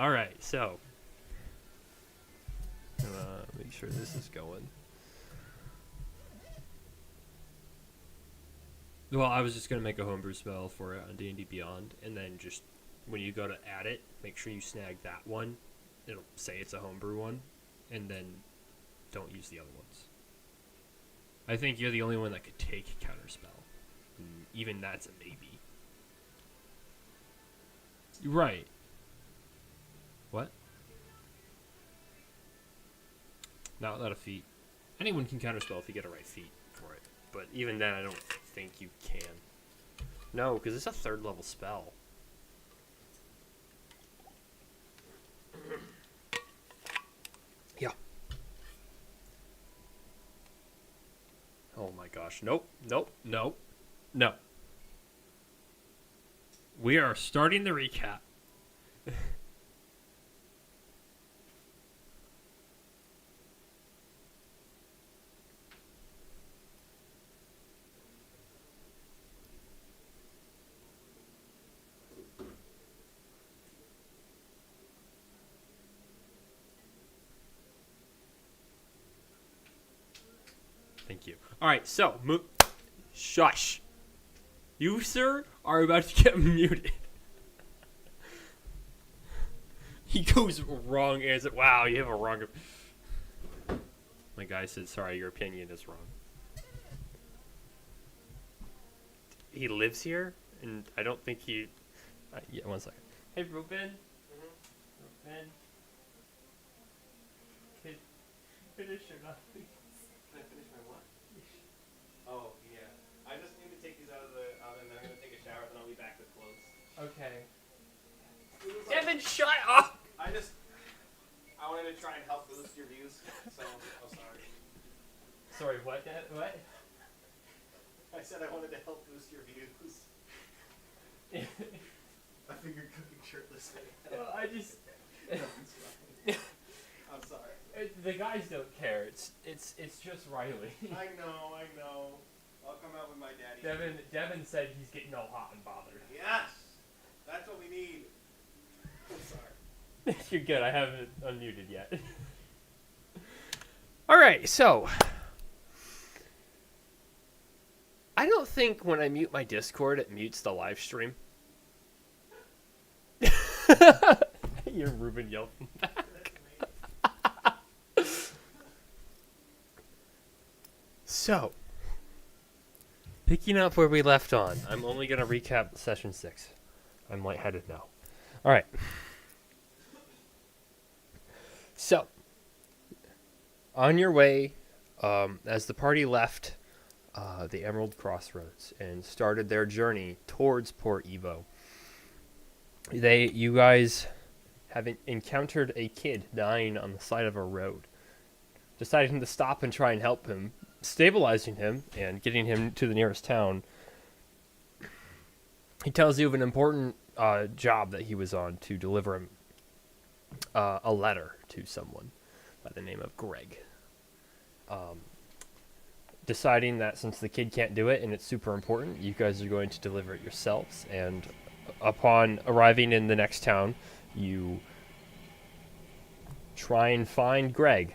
All right, so make sure this is going. Well, I was just gonna make a homebrew spell for it on D&D Beyond, and then just when you go to add it, make sure you snag that one. It'll say it's a homebrew one, and then don't use the other ones. I think you're the only one that could take counterspell. Even that's a maybe. Right. What? Not a feat. Anyone can counterspell if you get a right feat for it. But even then, I don't think you can. No, because it's a 3rd level spell. Yeah. Oh my gosh. Nope. Nope. Nope. No. We are starting the recap. Thank you. All right, so shush. You, sir, are about to get muted. He goes wrong answer. Wow, you have a wrong. My guy said, "Sorry, your opinion is wrong." He lives here, and I don't think he. Yeah, 1 second. Hey, Ruben. Ruben. Finish or not, please. Can I finish my what? Oh, yeah. I just need to take these out of the oven, then I'm going to take a shower, then I'll be back with clothes. Okay. Devin, shut up! I wanted to try and help boost your views, so I'm sorry. Sorry, what? What? I said I wanted to help boost your views. I figured cooking shirtless. Well, I just... No, it's fine. I'm sorry. The guys don't care. It's just Riley. I know. I'll come out with my daddy. Devin said he's getting all hot and bothered. Yes! That's what we need. I'm sorry. You're good. I haven't unmuted yet. Alright, so... I don't think when I mute my Discord, it mutes the live stream. You're Ruben yelping back. So, picking up where we left on, I'm only going to recap session 6. I'm lightheaded now. Alright. So, on your way, as the party left the Emerald Crossroads and started their journey towards Port EVO, you guys have encountered a kid dying on the side of a road. Deciding to stop and try and help him, stabilizing him and getting him to the nearest town, he tells you of an important job that he was on to deliver him a letter to someone by the name of Greg. Deciding that since the kid can't do it and it's super important, you guys are going to deliver it yourselves. And upon arriving in the next town, you try and find Greg.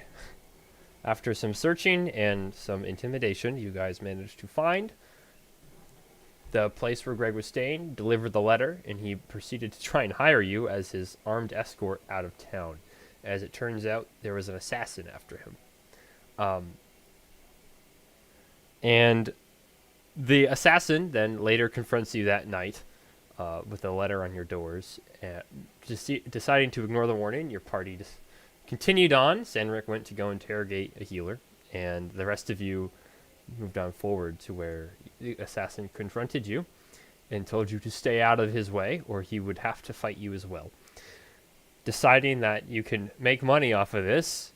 After some searching and some intimidation, you guys managed to find the place where Greg was staying, delivered the letter, and he proceeded to try and hire you as his armed escort out of town. As it turns out, there was an assassin after him. And the assassin then later confronts you that night with a letter on your doors. Deciding to ignore the warning, your party just continued on. Sandrick went to go interrogate a healer, and the rest of you moved on forward to where the assassin confronted you and told you to stay out of his way or he would have to fight you as well. Deciding that you can make money off of this,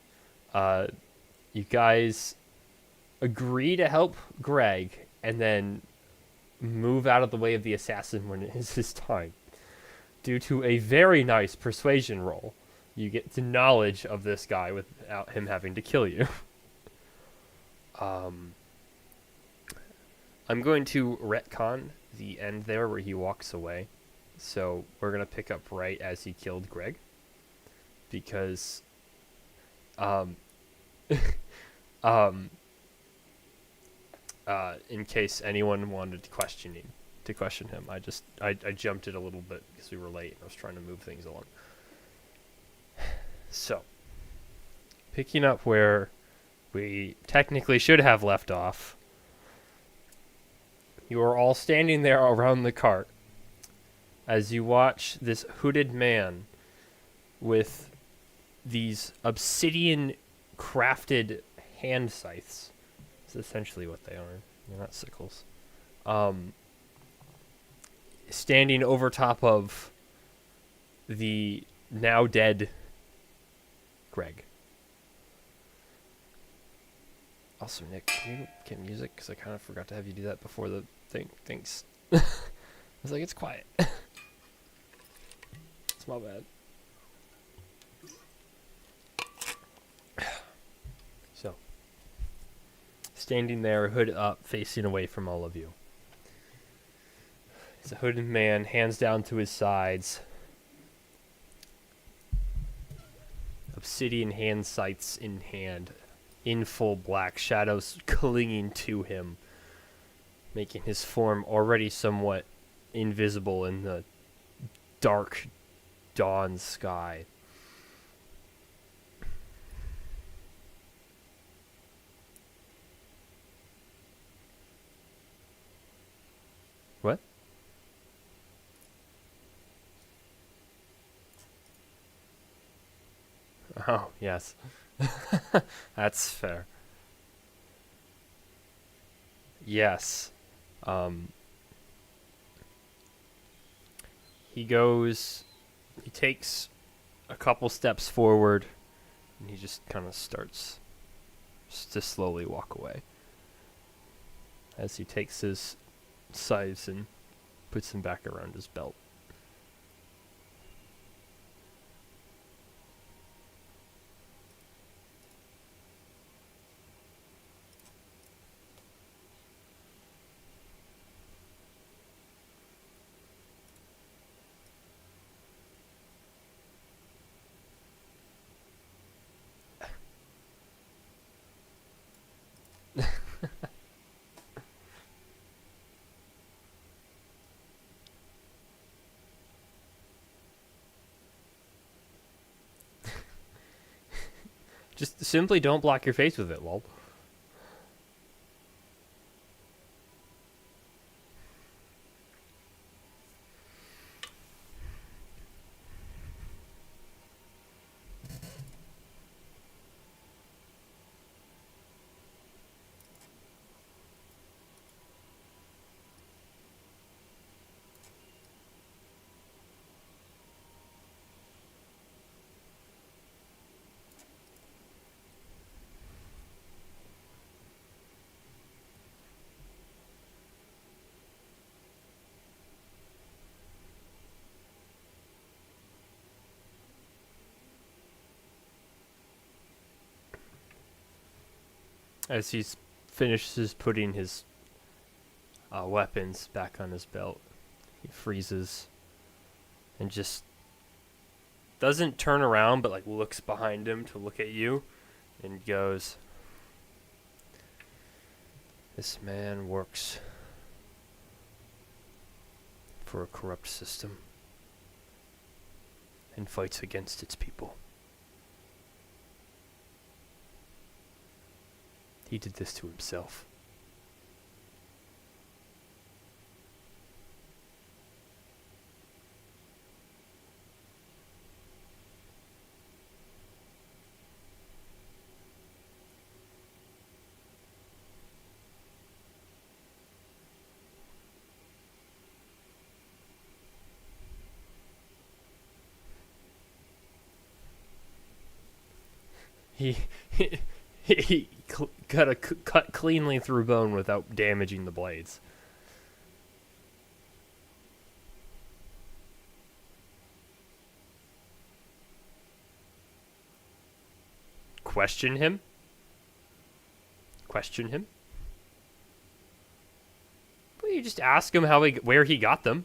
you guys agree to help Greg and then move out of the way of the assassin when it is his time. Due to a very nice persuasion roll, you get the knowledge of this guy without him having to kill you. I'm going to retcon the end there where he walks away. So we're going to pick up right as he killed Greg. because um, um, in case anyone wanted to question him, I jumped it a little bit because we were late and I was trying to move things along. So, picking up where we technically should have left off, you are all standing there around the cart as you watch this hooded man with these obsidian crafted hand scythes. That's essentially what they are. They're not sickles. Standing over top of the now dead Greg. Also, Nick, can you get music? Because I kind of forgot to have you do that before the thing. Thanks. I was like, it's quiet. It's my bad. So, standing there, hood up, facing away from all of you. It's a hooded man, hands down to his sides. Obsidian hand sights in hand, in full black, shadows clinging to him, making his form already somewhat invisible in the dark dawn sky. What? Oh, yes. That's fair. Yes. He takes a couple steps forward, and he just kind of starts to slowly walk away. As he takes his scythes and puts them back around his belt. Just simply don't block your face with it, lol. As he finishes putting his weapons back on his belt, he freezes and just doesn't turn around, but like looks behind him to look at you and goes, "This man works for a corrupt system and fights against its people. He did this to himself." He he cut cleanly through bone without damaging the blades. Question him? Question him? Well, you just ask him where he got them.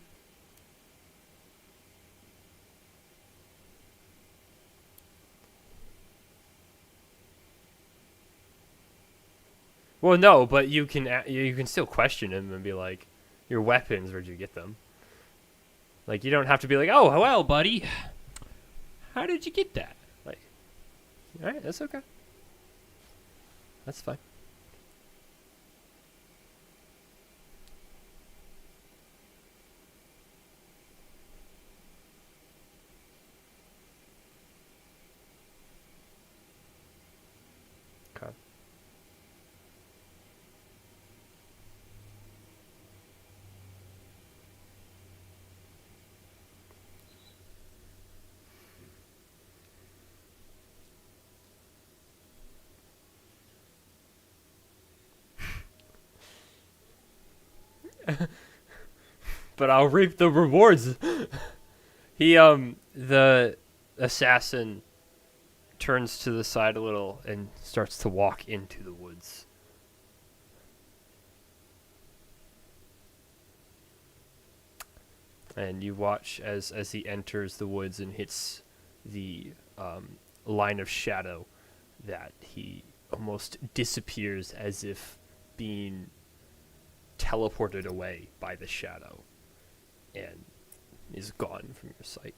Well, no, but you can still question him and be like, "Your weapons, where'd you get them?" Like, you don't have to be like, "Oh, well, buddy, how did you get that?" Like, all right, that's okay. That's fine. Okay. But I'll reap the rewards. The assassin turns to the side a little and starts to walk into the woods. And you watch as he enters the woods and hits the line of shadow that he almost disappears as if being teleported away by the shadow and is gone from your sight.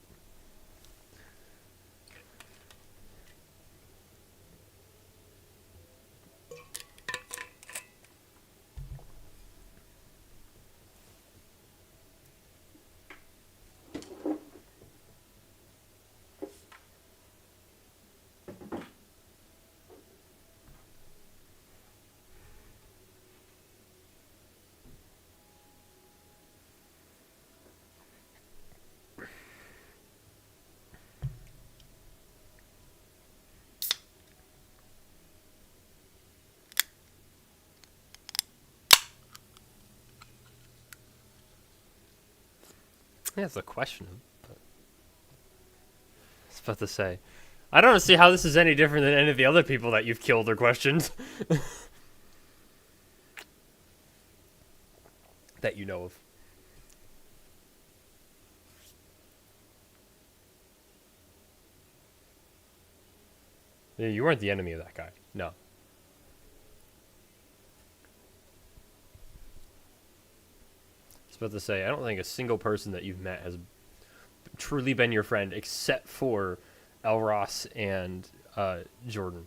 Yeah, it's a question. But I was about to say, I don't see how this is any different than any of the other people that you've killed or questioned that you know of. Yeah, you weren't the enemy of that guy. No. I was about to say, I don't think a single person that you've met has truly been your friend except for Elros and Jordan.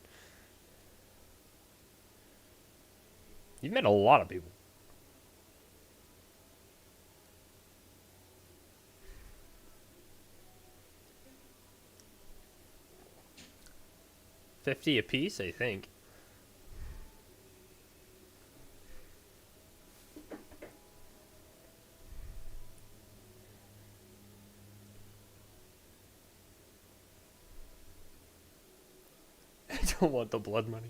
You've met a lot of people. 50 apiece, I think. I don't want the blood money.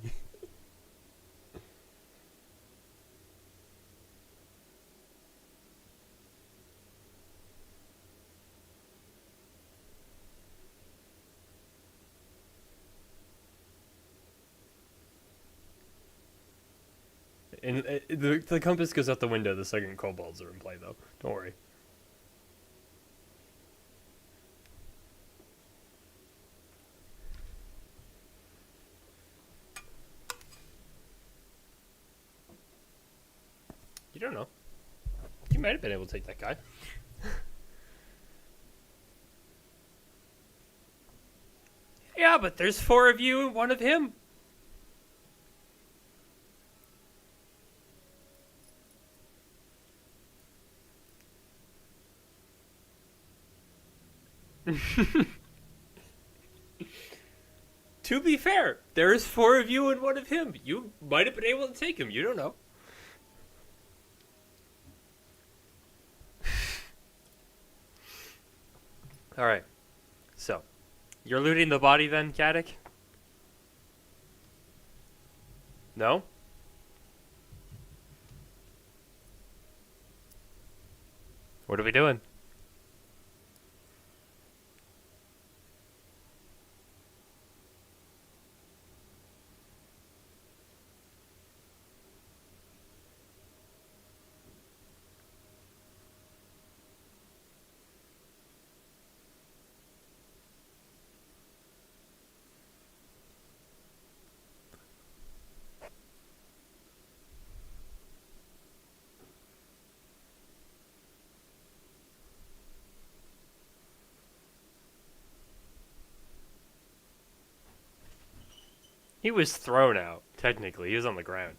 And the compass goes out the window the second kobolds are in play, though. Don't worry. You don't know. You might have been able to take that guy. Yeah, but there's 4 of you and 1 of him. To be fair, there's 4 of you and 1 of him. You might have been able to take him. You don't know. All right. So, you're looting the body then, Caddick? No? What are we doing? He was thrown out, technically. He was on the ground.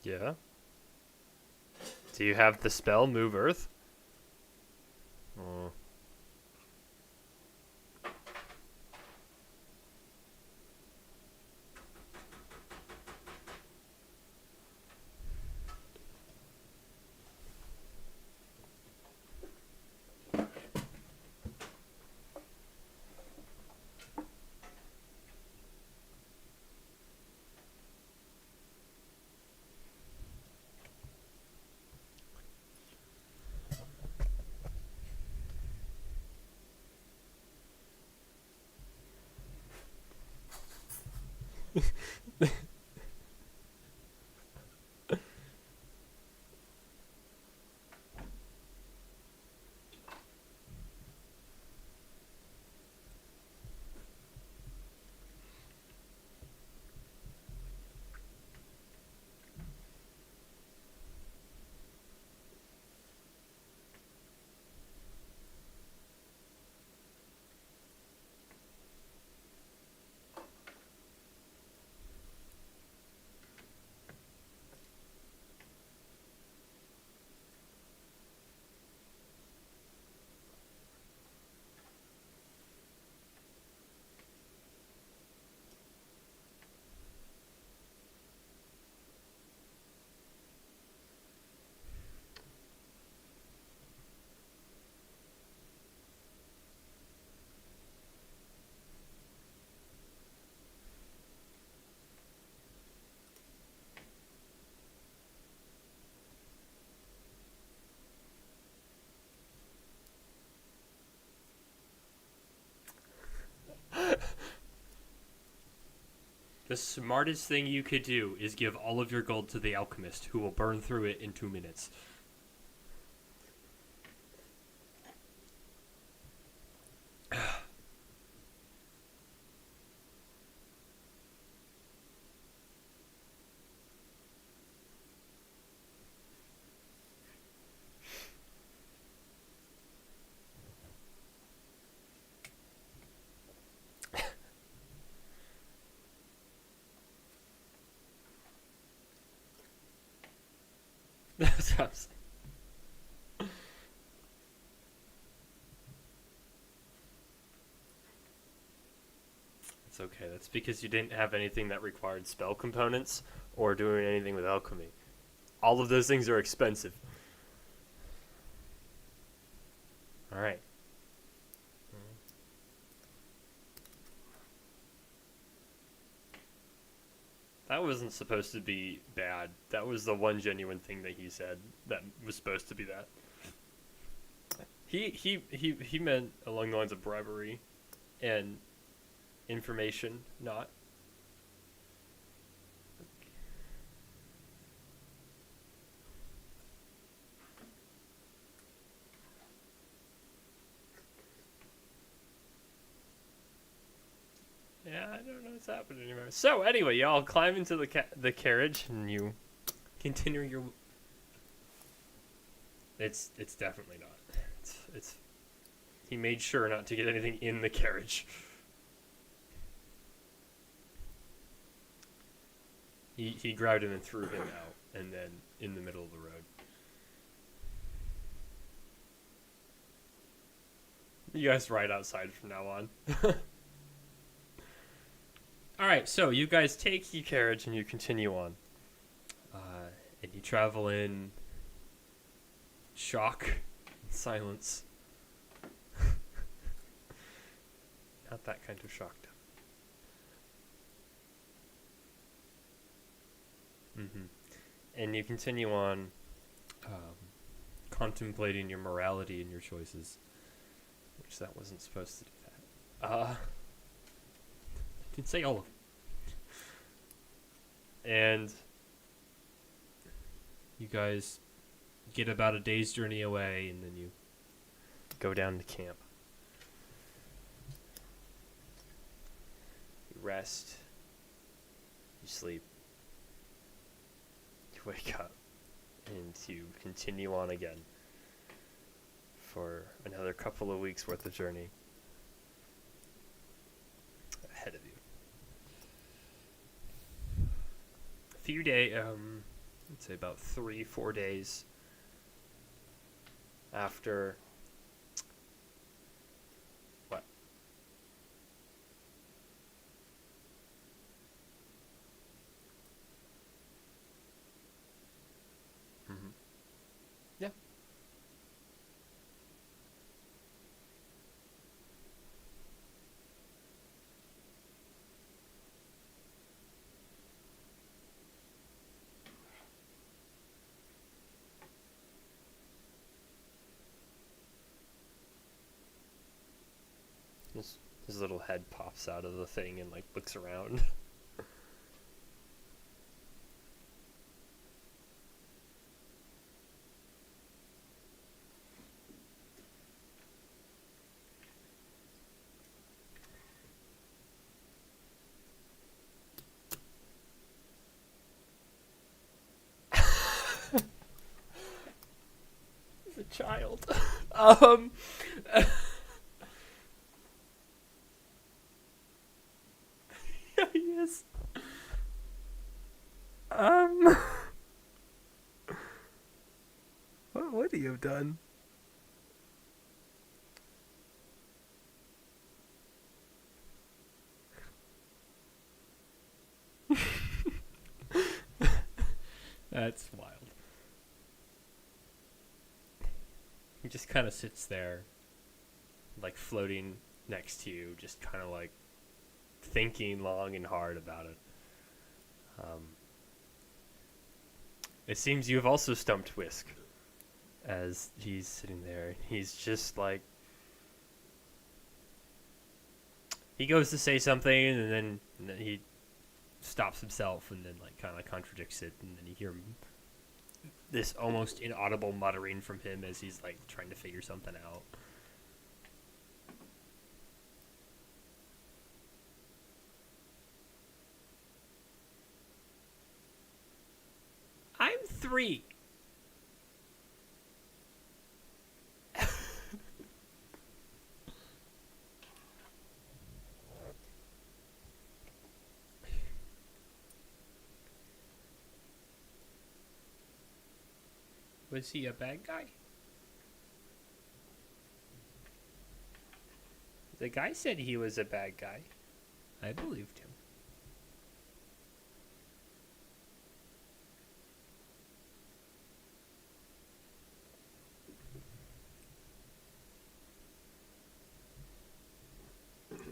Yeah. Do you have the spell Move Earth? Oh. The smartest thing you could do is give all of your gold to the alchemist, who will burn through it in 2 minutes. That's what I'm saying. It's okay. That's because you didn't have anything that required spell components or doing anything with alchemy. All of those things are expensive. All right. That wasn't supposed to be bad. That was the one genuine thing that he said that was supposed to be that. He meant along the lines of bribery and information, not. Yeah, I don't know what's happening anymore. So anyway, y'all climb into the carriage and you continue your It's definitely not. It's he made sure not to get anything in the carriage. He grabbed him and threw him out, and then in the middle of the road. You guys ride outside from now on. All right, so you guys take the carriage and you continue on, and you travel in shock and silence. Not that kind of shock. Mm-hmm. And you continue on, contemplating your morality and your choices, which that wasn't supposed to do that. I didn't say all of them. And you guys get about a day's journey away, and then you go down to camp. You rest. You sleep. You wake up. And you continue on again for another couple of weeks worth of journey ahead of you. A few days, let's say about 3-4 days after what? Mm-hmm. Yeah. His little head pops out of the thing and like looks around. He's a child. um Yeah, he is. Um what would he have done? That's wild. He just kind of sits there, like floating next to you, just kind of like thinking long and hard about it. It seems you have also stumped Whisk as he's sitting there. He's just like, he goes to say something and then he stops himself and then like kind of contradicts it, and then you hear this almost inaudible muttering from him as he's like trying to figure something out. I'm 3. Was he a bad guy? The guy said he was a bad guy. I believed him.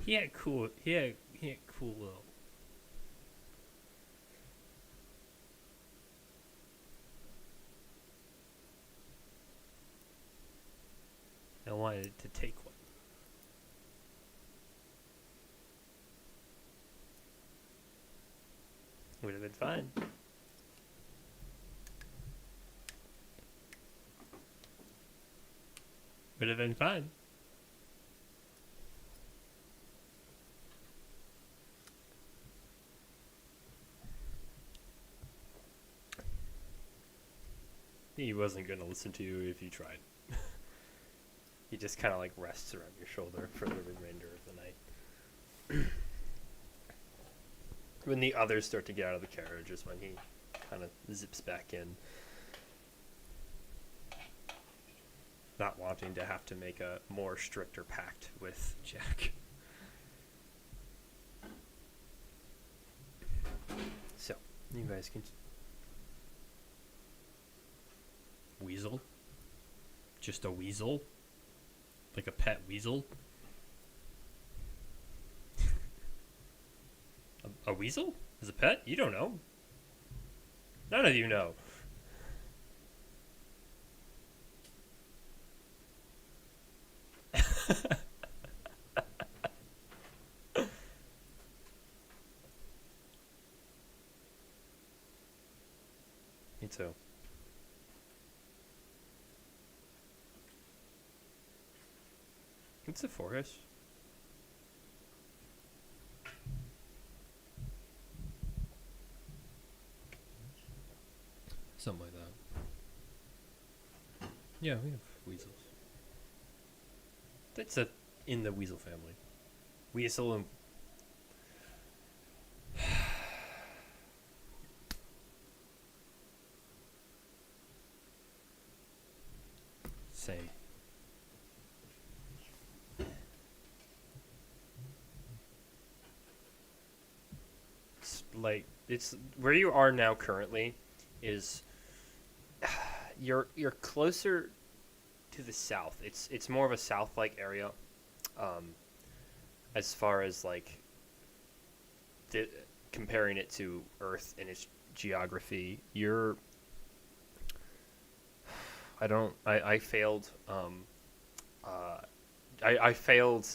He had cool little. I wanted to take one. Would have been fine. Would have been fine. He wasn't going to listen to you if you tried. He just kind of like rests around your shoulder for the remainder of the night. When the others start to get out of the carriage is when he kind of zips back in. Not wanting to have to make a more stricter pact with Jack. So, you guys can... Weasel? Just a weasel? Like a pet weasel? A weasel? Is a pet? You don't know. None of you know. Me too. It's a forest. Something like that. Yeah, we have weasels. That's in the weasel family. Weasel and... Same. It's where you are now currently is you're closer to the south. It's more of a south-like area, as far as like comparing it to Earth and its geography. I failed. I failed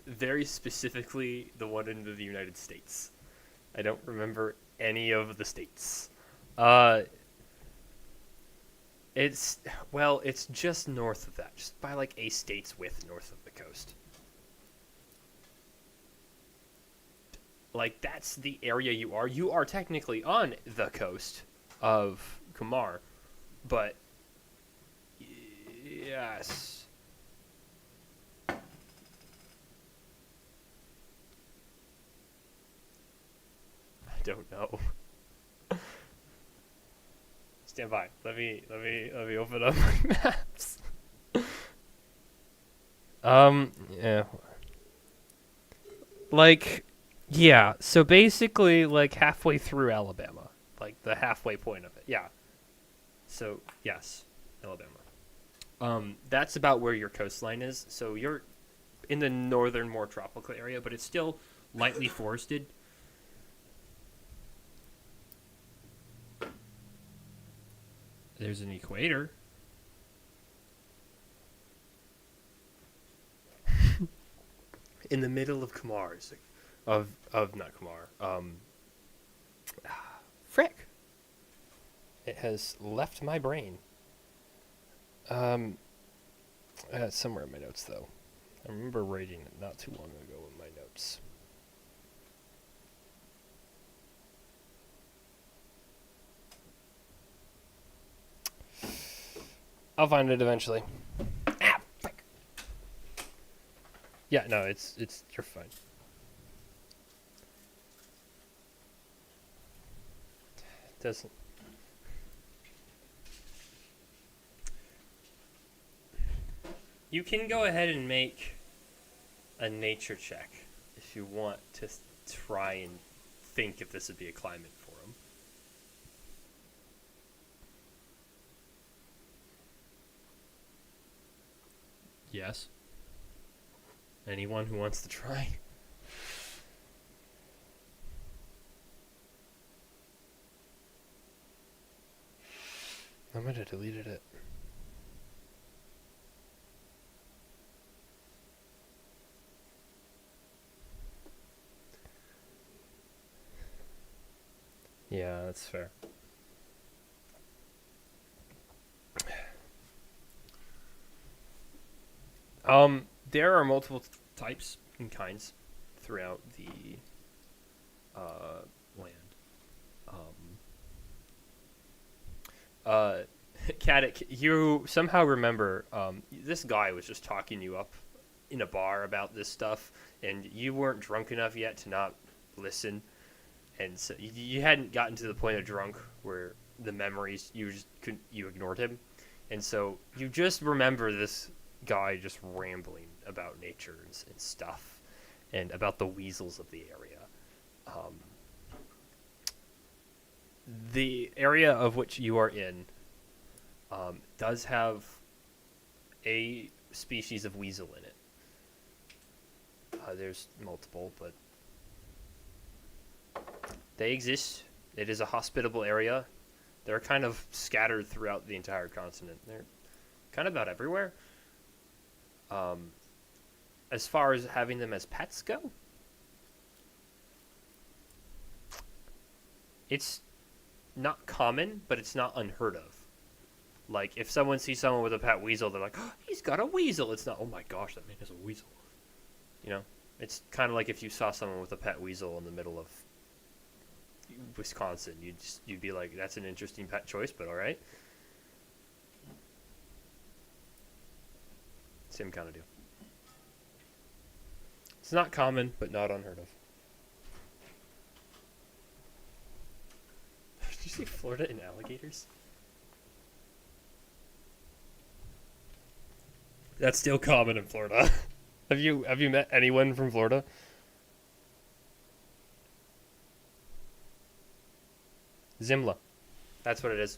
very specifically the one in the United States. I don't remember any of the states. It's just north of that, just by like a state's width north of the coast. Like that's the area you are. You are technically on the coast of Kumar, but yes. I don't know. Stand by. Let me open up my maps. Yeah. Like, yeah. So basically, like halfway through Alabama, like the halfway point of it. Yeah. So yes, Alabama. That's about where your coastline is. So you're in the northern, more tropical area, but it's still lightly forested. There's an equator. In the middle of Kumar, of not Kumar. Frick. It has left my brain. It's somewhere in my notes though. I remember writing it not too long ago in my notes. I'll find it eventually. Ah, frick. Yeah, no, it's you're fine. It doesn't. You can go ahead and make a nature check if you want to try and think if this would be a climate for him. Yes. Anyone who wants to try? I might have deleted it. Yeah, that's fair. There are multiple types and kinds throughout the land. Caddick, you somehow remember this guy was just talking you up in a bar about this stuff, and you weren't drunk enough yet to not listen, and so you hadn't gotten to the point of drunk where the memories you ignored him, and so you just remember this guy just rambling about nature and stuff, and about the weasels of the area. Um, the area of which you are in does have a species of weasel in it. There's multiple, but they exist. It is a hospitable area. They're kind of scattered throughout the entire continent. They're kind of about everywhere. As far as having them as pets go, it's not common, but it's not unheard of. Like, if someone sees someone with a pet weasel, they're like, oh, he's got a weasel. It's not, oh my gosh, that man has a weasel. You know? It's kind of like if you saw someone with a pet weasel in the middle of Wisconsin. You'd be like, that's an interesting pet choice, but all right. Same kind of deal. It's not common, but not unheard of. Did you say Florida and alligators? That's still common in Florida. Have you met anyone from Florida? Zimla. That's what it is.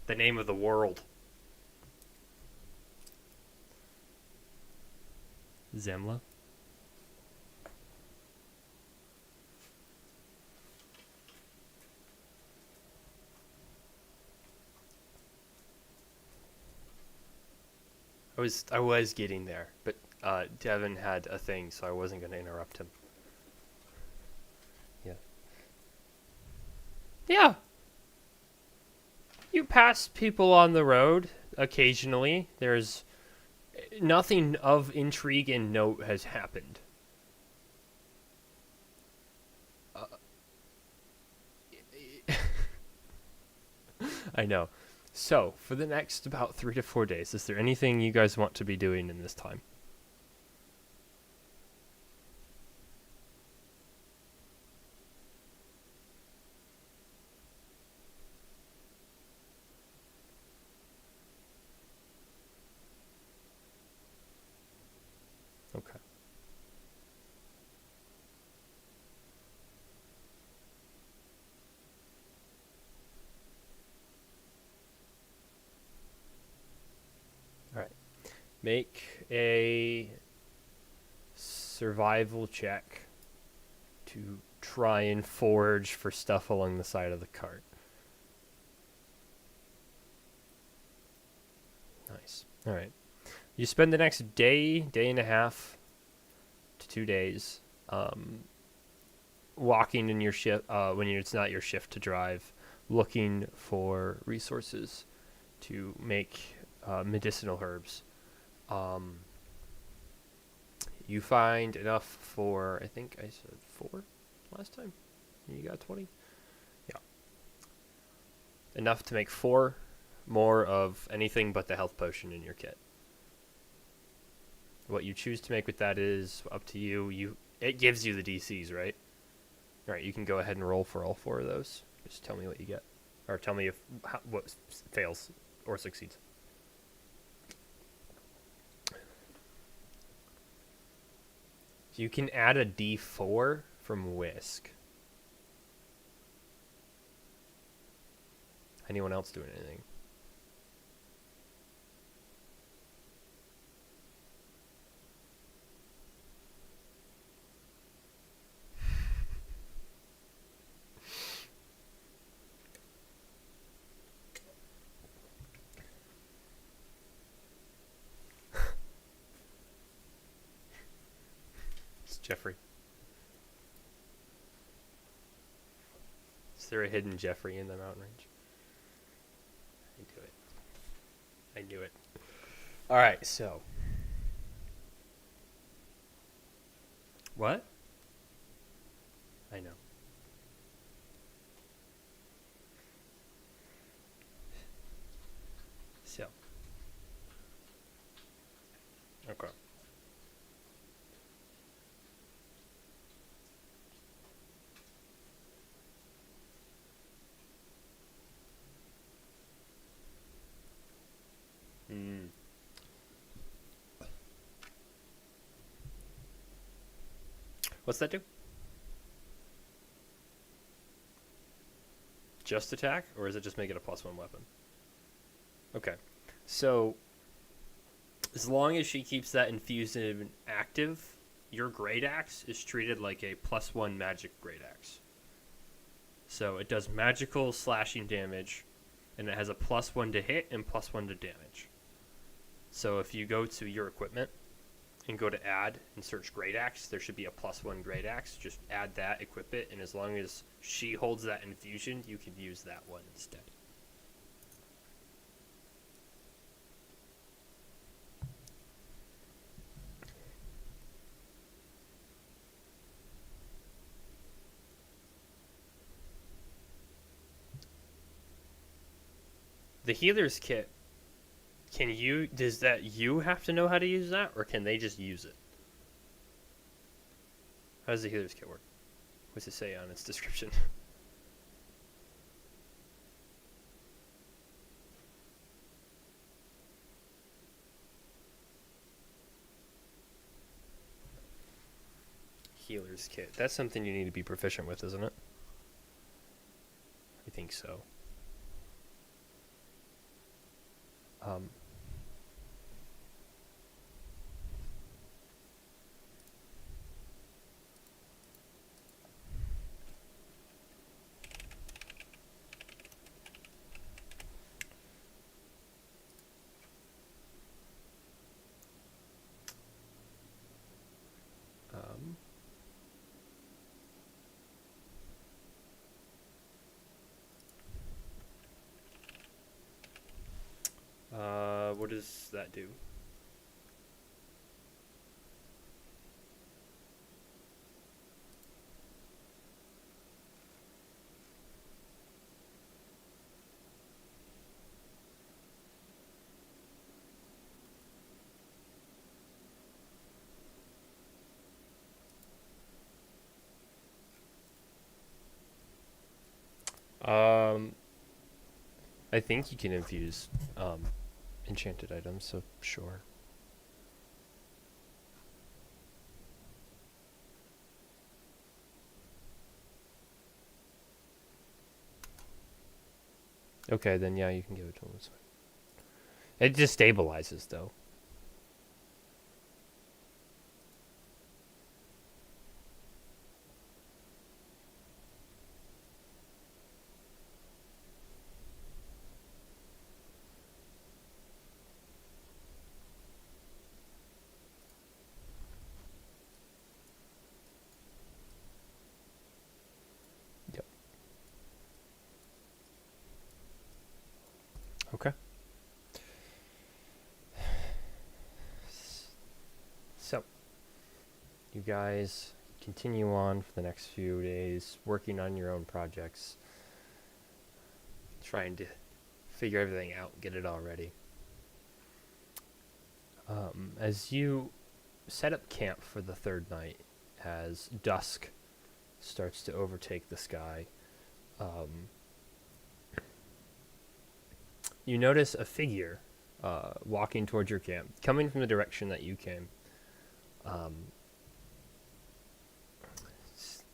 The name of the world. Zemla. I was getting there, but Devin had a thing, so I wasn't going to interrupt him. Yeah. Yeah. You pass people on the road occasionally. There's nothing of intrigue and note has happened. I know. So, for the next about 3 to 4 days, is there anything you guys want to be doing in this time? Okay. All right. Make a survival check to try and forage for stuff along the side of the cart. Nice. All right. You spend the next day and a half to 2 days walking in your shift when it's not your shift to drive, looking for resources to make medicinal herbs. You find enough for, I think I said 4 last time. You got 20? Yeah. Enough to make 4 more of anything but the health potion in your kit. What you choose to make with that is up to you. It gives you the DCs, right? All right, you can go ahead and roll for all 4 of those. Just tell me what you get. Or tell me what fails or succeeds. You can add a D4 from Whisk. Anyone else doing anything? Jeffrey. Is there a hidden Jeffrey in the mountain range? I knew it. Alright, so. What? I know. So. Okay. Mm. What's that do? Just attack, or is it just make it a +1 weapon? Okay. So, as long as she keeps that infusion active, your Great Axe is treated like a +1 magic Great Axe. So it does magical slashing damage, and it has a +1 to hit and +1 to damage. So if you go to your equipment and go to add and search Great Axe, there should be a +1 Great Axe. Just add that, equip it, and as long as she holds that infusion, you can use that one instead. The healer's kit, does that you have to know how to use that, or can they just use it? How does the healer's kit work? What's it say on its description? Healer's kit. That's something you need to be proficient with, isn't it? I think so. Um, um, what does that do? Um, I think you can infuse enchanted items, so sure. Okay, then yeah, you can give it to him. It's fine. It just stabilizes, though. Yep. Okay. So, you guys continue on for the next few days, working on your own projects, trying to figure everything out, get it all ready. As you set up camp for the third night, as dusk starts to overtake the sky, um, you notice a figure walking towards your camp, coming from the direction that you came. Um,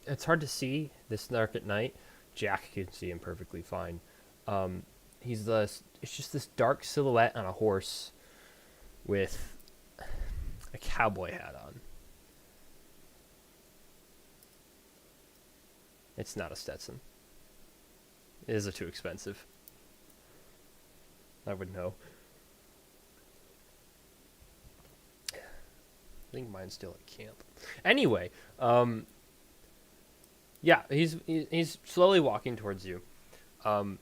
it's hard to see this dark at night. Jack can see him perfectly fine. Um, it's just this dark silhouette on a horse with a cowboy hat on. It's not a Stetson. It is too expensive. I would know. I think mine's still at camp. Anyway, yeah, he's slowly walking towards you. And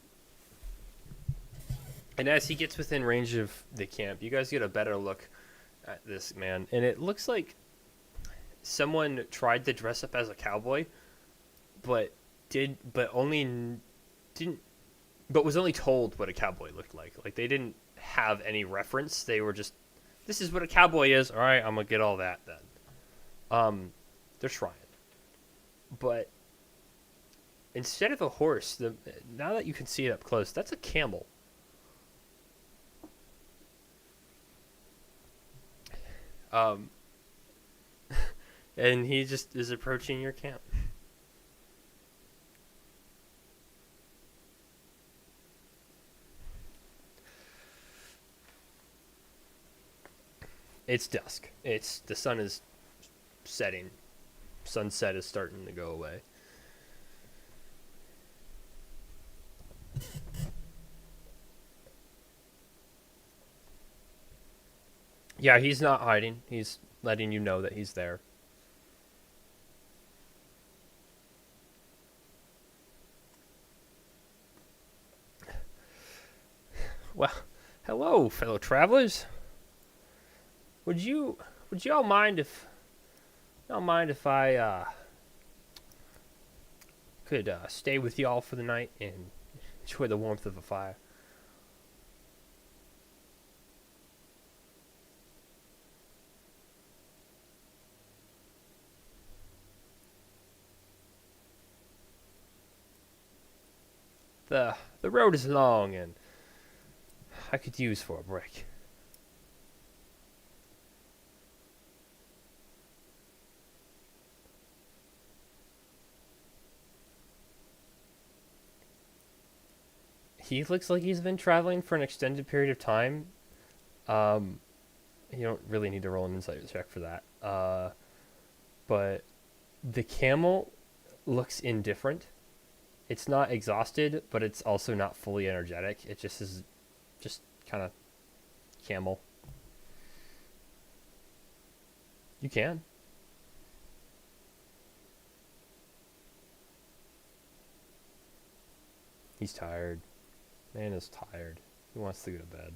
as he gets within range of the camp, you guys get a better look at this man. And it looks like someone tried to dress up as a cowboy, but only didn't but was only told what a cowboy looked like. Like they didn't have any reference. They were just, this is what a cowboy is. All right, I'm gonna get all that then. They're trying, but instead of a horse, now that you can see it up close, that's a camel. Um, and he just is approaching your camp. It's dusk. It's the sun is setting. Sunset is starting to go away. Yeah, he's not hiding. He's letting you know that he's there. Well, hello, fellow travelers. Would you would you all mind if I could stay with y'all for the night and enjoy the warmth of a fire? The road is long and I could use for a break. He looks like he's been traveling for an extended period of time. Um, you don't really need to roll an insight check for that. But the camel looks indifferent. It's not exhausted, but it's also not fully energetic. It just is just kind of camel. You can. He's tired. Man is tired. He wants to go to bed.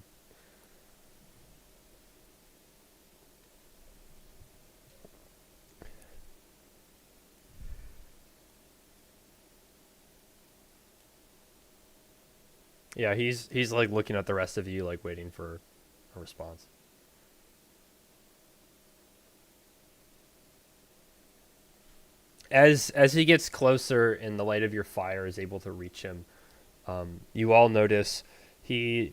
Yeah, he's like looking at the rest of you, like waiting for a response. As he gets closer and the light of your fire is able to reach him, you all notice he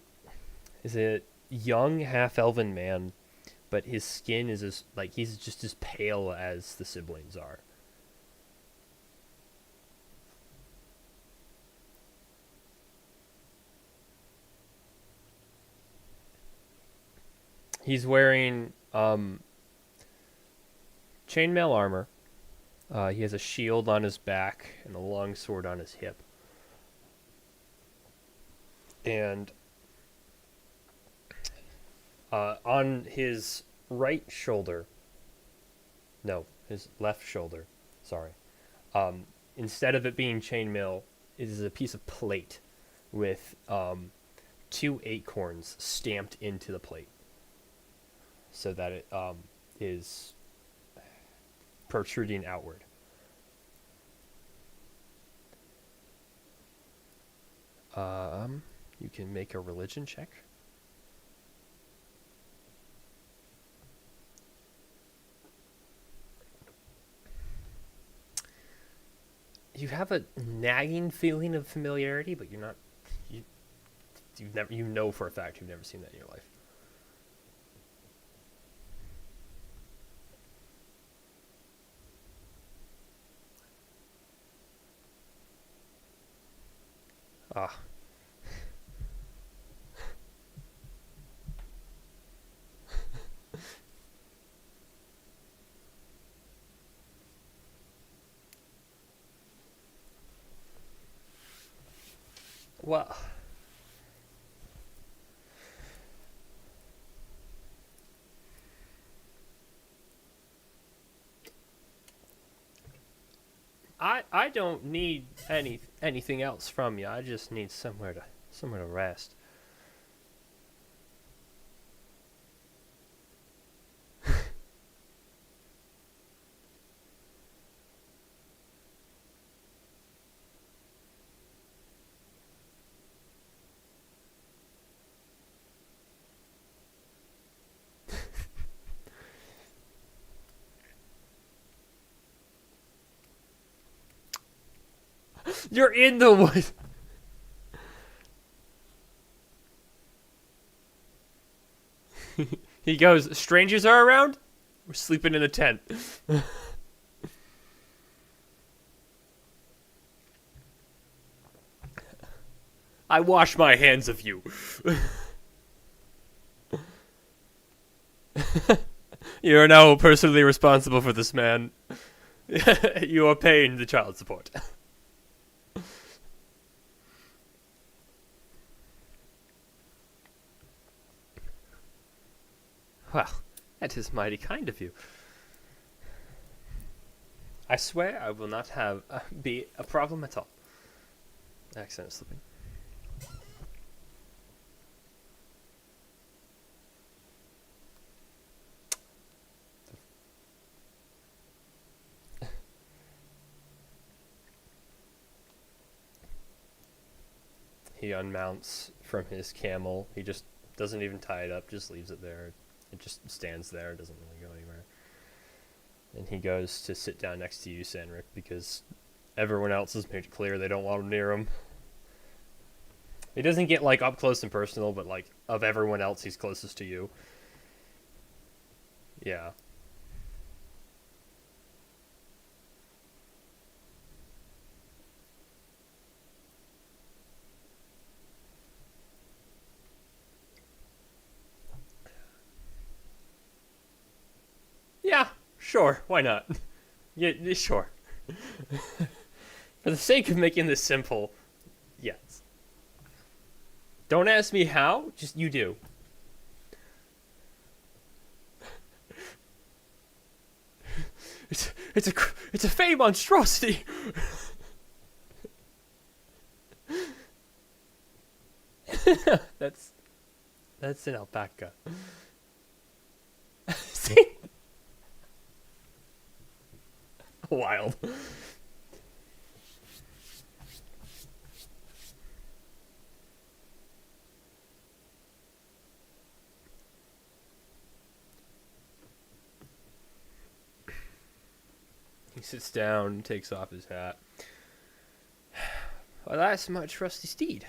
is a young half elven man, but his skin is as like he's just as pale as the siblings are. He's wearing chainmail armor. He has a shield on his back and a long sword on his hip. And on his right shoulder, no, his left shoulder, sorry. Instead of it being chainmail, it is a piece of plate with two acorns stamped into the plate, so that it is protruding outward. You can make a religion check. You have a nagging feeling of familiarity, but you're not. You, you've never. You know for a fact you've never seen that in your life. Ah, well. I don't need anything else from you. I just need somewhere to rest. You're in the woods. He goes, strangers are around? We're sleeping in a tent. I wash my hands of you. You are now personally responsible for this man. You are paying the child support. Well, that is mighty kind of you. I swear I will not have be a problem at all. Accent slipping. He unmounts from his camel. He just doesn't even tie it up, just leaves it there. It just stands there, doesn't really go anywhere. And he goes to sit down next to you, Sanric, because everyone else has made it clear they don't want him near him. He doesn't get, like, up close and personal, but, like, of everyone else, he's closest to you. Yeah. Yeah, sure, why not? Yeah, sure. For the sake of making this simple, yes. Don't ask me how, just you do. It's a fey monstrosity. that's an alpaca. See? Wild. He sits down, takes off his hat. Well, that's my trusty steed.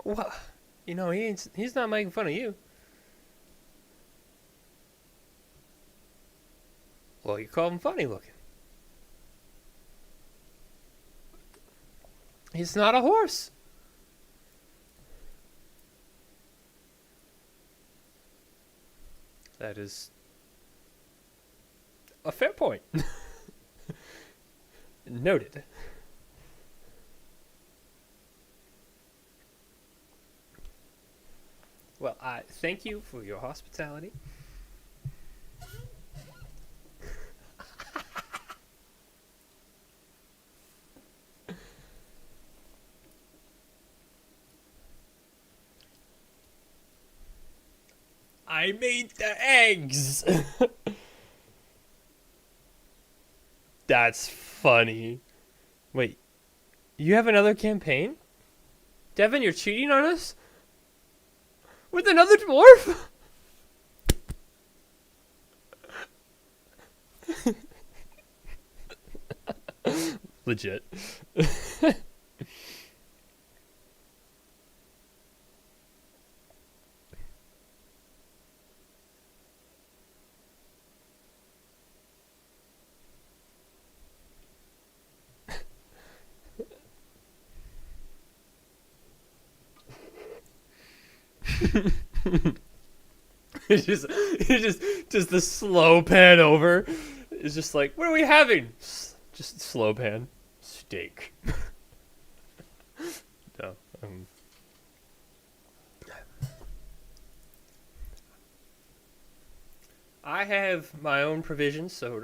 Well, you know, he's not making fun of you. Well, you call him funny looking. He's not a horse. That is a fair point. Noted. Well, I thank you for your hospitality. I made the eggs. That's funny. Wait, you have another campaign? Devin, you're cheating on us? With another dwarf? Legit. It's just the slow pan over. It's just like, what are we having? Just slow pan steak. No. I have my own provisions, so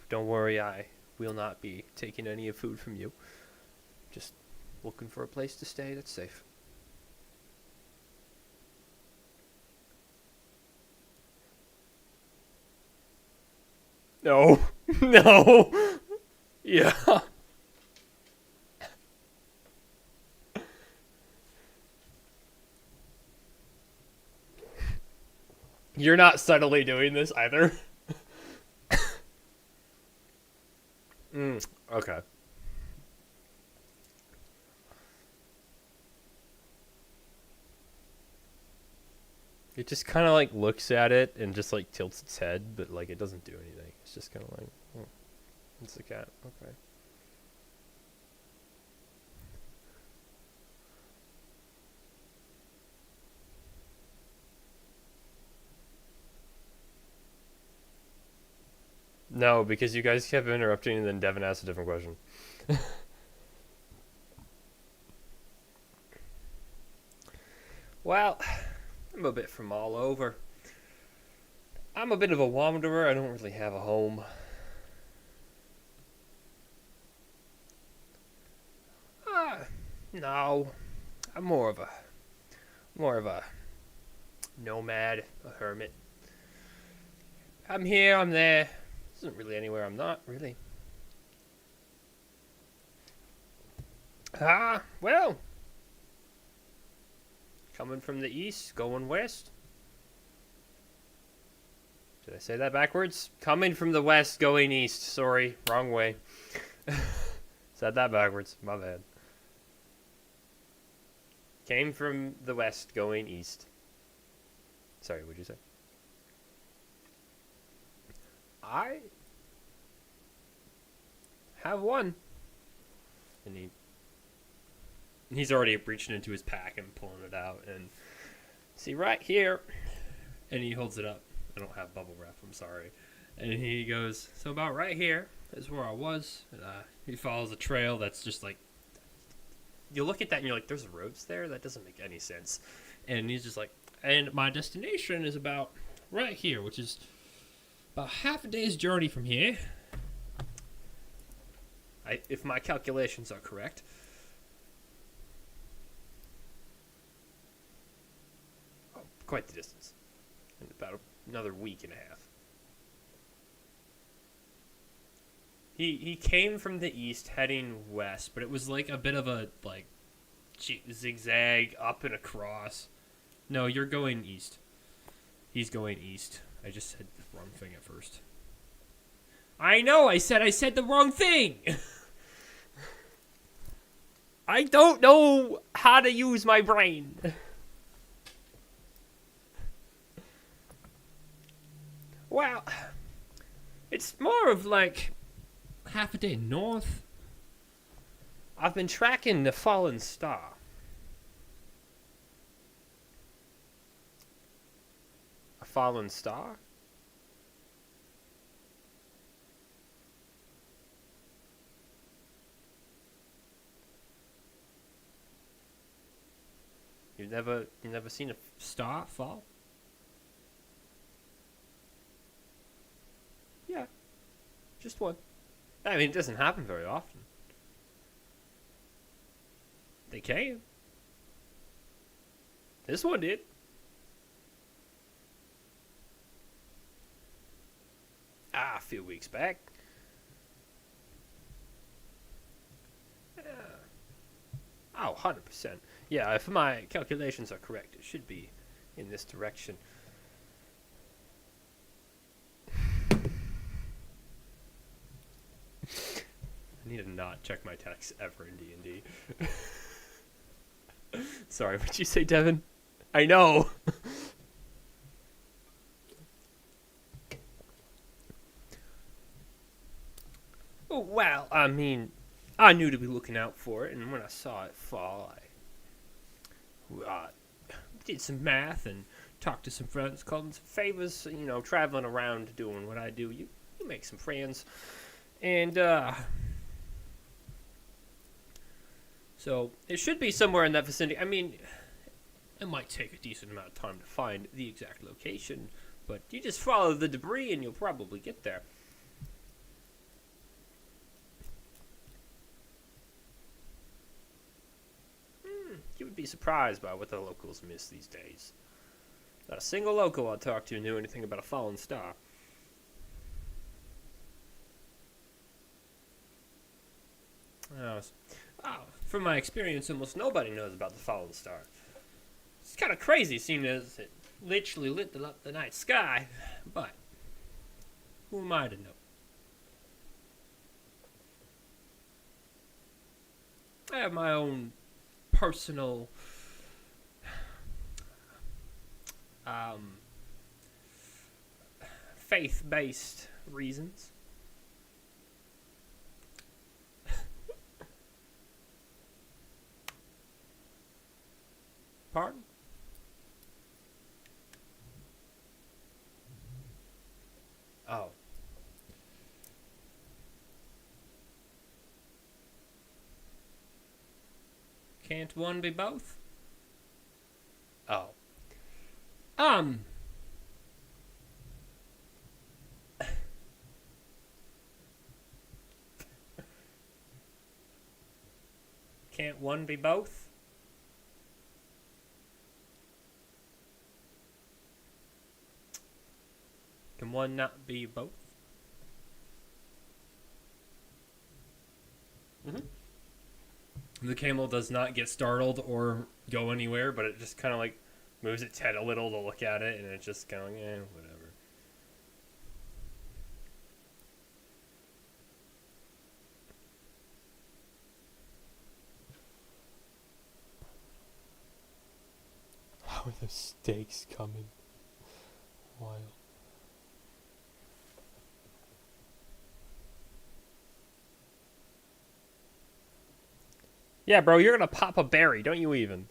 don't worry. I will not be taking any of food from you. Just looking for a place to stay that's safe. No. No. Yeah. You're not subtly doing this either. Okay. It just kind of like looks at it and just like tilts its head, but like it doesn't do anything. It's just kind of like, oh, it's a cat. Okay. No, because you guys kept interrupting, and then Devin asked a different question. Well, I'm a bit from all over. I'm a bit of a wanderer. I don't really have a home. Uh, no, I'm more of a nomad, a hermit. I'm here, I'm there. Isn't really anywhere I'm not, really. Well, coming from the east, going west. Did I say that backwards? Coming from the west, going east. Sorry, wrong way. Said that backwards. My bad. Came from the west, going east. Sorry, what'd you say? I have one. And he's already reaching into his pack and pulling it out. And see, right here. And he holds it up. I don't have bubble wrap, I'm sorry. And he goes, so about right here is where I was. And he follows a trail that's just like, you look at that and you're like, there's roads there? That doesn't make any sense. And he's just like, and my destination is about right here, which is about half a day's journey from here. If my calculations are correct. Oh, quite the distance. In about another week and a half. He came from the east, heading west, but it was like a bit of a like zigzag up and across. No, you're going east. He's going east. I just said the wrong thing at first. I know. I said the wrong thing. I don't know how to use my brain. Well, it's more of like half a day north. I've been tracking the fallen star. A fallen star? You never seen a star fall? Yeah, just one. I mean, it doesn't happen very often. They can. This one did. A few weeks back. Oh, 100%. Yeah, if my calculations are correct, it should be in this direction. I need to not check my text ever in D&D. Sorry, what'd you say, Devin? I know. Oh, well, I mean, I knew to be looking out for it, and when I saw it fall, I did some math and talked to some friends, called them some favors. You know, traveling around doing what I do, you make some friends, and so it should be somewhere in that vicinity. I mean, it might take a decent amount of time to find the exact location, but you just follow the debris and you'll probably get there. You would be surprised by what the locals miss these days. Not a single local I talked to knew anything about a fallen star. From my experience, almost nobody knows about the fallen star. It's kind of crazy, seeing as it literally lit up the night sky, but who am I to know? have my own personal um, faith-based reasons. Pardon? Oh. Can't one be both? Oh. Um. Can't one be both? Can one not be both? The camel does not get startled or go anywhere, but it just kind of like moves its head a little to look at it, and it's just going, whatever. How are the steaks coming? Wild. Yeah, bro, you're gonna pop a berry, don't you even?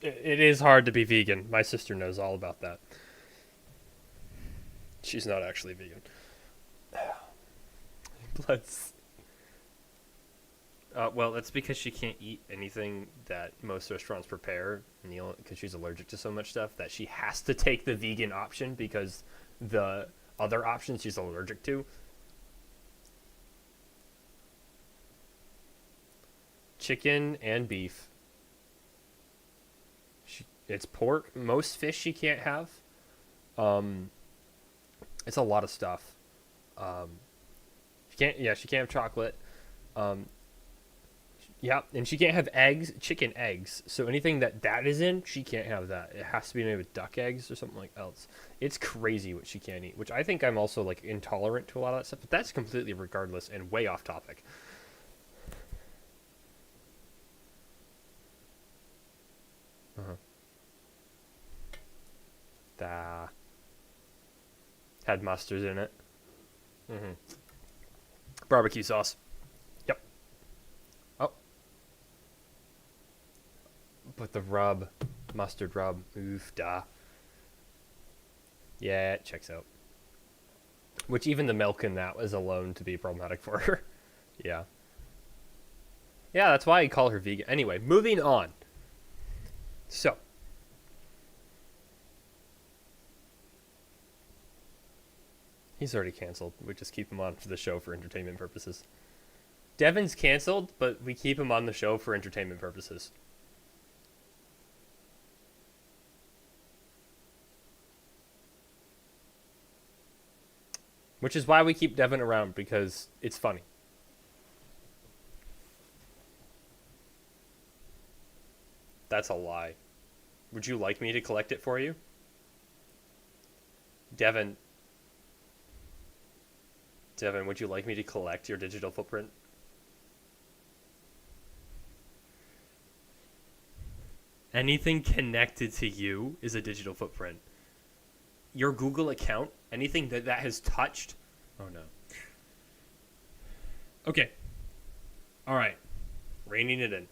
It is hard to be vegan. My sister knows all about that. She's not actually vegan. Let's. Well, it's because she can't eat anything that most restaurants prepare, because she's allergic to so much stuff that she has to take the vegan option because the other options she's allergic to. Chicken and beef. It's pork. Most fish she can't have. It's a lot of stuff. She can't. Yeah, she can't have chocolate. Um, yeah, and she can't have eggs, chicken eggs. So anything that is in, she can't have that. It has to be made with duck eggs or something like else. It's crazy what she can't eat, which I think I'm also like intolerant to a lot of that stuff. But that's completely regardless and way off topic. Uh-huh. Had mustard in it. Mm-hmm. Barbecue sauce. Yep. Oh. But the rub. Mustard rub. Oof, da. Yeah, it checks out. Which even the milk in that was alone to be problematic for her. Yeah. Yeah, that's why I call her vegan. Anyway, moving on. So. He's already canceled. We just keep him on for the show for entertainment purposes. Devin's canceled, but we keep him on the show for entertainment purposes. Which is why we keep Devin around, because it's funny. That's a lie. Would you like me to collect it for you? Devin, would you like me to collect your digital footprint? Anything connected to you is a digital footprint. Your Google account, anything that has touched. Oh no. Okay. All right. Reining it in.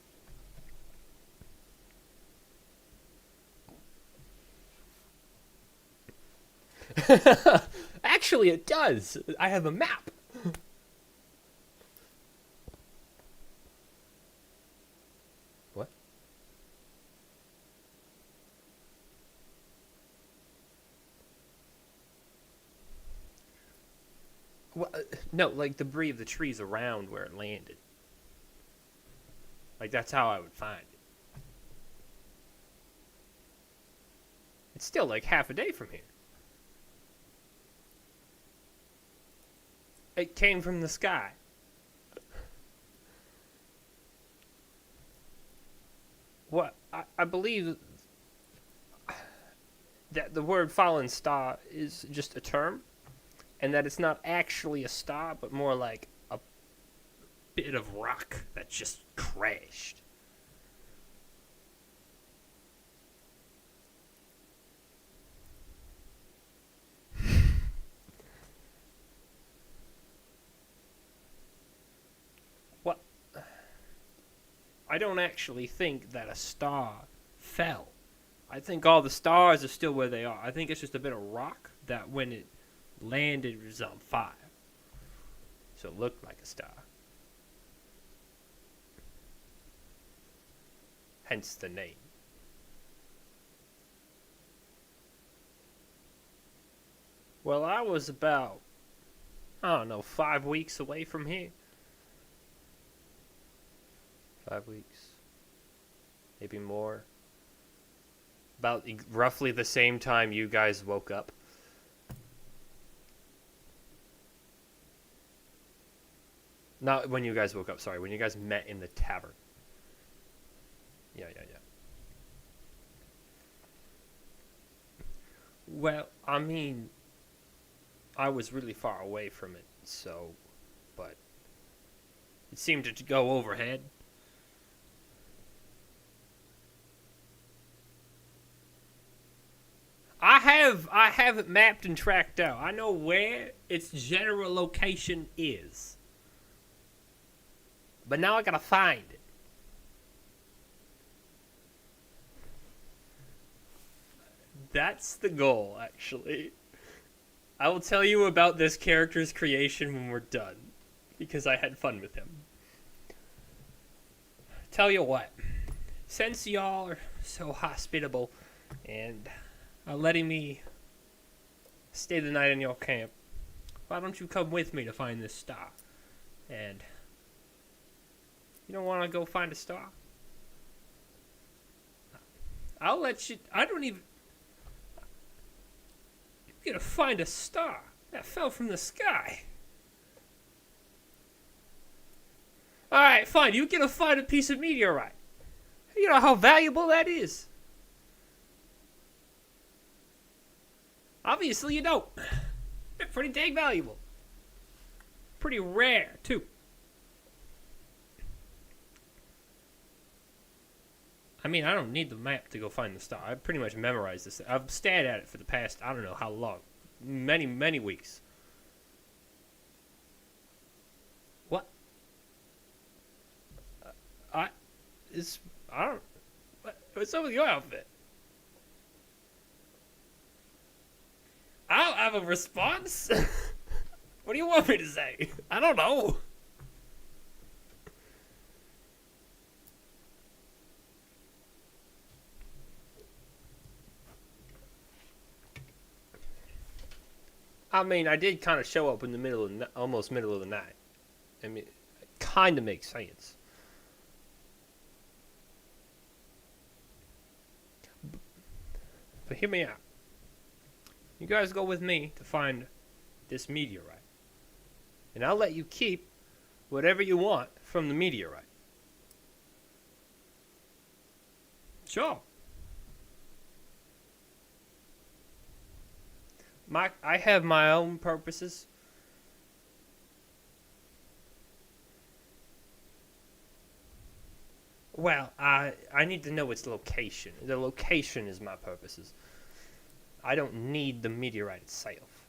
Actually, it does. I have a map. What? Well, no, like debris of the trees around where it landed. Like that's how I would find it. It's still like half a day from here. It came from the sky. What? I believe that the word fallen star is just a term, and that it's not actually a star, but more like a bit of rock that just crashed. What? I don't actually think that a star fell. I think all the stars are still where they are. I think it's just a bit of rock that when it landed was on fire. So it looked like a star. Hence the name. Well, I was about, I don't know, 5 weeks away from here. 5 weeks. Maybe more. About roughly the same time you guys woke up. Not when you guys woke up, sorry. When you guys met in the tavern. Yeah. Well, I mean, I was really far away from it, so, but it seemed to go overhead. I have it mapped and tracked out. I know where its general location is. But now I gotta find it. That's the goal, actually. I will tell you about this character's creation when we're done, because I had fun with him. Tell you what, since y'all are so hospitable and are letting me stay the night in your camp, why don't you come with me to find this star? And you don't want to go find a star? I'll let you. I don't even. You're gonna find a star that fell from the sky. Alright, fine. You're gonna find a piece of meteorite. You know how valuable that is. Obviously, you don't. They're pretty dang valuable. Pretty rare, too. I mean, I don't need the map to go find the star. I pretty much memorized this. I've stared at it for the past, I don't know how long. Many weeks. What? I don't. What's up with your outfit? I don't have a response. What do you want me to say? I don't know. I mean, I did kind of show up in the middle of almost middle of the night. I mean, it kind of makes sense. But hear me out. You guys go with me to find this meteorite. And I'll let you keep whatever you want from the meteorite. Sure. I have my own purposes. Well, I need to know its location. The location is my purposes. I don't need the meteorite itself.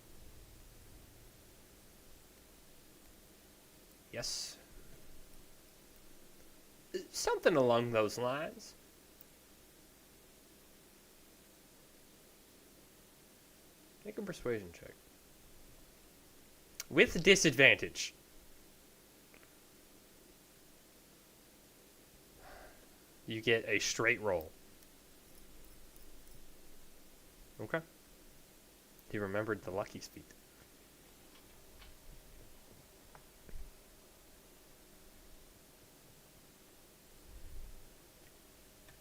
Yes. Something along those lines. Make a persuasion check. With disadvantage. You get a straight roll. Okay. He remembered the lucky speed.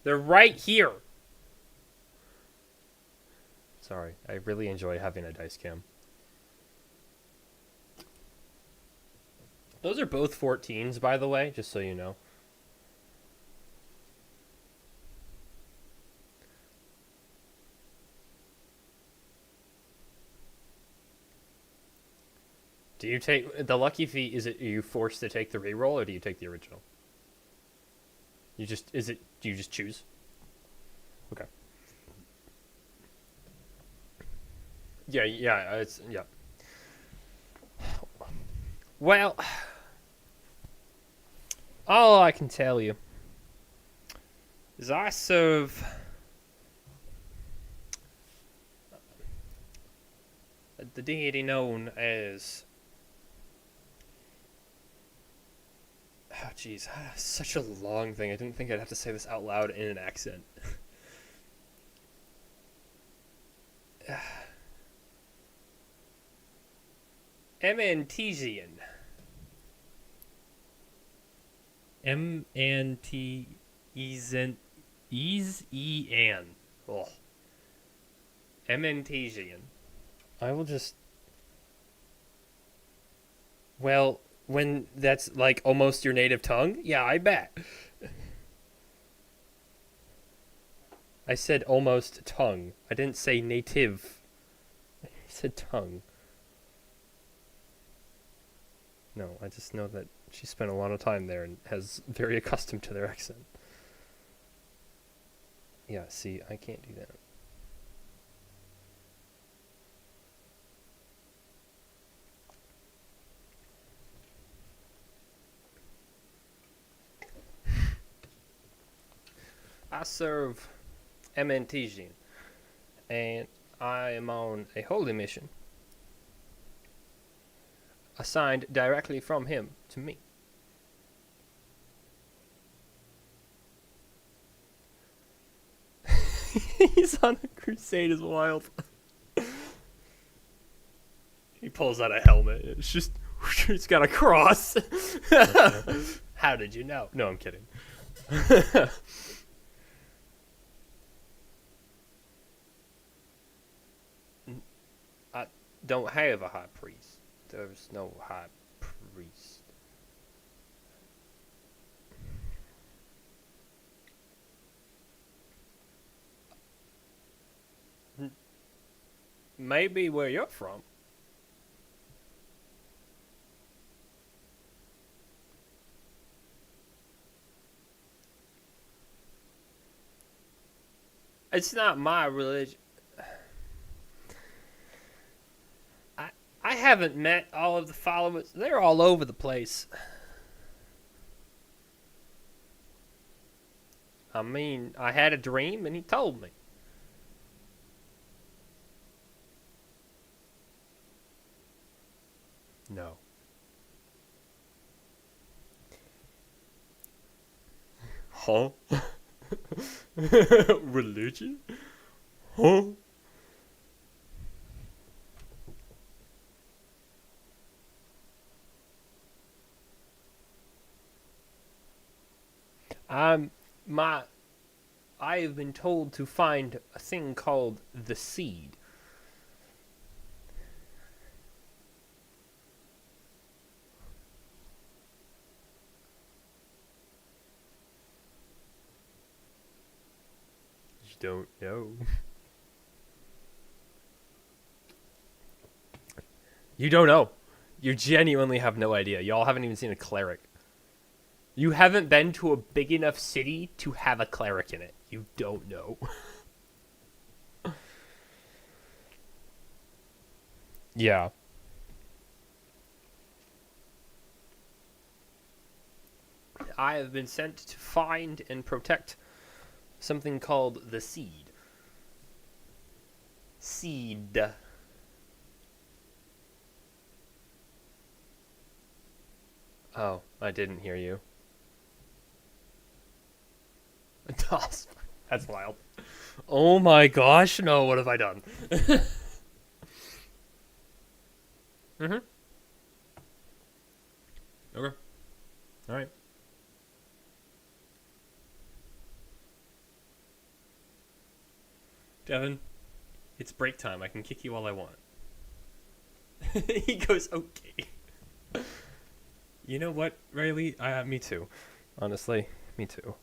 They're right here. Sorry, I really enjoy having a dice cam. Those are both 14s, by the way, just so you know. Do you take the lucky feat? Is it, are you forced to take the reroll, or do you take the original? You just, is it, do you just choose? Okay. Yeah, yeah, it's, yeah. Well, all I can tell you is I serve the deity known as. Oh, jeez, such a long thing. I didn't think I'd have to say this out loud in an accent. Emantesian. M-N-T-E-Z-N. E-Z-E-N. Oh. Emantesian. I will just. Well, when that's like almost your native tongue? Yeah, I bet. I said almost tongue. I didn't say native. I said tongue. No, I just know that she spent a lot of time there and has very accustomed to their accent. Yeah, see, I can't do that. I serve Emantesian, and I am on a holy mission assigned directly from him to me. He's on a crusade is wild. He pulls out a helmet. It's just, it's got a cross. How did you know? No, I'm kidding. I don't have a high priest. There's no high priest. Maybe where you're from. It's not my religion. I haven't met all of the followers. They're all over the place. I mean, I had a dream and he told me. No. Huh? Religion? Huh? I'm my I have been told to find a thing called the seed. You don't know. You don't know. You genuinely have no idea. Y'all haven't even seen a cleric. You haven't been to a big enough city to have a cleric in it. You don't know. Yeah. I have been sent to find and protect something called the seed. Seed. Oh, I didn't hear you. That's wild. Oh my gosh, no, what have I done? Mm-hmm. Okay. Alright. Devin, it's break time. I can kick you all I want. He goes, okay. You know what, Riley? Me too. Honestly, me too.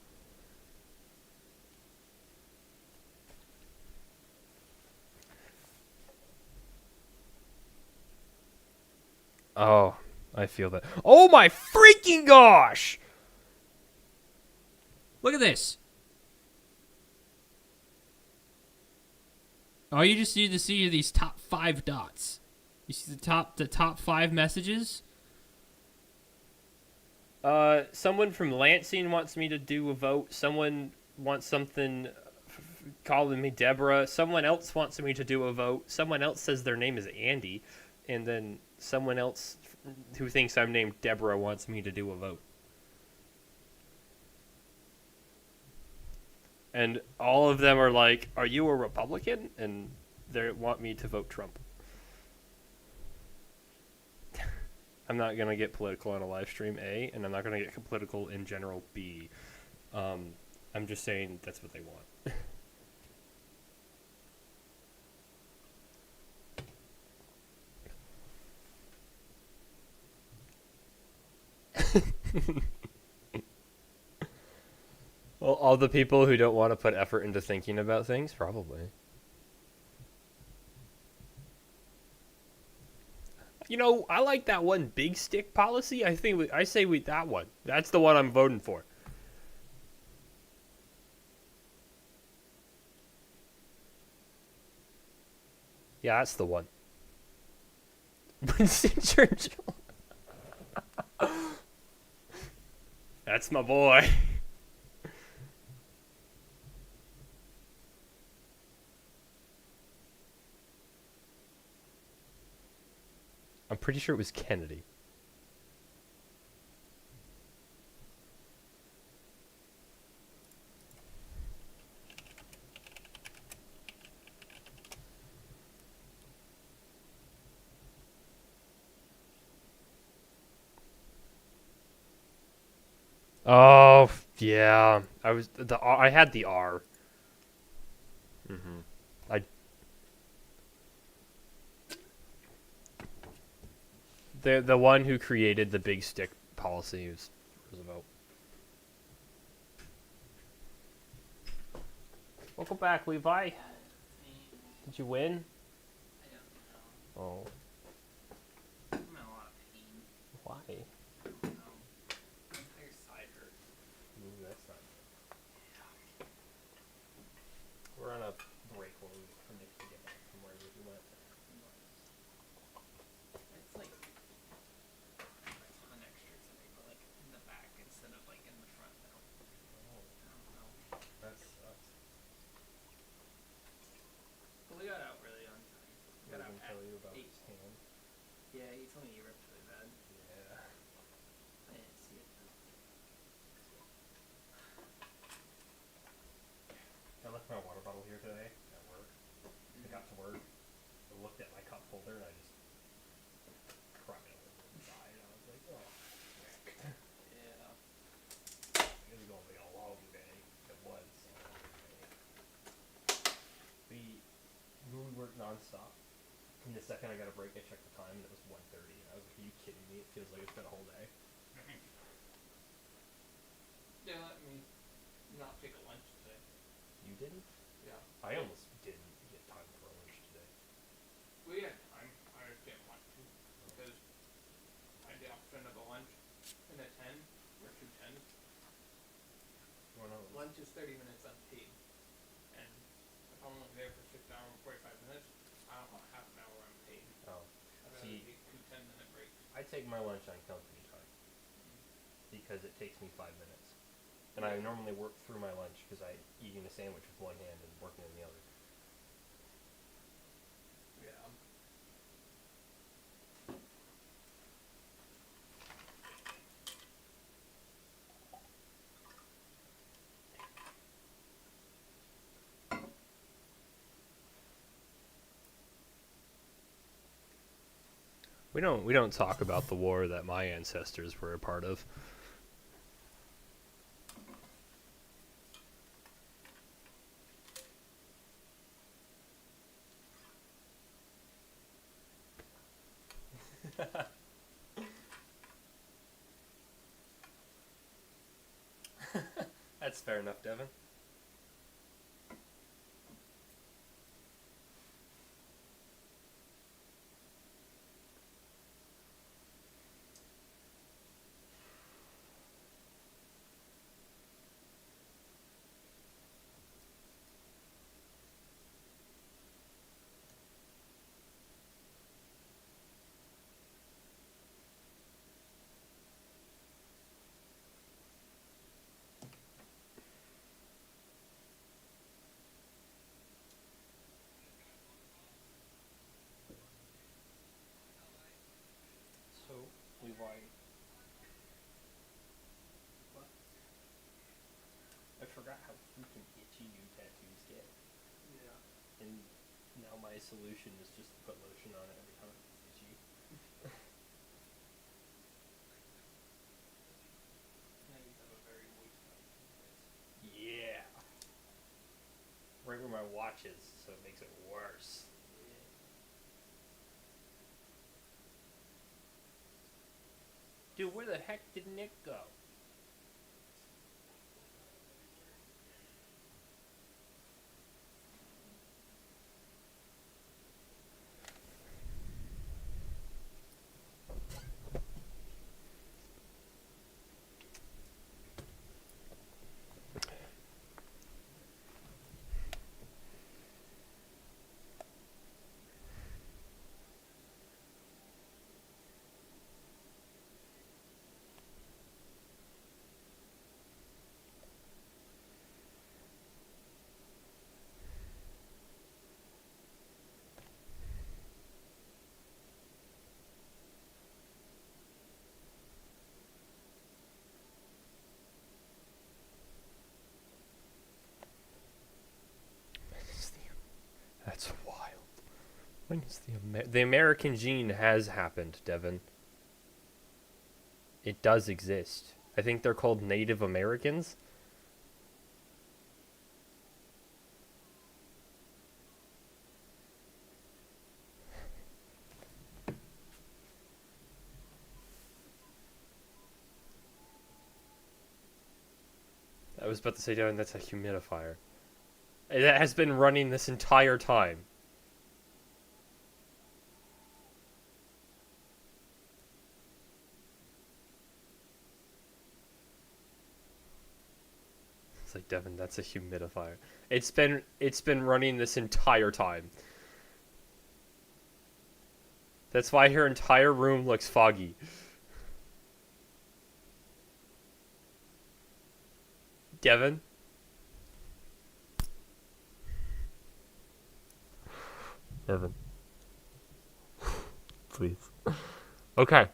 Oh, I feel that. Oh my freaking gosh! Look at this. All you just need to see are these top 5 dots. You see the top 5 messages? Someone from Lansing wants me to do a vote. Someone wants something calling me Deborah. Someone else wants me to do a vote. Someone else says their name is Andy. And then someone else who thinks I'm named Deborah wants me to do a vote. And all of them are like, "Are you a Republican?" And they want me to vote Trump. I'm not gonna get political on a live stream, A, and I'm not gonna get political in general, B. I'm just saying that's what they want. Well, all the people who don't want to put effort into thinking about things, probably. You know, I like that one big stick policy. I say we that one. That's the one I'm voting for. Yeah, that's the one. Winston Churchill. That's my boy. I'm pretty sure it was Kennedy. Oh yeah, I had the R. I the one who created the big stick policy was Roosevelt. Welcome back, Levi. Did you win? I don't know. Oh, I'm in a lot of pain. why? I don't know. My entire side hurts. Ooh, that's not good. We're on a break while we wait for Nick to get back from wherever he went. It's like a ton extra today, but like in the back instead of like in the front now. I don't know. That sucks. But we got out really on time. We got out at you about 8. his hand. Yeah, he told me he ripped really bad. Yeah. I didn't see it though. I left my water bottle here today at work. I got to work, I looked at my cup holder, and I just cried a little inside. I was like, oh. Yeah. It was going to be a long day. It was a long day. We worked nonstop. And the second I got a break, I checked the time, and it was 1:30. And I was like, are you kidding me? It feels like it's been a whole day. They let me not take a lunch today. You didn't? Yeah. I almost didn't get time for a lunch today. We had time. I just didn't want to because I had the option of a lunch and a 10 or 2 10s. Lunch is 30 minutes unpaid. And if I'm only there for 6 hours and 45 minutes, I don't want half an hour unpaid. Oh. I'd rather See, take 2 10-minute breaks. I take my lunch on company time because it takes me 5 minutes. And I normally work through my lunch because I'm eating a sandwich with one hand and working in the other. Yeah. We don't talk about the war that my ancestors were a part of. That's fair enough, Devin. why. What? I forgot how freaking itchy new tattoos get. Yeah. And now my solution is just to put lotion on it every time it's itchy. Now you have a very moist body. Yeah. Right where my watch is, so it makes it worse. Yeah. Dude, where the heck did Nick go? That's wild. When is the American gene has happened, Devin? It does exist. I think they're called Native Americans. I was about to say, Devin, that's a humidifier. That has been running this entire time. It's like, Devin, that's a humidifier. It's been running this entire time. That's why her entire room looks foggy. Devin? Devin. Please. Okay.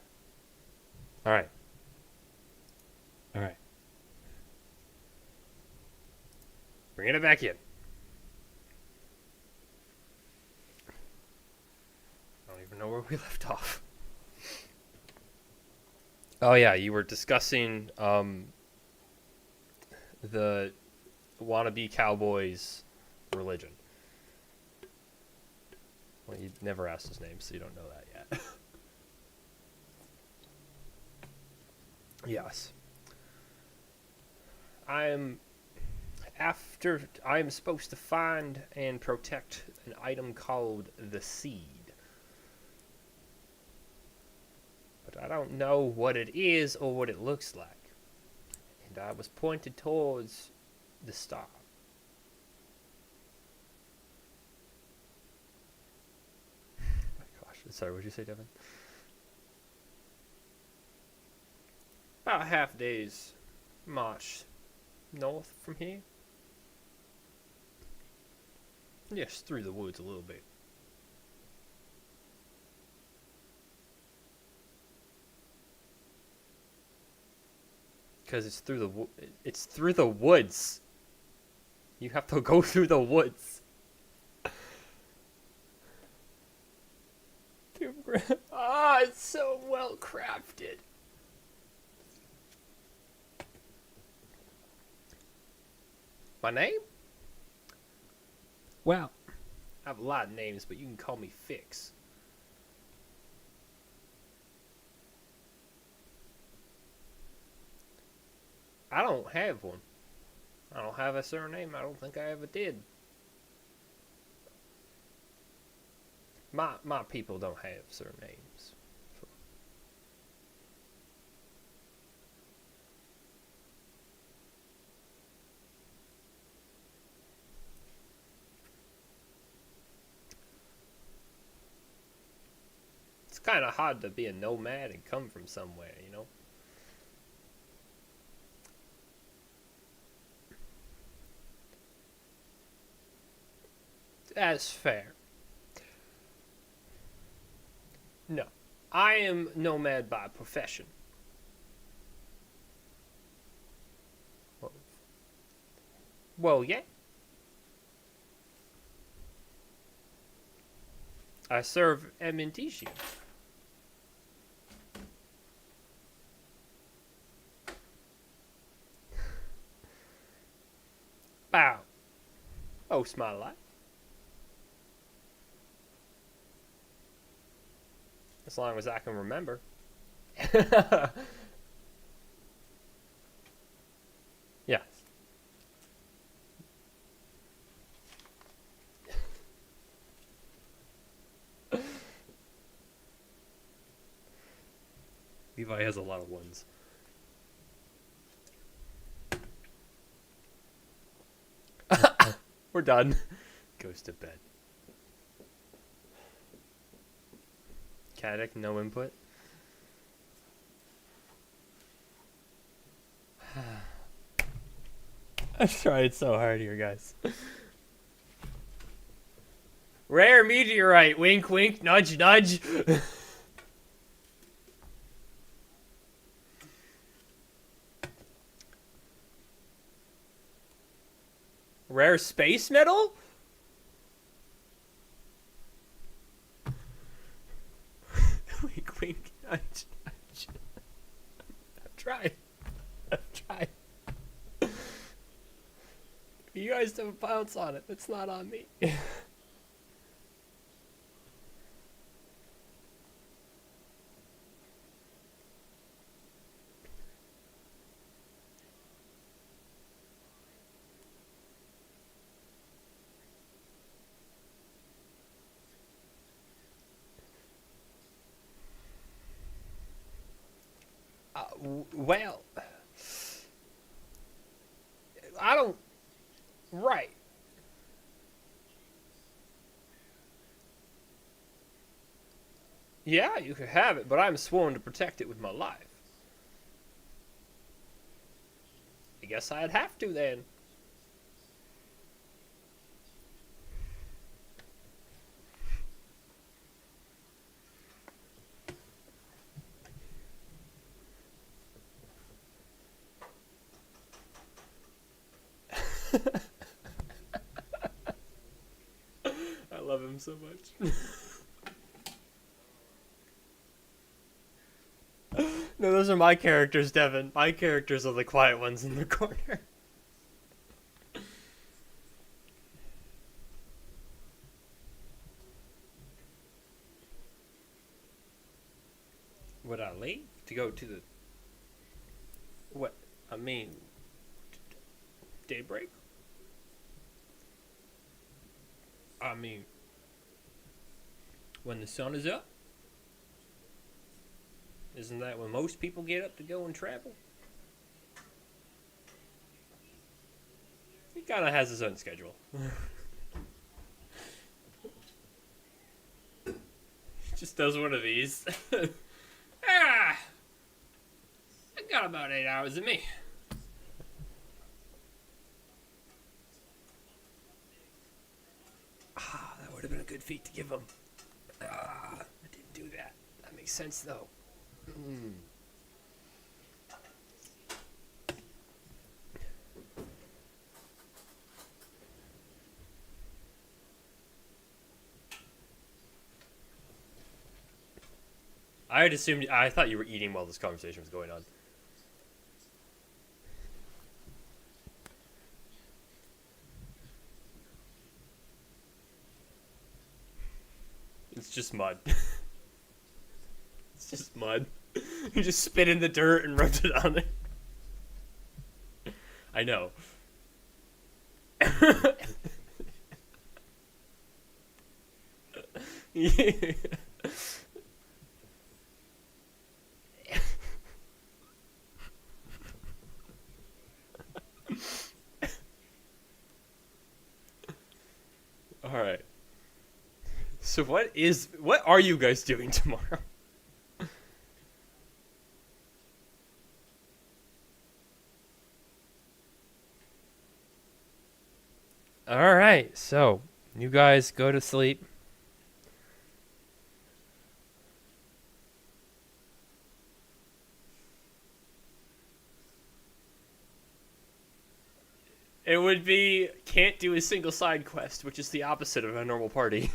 Alright. Alright. Bringing it back in. I don't even know where we left off. Oh yeah, you were discussing the wannabe cowboy's religion. Well, you never asked his name, so you don't know that yet. Yes. I'm supposed to find and protect an item called the seed. But I don't know what it is or what it looks like. And I was pointed towards the star. My gosh. Sorry, what did you say, Devin? About half day's march north from here. Yes, through the woods a little bit. Because it's through the woods. You have to go through the woods. Ah, it's so well crafted. My name? Well, I have a lot of names, but you can call me Fix. I don't have one. I don't have a surname. I don't think I ever did. My people don't have surnames. It's kind of hard to be a nomad and come from somewhere, you know? That's fair. No. I am nomad by profession. Well, yeah. I serve MNT shield. Bow. Oh, smile light. As long as I can remember. Yeah. Levi has a lot of ones. We're done. Goes to bed. Caddick, no input. I'm trying so hard here, guys. Rare meteorite. Wink, wink. Nudge, nudge. Rare space metal? Wink, wink. Nudge, nudge. I'm trying. I'm trying. You guys don't bounce on it. It's not on me. Well, I don't. Right. Yeah, you could have it, but I'm sworn to protect it with my life. I guess I'd have to then. I love him so much. No, those are my characters, Devin. My characters are the quiet ones in the corner. Would I leave to go to the... What? I mean... Daybreak? I mean... When the sun is up? Isn't that when most people get up to go and travel? He kind of has his own schedule. He just does one of these. I got about 8 hours of me. That would have been a good feat to give him. I didn't do that. That makes sense, though. I had assumed. I thought you were eating while this conversation was going on. It's just mud. It's just mud. You just spit in the dirt and rub it on it. I know. Yeah. All right. So what are you guys doing tomorrow? All right. So, you guys go to sleep. It would be can't do a single side quest, which is the opposite of a normal party.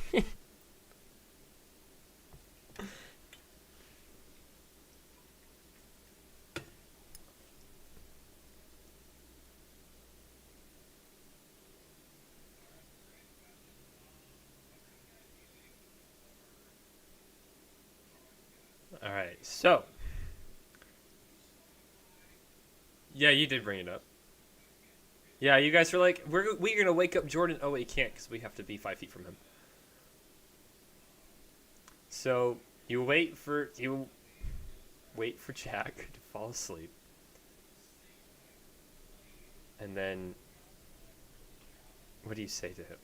All right, so yeah, you did bring it up. Yeah, you guys were like, we're gonna wake up Jordan. Oh, wait, you can't because we have to be 5 feet from him. So you wait for Jack to fall asleep, and then what do you say to him?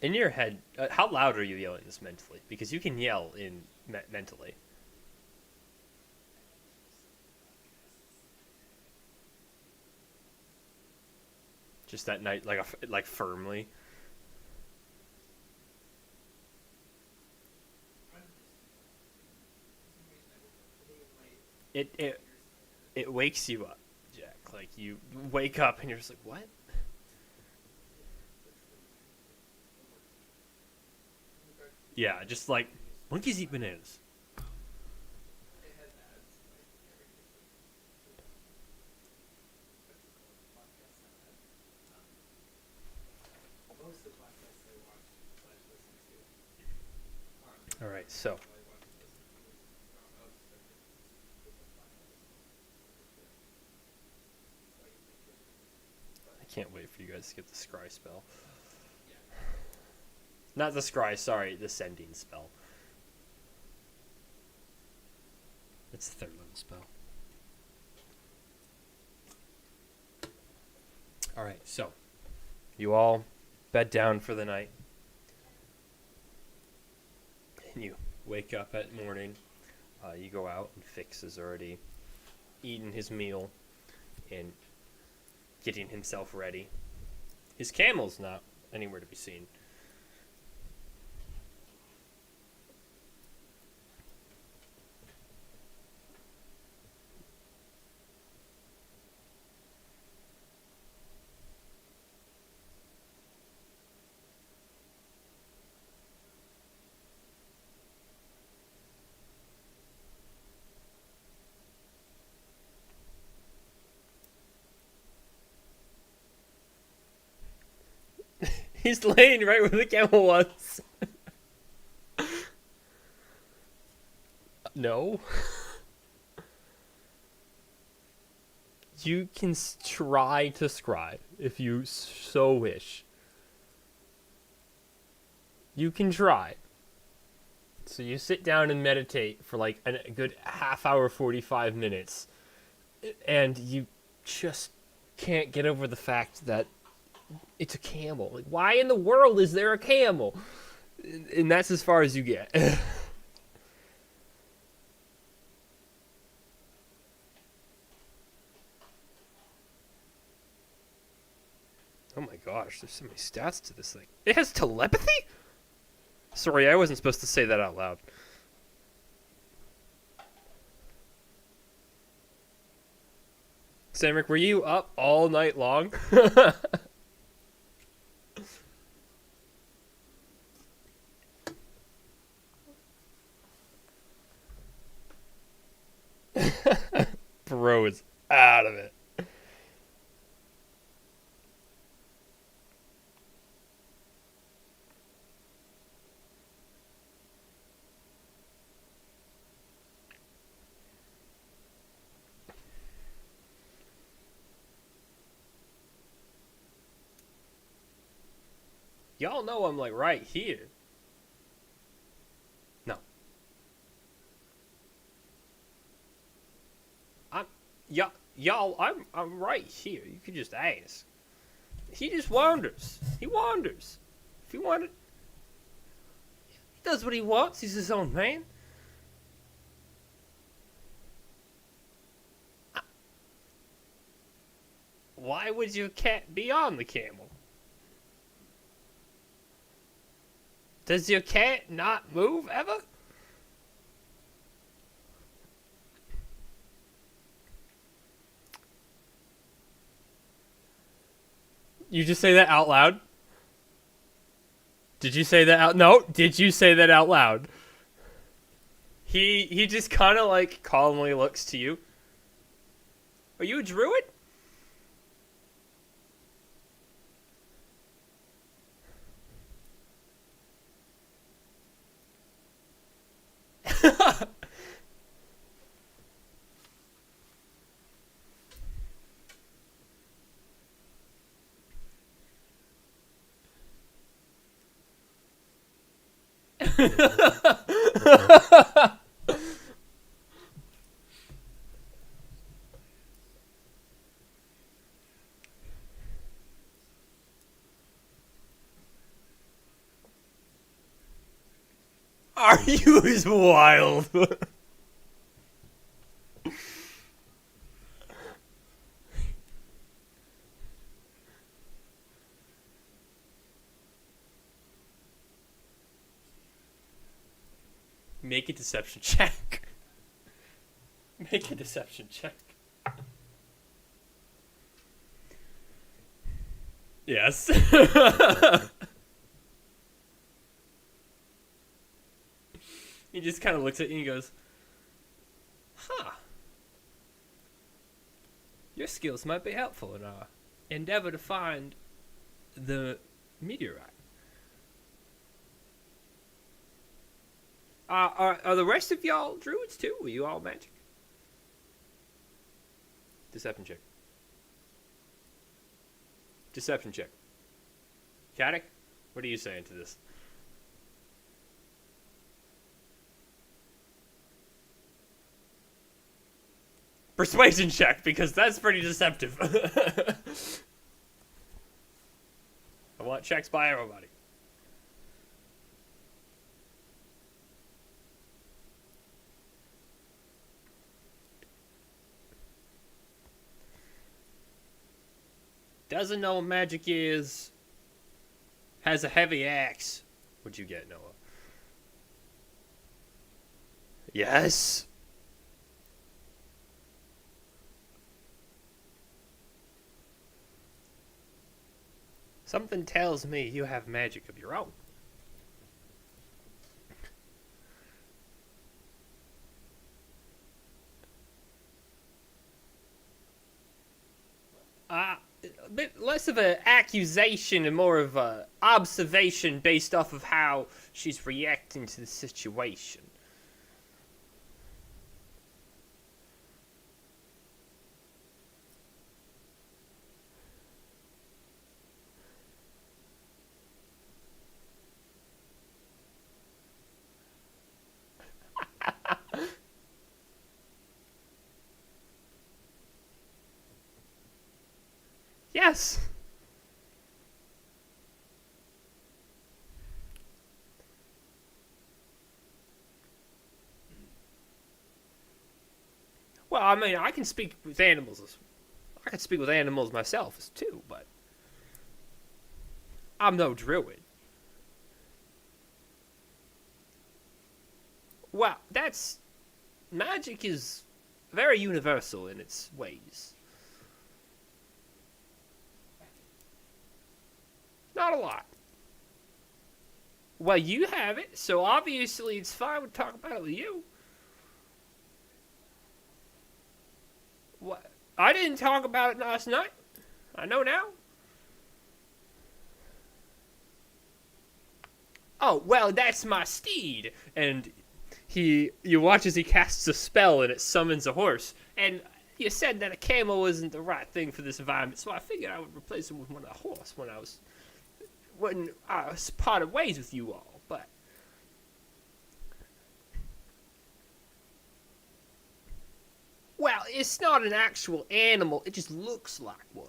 In your head, how loud are you yelling this mentally? Because you can yell in mentally. Just that night, like firmly. It it wakes you up, Jack. Like you wake up and you're just like, what? Yeah, just like monkeys eat bananas. All right, so I can't wait for you guys to get the scry spell. Not the scry, sorry, the sending spell. It's the third level spell. All right, so you all bed down for the night, and you wake up at morning. You go out, and Fix has already eaten his meal and getting himself ready. His camel's not anywhere to be seen. He's laying right where the camel was. No. You can try to scry if you so wish. You can try. So you sit down and meditate for like a good half hour, 45 minutes, and you just can't get over the fact that it's a camel. Like, why in the world is there a camel? And that's as far as you get. Oh my gosh, there's so many stats to this thing. It has telepathy? Sorry, I wasn't supposed to say that out loud. Samric, were you up all night long? Bro is out of it. Y'all know I'm like right here. No. I'm I'm right here. You could just ask. He just wanders. He wanders. If he wanted, he does what he wants. He's his own man. Why would your cat be on the camel? Does your cat not move ever? You just say that out loud? Did you say that out? No. Did you say that out loud? He just kind of like calmly looks to you. Are you a druid? Are you as wild? Make a deception check. Make a deception check. Yes. He just kind of looks at you and he goes, huh. Your skills might be helpful in our endeavor to find the meteorite. Are the rest of y'all druids too? Are you all magic? Deception check. Deception check. Caddick, what are you saying to this? Persuasion check, because that's pretty deceptive. I want checks by everybody. Doesn't know what magic is. Has a heavy axe. What'd you get, Noah? Yes. Something tells me you have magic of your own. A bit less of an accusation and more of a observation based off of how she's reacting to the situation. Yes. Well, I mean, I can speak with animals. I can speak with animals myself too, but I'm no druid. Well, that's magic is very universal in its ways. Not a lot. Well, you have it, so obviously it's fine to talk about it with you. What? I didn't talk about it last night. I know now. Oh, well, that's my steed. And you watch as he casts a spell and it summons a horse. And you said that a camel wasn't the right thing for this environment, so I figured I would replace it with one of a horse when I was parted ways with you all. But well, it's not an actual animal. It just looks like one.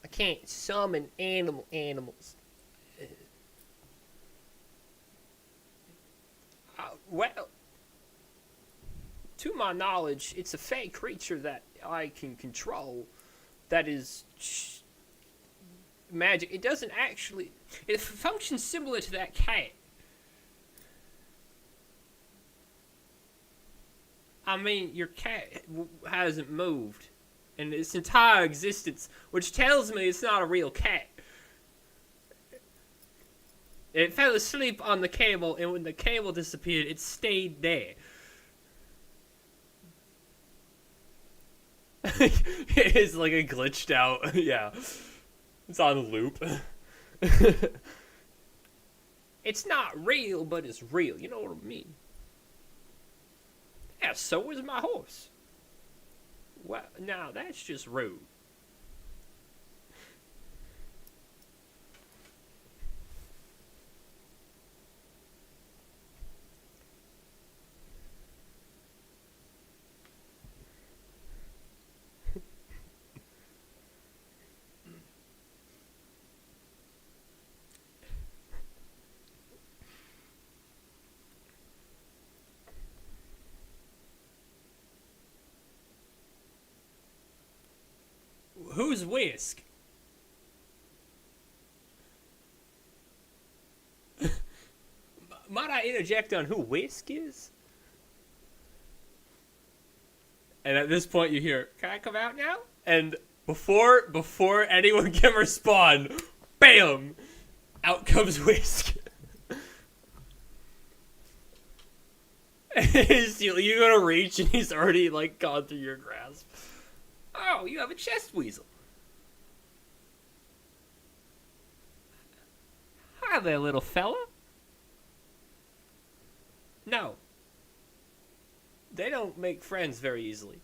I can't summon animals. Well, to my knowledge, it's a fey creature that I can control that is magic. It doesn't actually. It functions similar to that cat. I mean, your cat hasn't moved in its entire existence, which tells me it's not a real cat. It fell asleep on the cable, and when the cable disappeared, it stayed there. It's like a glitched out. Yeah. It's on loop. It's not real, but it's real. You know what I mean? Yeah, so is my horse. Well, now that's just rude. Who's Whisk? Might I interject on who Whisk is? And at this point you hear, "Can I come out now?" And before anyone can respond, bam! Out comes Whisk. You go to reach and he's already like gone through your grasp. Oh, you have a chest weasel. Hi there, little fella. No. They don't make friends very easily.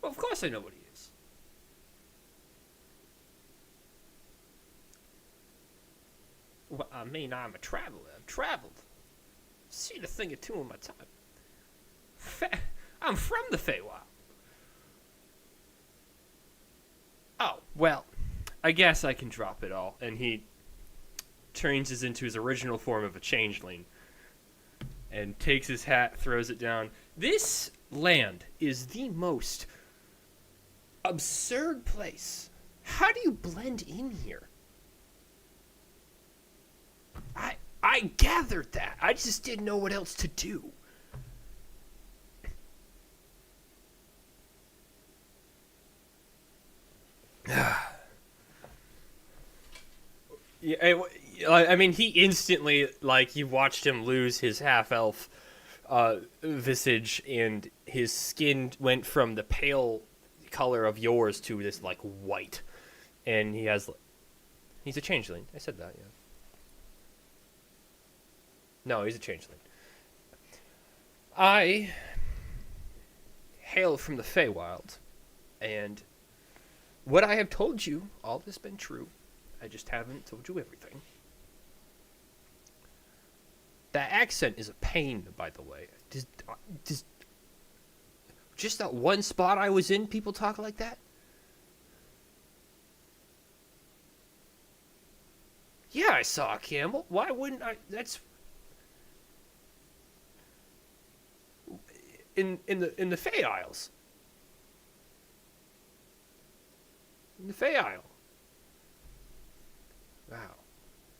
Well, of course I know what he is. Well, I mean, I'm a traveler. I've traveled. Seen a thing or two in my time. I'm from the Feywild. Oh, well, I guess I can drop it all. And he changes into his original form of a changeling. And takes his hat, throws it down. This land is the most absurd place. How do you blend in here? I gathered that. I just didn't know what else to do. Yeah, I mean, he instantly, like, you watched him lose his half-elf visage, and his skin went from the pale color of yours to this, like, white. And he's a changeling. I said that, yeah. No, he's a changeling. I hail from the Feywild, and what I have told you, all has been true. I just haven't told you everything. That accent is a pain, by the way. Just that one spot I was in, people talk like that? Yeah, I saw a camel. Why wouldn't I? That's in the Fey Isles. In the Fey Isle. Wow.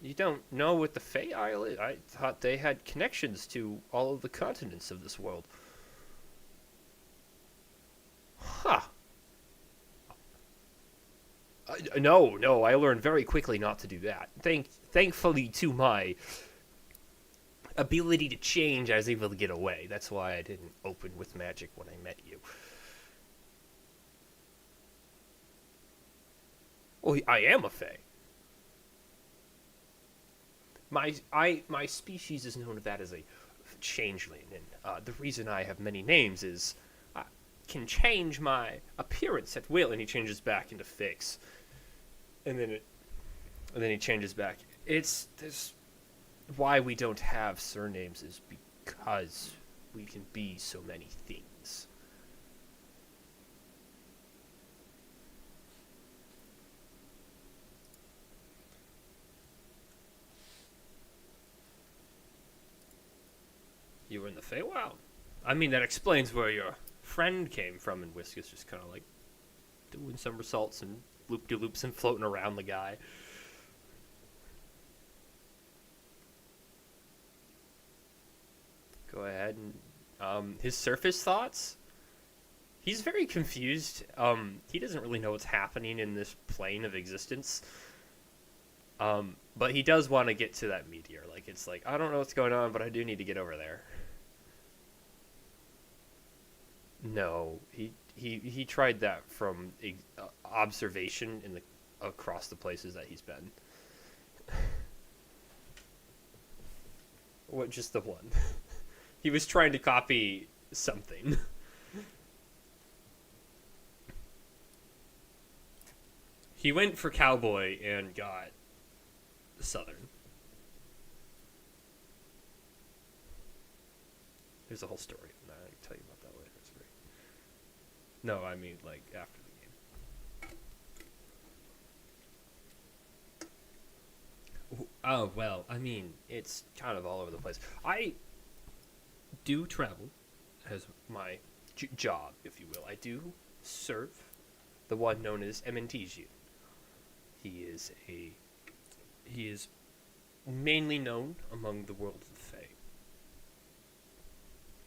You don't know what the Fey Isle is? I thought they had connections to all of the continents of this world. Huh. No, I learned very quickly not to do that. Thankfully to my ability to change, I was able to get away. That's why I didn't open with magic when I met you. Well, I am a Fey. My species is known that as a changeling, and the reason I have many names is I can change my appearance at will, and he changes back into Fix, and then he changes back. It's this why we don't have surnames is because we can be so many things. You were in the Feywild. I mean, that explains where your friend came from, and Whisk is just kind of like doing somersaults and loop-de-loops and floating around the guy. Go ahead and his surface thoughts. He's very confused. He doesn't really know what's happening in this plane of existence. But he does want to get to that meteor. Like, it's like, I don't know what's going on, but I do need to get over there. No, he tried that from observation in the across the places that he's been. What? Just the one? He was trying to copy something. He went for cowboy and got southern. There's a whole story on that. I can tell you about that later. It's great. No, I mean, like, after the game. Oh, well, I mean, it's kind of all over the place. I do travel as my job, if you will. I do serve the one known as Ementigian. He is mainly known among the world of the Fae.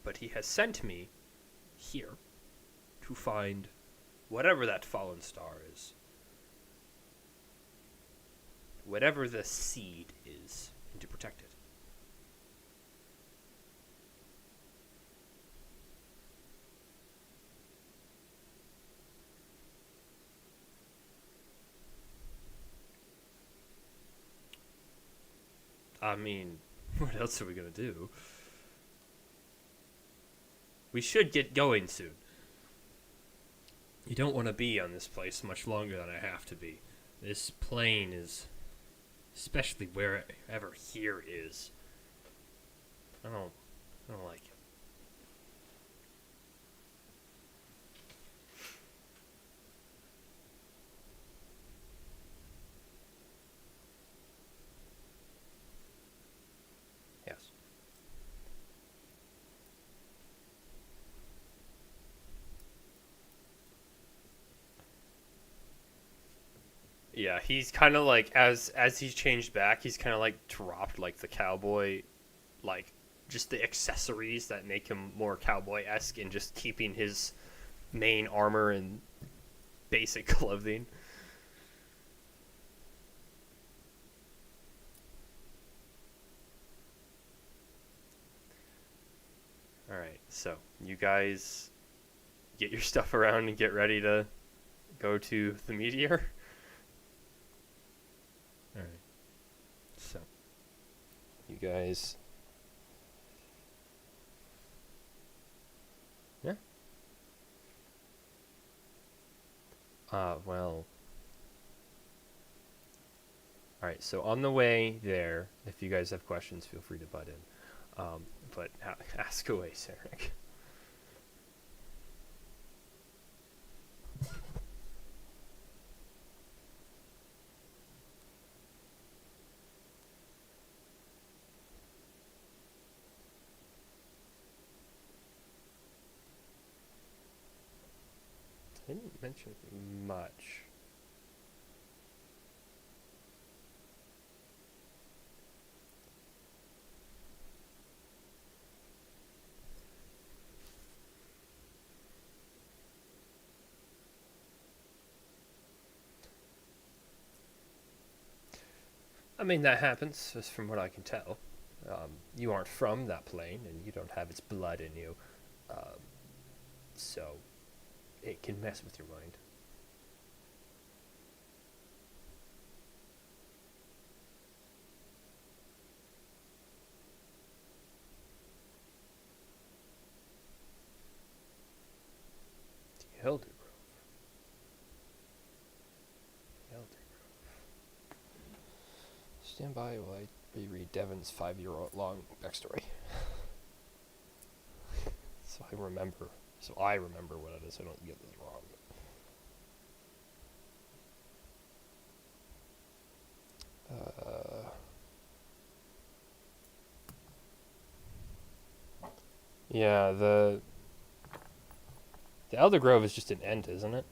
But he has sent me here to find whatever that fallen star is. Whatever the seed is, and to protect it. I mean, what else are we gonna do? We should get going soon. You don't want to be on this place much longer than I have to be. This plane is, especially wherever here is. I don't like it. Yes. Yeah, he's kind of like as he's changed back, he's kind of like dropped like the cowboy, like just the accessories that make him more cowboy-esque, and just keeping his main armor and basic clothing. All right, so you guys get your stuff around and get ready to go to the meteor. All right, so you guys, yeah. Well. All right, so on the way there, if you guys have questions, feel free to butt in. But ask away, Sarek. I didn't mention much. I mean, that happens, just from what I can tell. You aren't from that plane, and you don't have its blood in you. So, it can mess with your mind. The Elder Grove. The Elder Grove. Stand by while I reread Devon's 5-year-long backstory. So I remember what it is. I don't get this wrong. Yeah, The Elder Grove is just an ent, isn't it?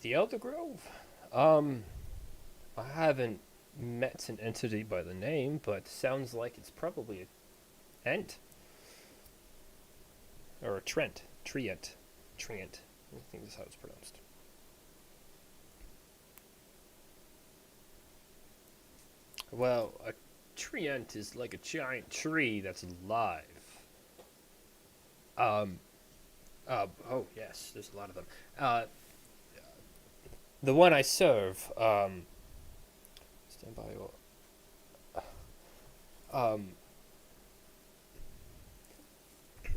The Elder Grove? I haven't met an entity by the name, but sounds like it's probably an ent. Or a Trent. Treant. Treant. I think that's how it's pronounced. Well, a treant is like a giant tree that's alive. Um, oh, yes, there's a lot of them. The one I serve, stand by. Um,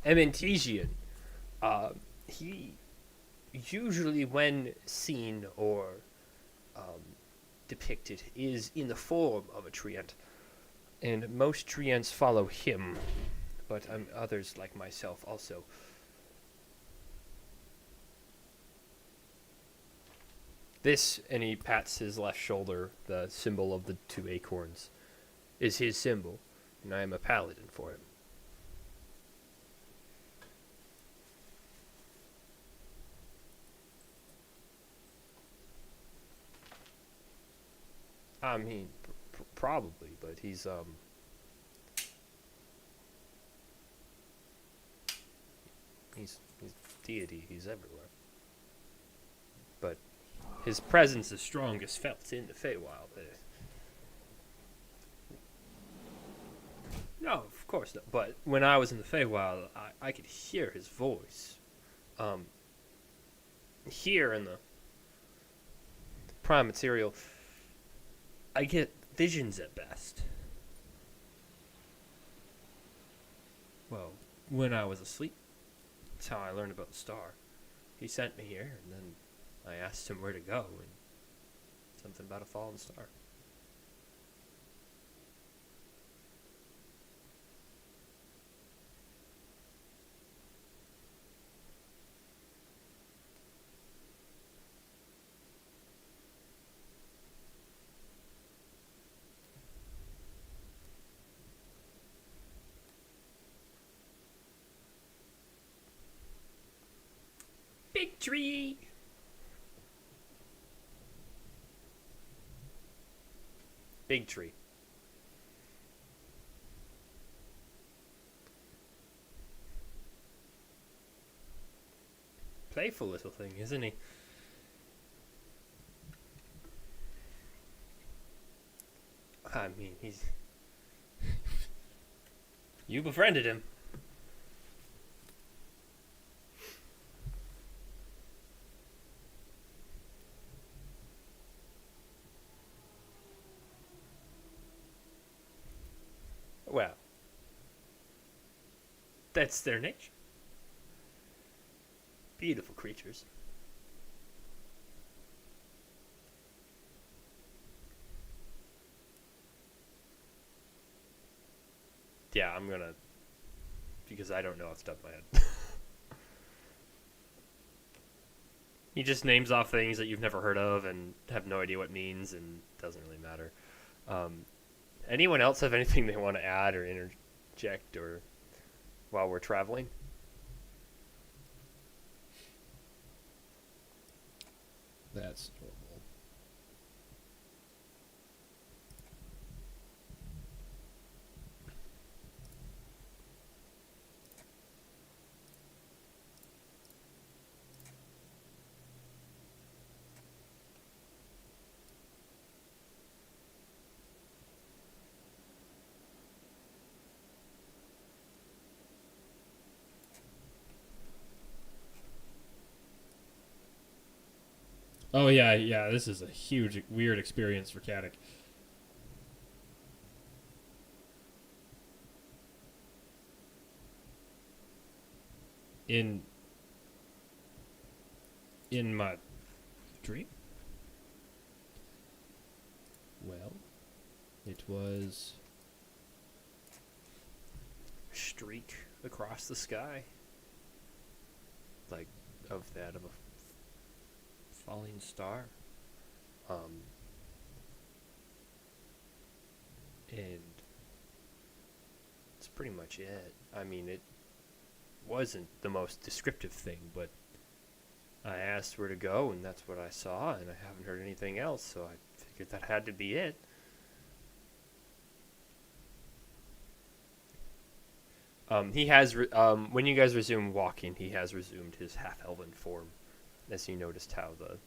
Emmentesian, he usually, when seen or depicted, is in the form of a treant, and most treants follow him, but others like myself also. This, and he pats his left shoulder, the symbol of the two acorns, is his symbol, and I am a paladin for him. I mean, probably, but he's deity. He's everywhere. But his presence is strongest felt in the Feywild. No, of course not. But when I was in the Feywild, I could hear his voice. Here in the Prime Material, I get visions at best. Well, when I was asleep, that's how I learned about the star. He sent me here, and then I asked him where to go, and something about a fallen star. Big tree! Big tree. Playful little thing, isn't he? I mean, he's... You befriended him. Well, that's their nature. Beautiful creatures. Yeah, I'm gonna... Because I don't know off the top of my head. He just names off things that you've never heard of and have no idea what it means, and doesn't really matter. Anyone else have anything they want to add or interject or while we're traveling? That's normal. Oh yeah, yeah. This is a huge, weird experience for Caddick. In my dream. Well, it was Streak across the sky. Like, of that of a falling star. And pretty much it. I mean, it wasn't the most descriptive thing, but I asked where to go, and that's what I saw, and I haven't heard anything else, so I figured that had to be it. He has, when you guys resume walking, he has resumed his half-elven form, as you noticed how the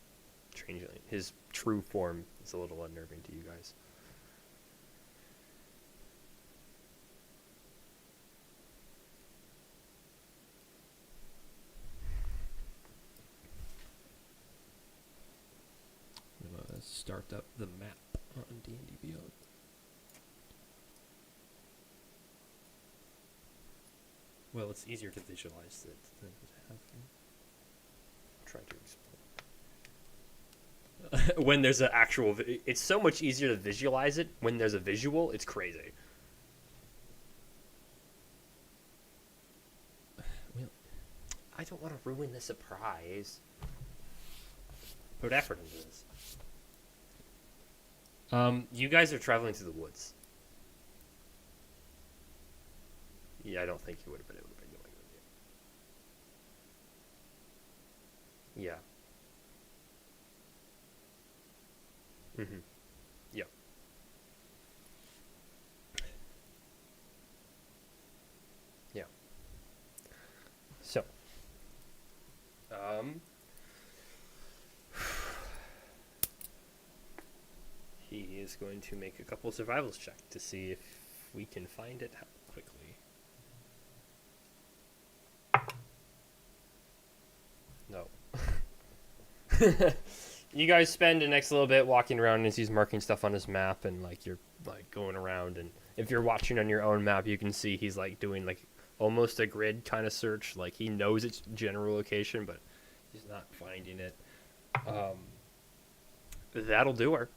changeling, his true form is a little unnerving to you guys. I'm gonna start up the map on D&D Beyond. Well, it's easier to visualize it than to have. Try to explain. When there's an actual, it's so much easier to visualize it when there's a visual. It's crazy. Well, I don't want to ruin the surprise. Put effort into this. You guys are traveling through the woods. Yeah, I don't think you would have been able to bring going with you. Yeah. Mm-hmm. Yep. Yeah. So, he is going to make a couple survivals check to see if we can find it quickly. No. You guys spend the next little bit walking around as he's marking stuff on his map, and like you're like going around, and if you're watching on your own map, you can see he's like doing like almost a grid kind of search. Like he knows its general location, but he's not finding it. That'll do her.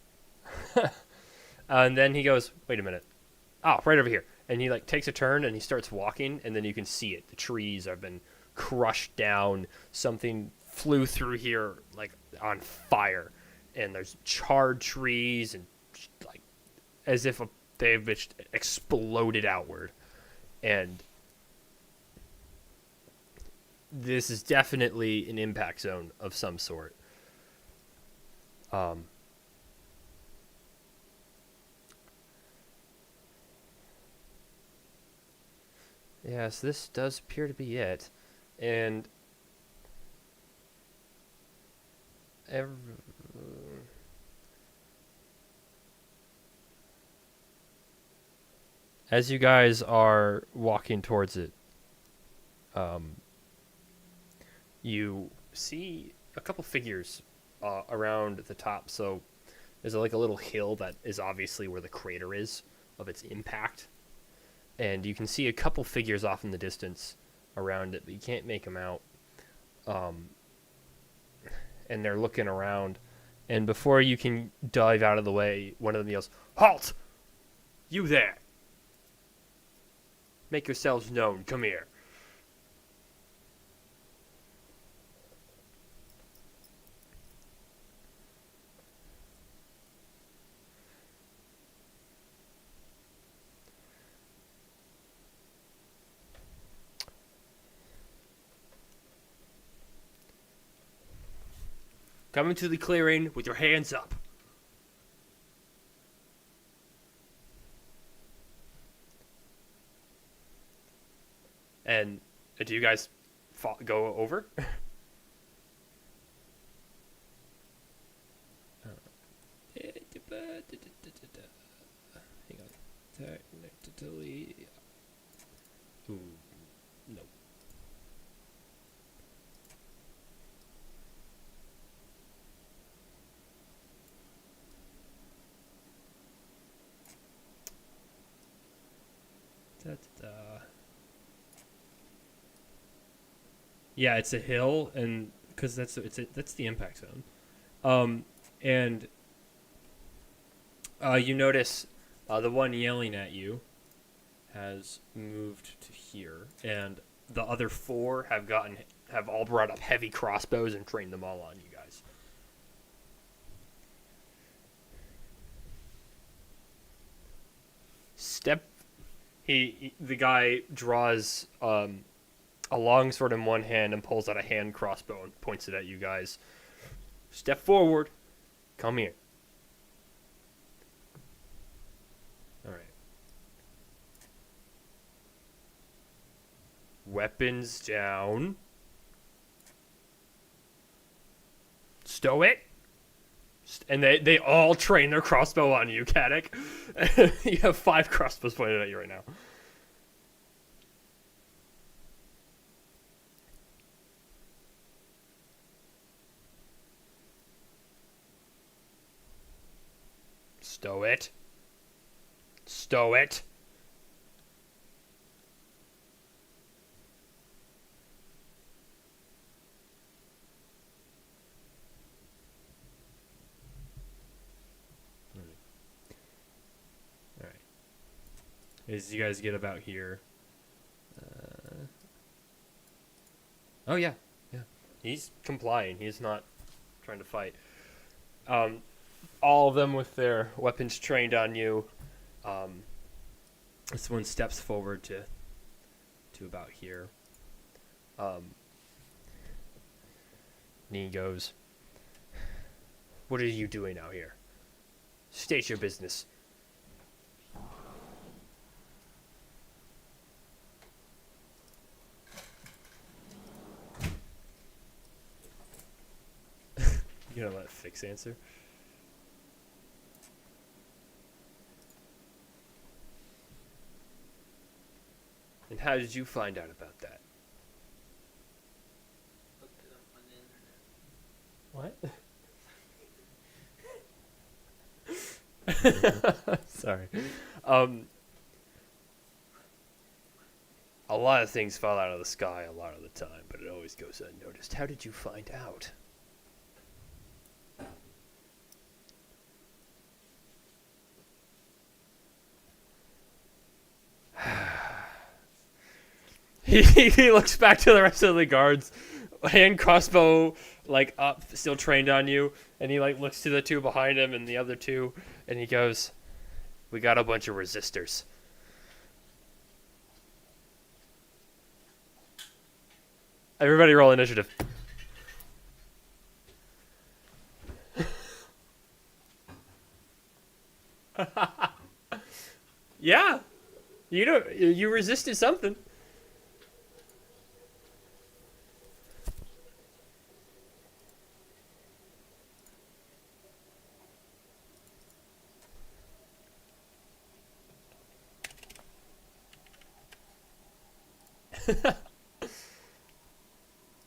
And then he goes, wait a minute. Oh, right over here. And he like takes a turn and he starts walking, and then you can see it. The trees have been crushed down. Something flew through here like on fire, and there's charred trees and like as if they've just exploded outward. And this is definitely an impact zone of some sort. Yes, this does appear to be it. And as you guys are walking towards it, you see a couple figures around the top. So there's like a little hill that is obviously where the crater is of its impact. And you can see a couple figures off in the distance around it, but you can't make them out. And they're looking around. And before you can dive out of the way, one of them yells, "Halt! You there! Make yourselves known. Come here." Come into the clearing with your hands up. And do you guys go over? Hang on. Technically. Ooh, no. Yeah, it's a hill, and because that's the impact zone. And you notice the one yelling at you has moved to here, and the other four have all brought up heavy crossbows and trained them all on you guys. The guy draws a long sword in one hand and pulls out a hand crossbow and points it at you guys. Step forward. Come here. All right. Weapons down. Stow it. And they all train their crossbow on you, Caddick. You have 5 crossbows pointed at you right now. Stow it. Stow it. Alright. As you guys get about here. Oh, yeah. Yeah. He's complying. He's not trying to fight. All of them with their weapons trained on you. This one steps forward to about here. And he goes, "What are you doing out here? State your business." You gonna let Fix answer? And how did you find out about that? Looked it up on the internet. What? Sorry. A lot of things fall out of the sky a lot of the time, but it always goes unnoticed. How did you find out? He looks back to the rest of the guards, hand crossbow like up, still trained on you, and he like looks to the 2 behind him and the other 2, and he goes, "We got a bunch of resistors." Everybody roll initiative. Yeah, you resisted something.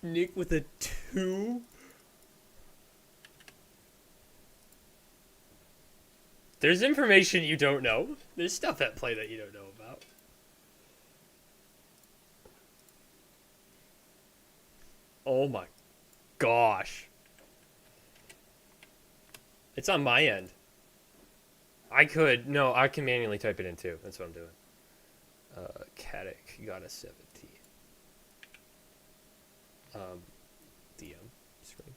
Nick with a 2. There's information you don't know. There's stuff at play that you don't know about. Oh my gosh. It's on my end. I can manually type it in too. That's what I'm doing. Caddick got a 17. DM screen.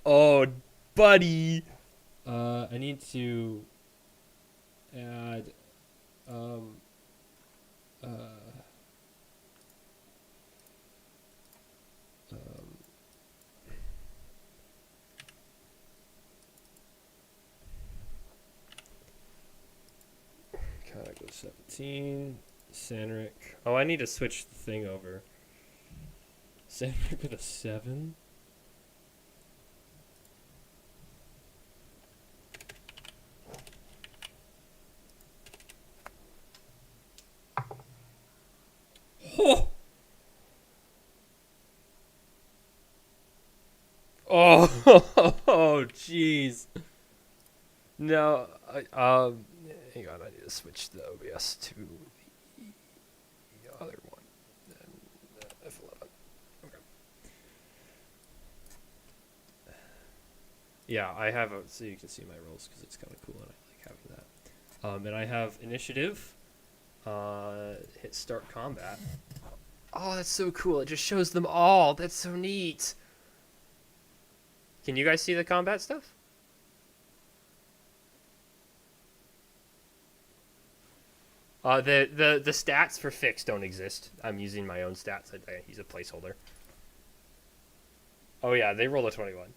Oh, buddy. I need to add Kadak was 17. Sanric. Oh, I need to switch the thing over. Sanric with a 7. Oh! Oh, jeez. No, hang on, I need to switch the OBS to the other one. Then F11. Okay. Yeah, I have so you can see my rolls because it's kind of cool and I like having that. And I have initiative. Hit start combat. Oh, that's so cool. It just shows them all. That's so neat. Can you guys see the combat stuff? The stats for Fix don't exist. I'm using my own stats. I use a placeholder. Oh yeah, they roll a 21.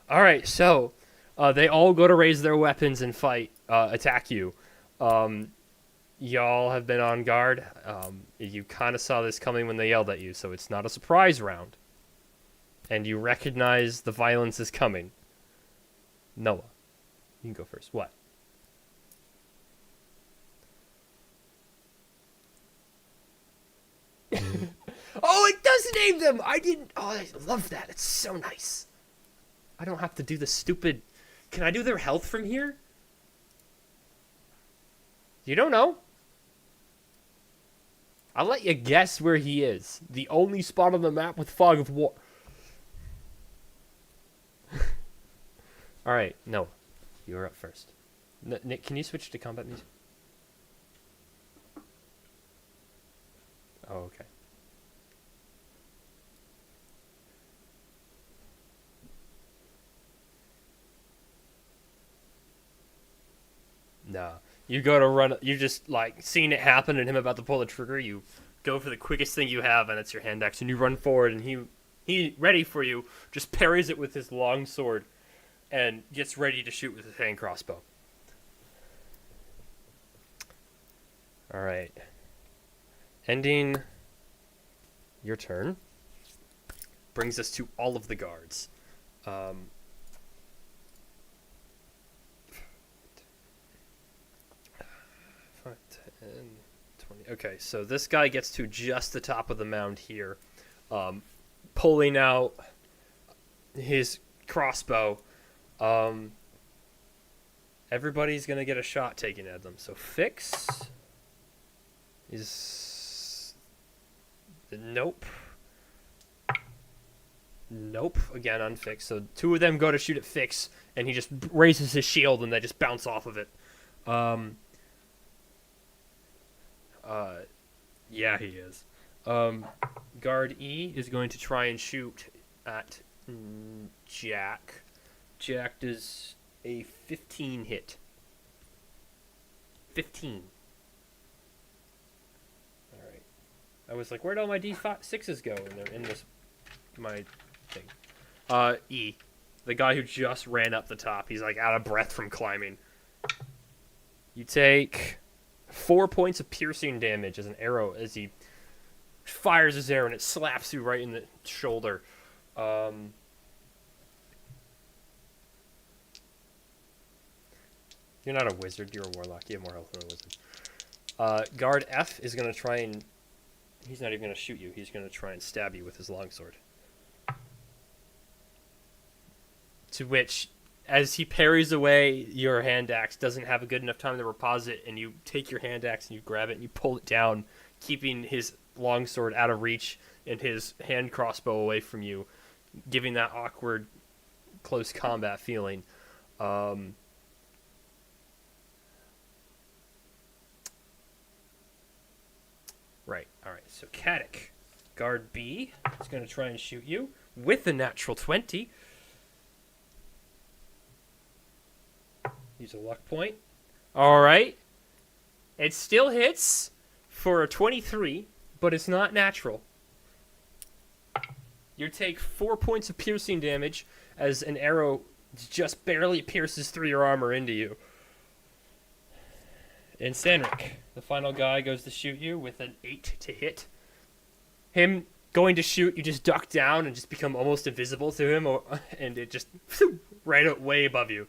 All right, so they all go to raise their weapons and fight, attack you. Y'all have been on guard. You kind of saw this coming when they yelled at you, so it's not a surprise round. And you recognize the violence is coming. Noah, you can go first. What? Oh, it does name them! I didn't... Oh, I love that. It's so nice. I don't have to do the stupid... Can I do their health from here? You don't know. I'll let you guess where he is. The only spot on the map with fog of war. Alright, no. You're up first. Nick, can you switch to combat music? Oh, okay. Nah. You go to run, you just, like, seeing it happen and him about to pull the trigger, you go for the quickest thing you have, and it's your hand axe, and you run forward, and he ready for you, just parries it with his long sword, and gets ready to shoot with his hand crossbow. Alright. Ending your turn brings us to all of the guards. 5, 10, 20. Okay, so this guy gets to just the top of the mound here, pulling out his crossbow. Everybody's gonna get a shot taken at them. So Fix is... Nope. Nope. Again, unfixed. So 2 of them go to shoot at Fix, and he just raises his shield, and they just bounce off of it. Yeah, he is. Guard E is going to try and shoot at Jack. Jack does a 15 hit. 15. Alright. I was like, where'd all my D6s go? And they're in this, my thing. E. The guy who just ran up the top. He's like out of breath from climbing. You take 4 points of piercing damage as an arrow as he fires his arrow and it slaps you right in the shoulder. You're not a wizard, you're a warlock. You have more health than a wizard. Guard F is going to try and... He's not even going to shoot you. He's going to try and stab you with his longsword. To which, as he parries away, your hand axe doesn't have a good enough time to reposit, and you take your hand axe and you grab it and you pull it down, keeping his longsword out of reach and his hand crossbow away from you, giving that awkward close combat feeling. Right, alright, so Caddick. Guard B is going to try and shoot you with a natural 20. Use a luck point. Alright. It still hits for a 23, but it's not natural. You take 4 points of piercing damage as an arrow just barely pierces through your armor into you. And Sanric, the final guy, goes to shoot you with an 8 to hit. Him going to shoot, you just duck down and just become almost invisible to him, and it just right up way above you.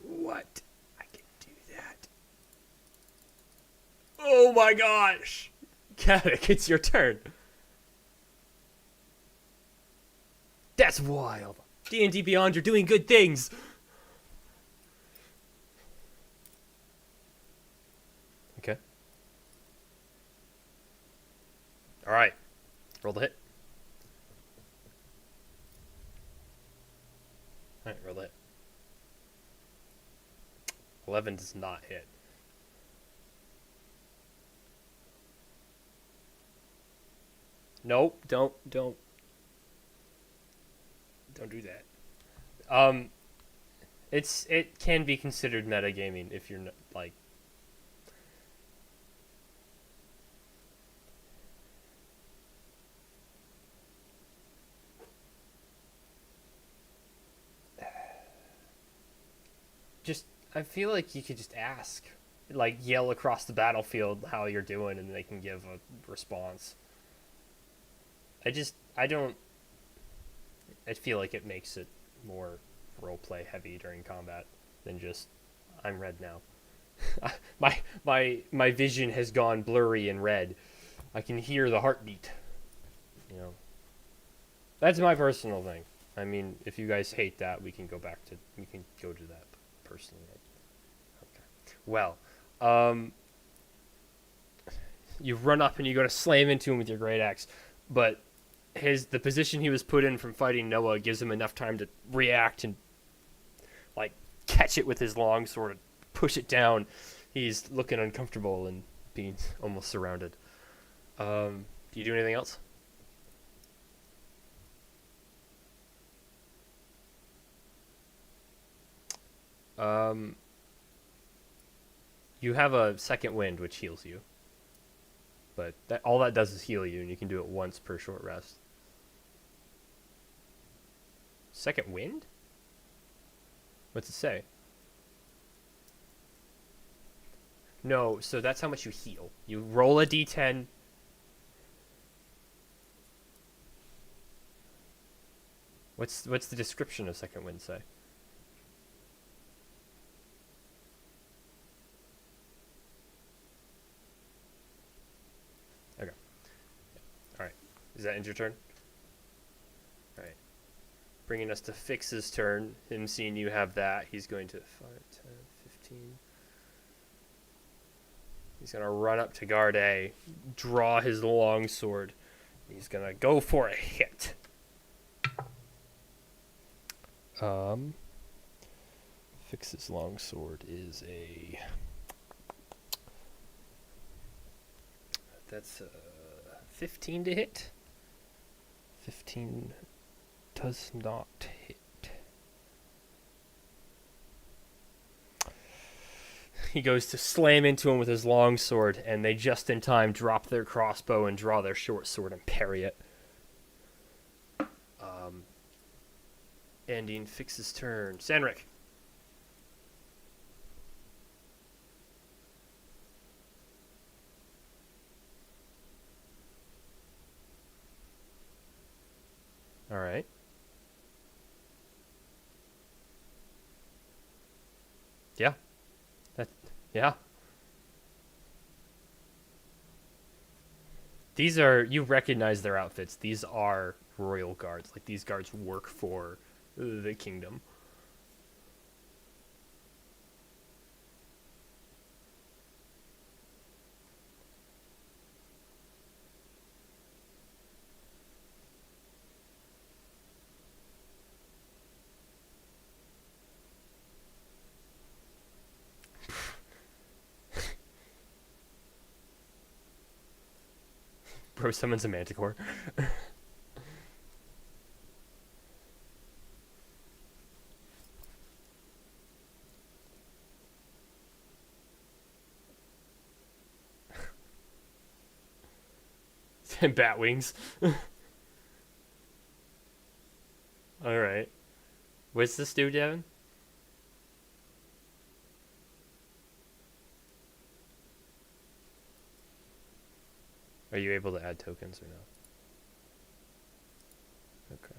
What? I can do that. Oh my gosh! Caddick, it's your turn. That's wild. D&D Beyond, you're doing good things. Okay. Alright. Roll the hit. Alright, roll the hit. 11 does not hit. Nope, don't do that. Um, it can be considered metagaming if you're like. Just I feel like you could just ask, like yell across the battlefield how you're doing, and they can give a response. I don't. I feel like it makes it more roleplay heavy during combat than just I'm red now. My vision has gone blurry and red. I can hear the heartbeat. You know, that's my personal thing. I mean, if you guys hate that, we can go to that personally. Okay. Well, you run up and you go to slam into him with your great axe, but the position he was put in from fighting Noah gives him enough time to react and like catch it with his long sword and push it down. He's looking uncomfortable and being almost surrounded. Do you do anything else? You have a second wind which heals you, but all that does is heal you, and you can do it once per short rest. Second wind? What's it say? No, so that's how much you heal. You roll a d10. What's the description of second wind say? Okay. All right. Is that end your turn? All right. Bringing us to Fix's turn. Him seeing you have that, he's going to 5, 10, 15. He's going to run up to guard A, draw his long sword. He's going to go for a hit. Fix's long sword is a... That's 15 to hit. 15 does not hit. He goes to slam into him with his long sword, and they just in time drop their crossbow and draw their short sword and parry it. Ending Fix's turn. Sanric. All right. Yeah. Yeah. These are, you recognize their outfits. These are royal guards. Like, these guards work for the kingdom. Bro summons a manticore. Bat wings. Alright. What's this do, Devin? Are you able to add tokens or no? Okay.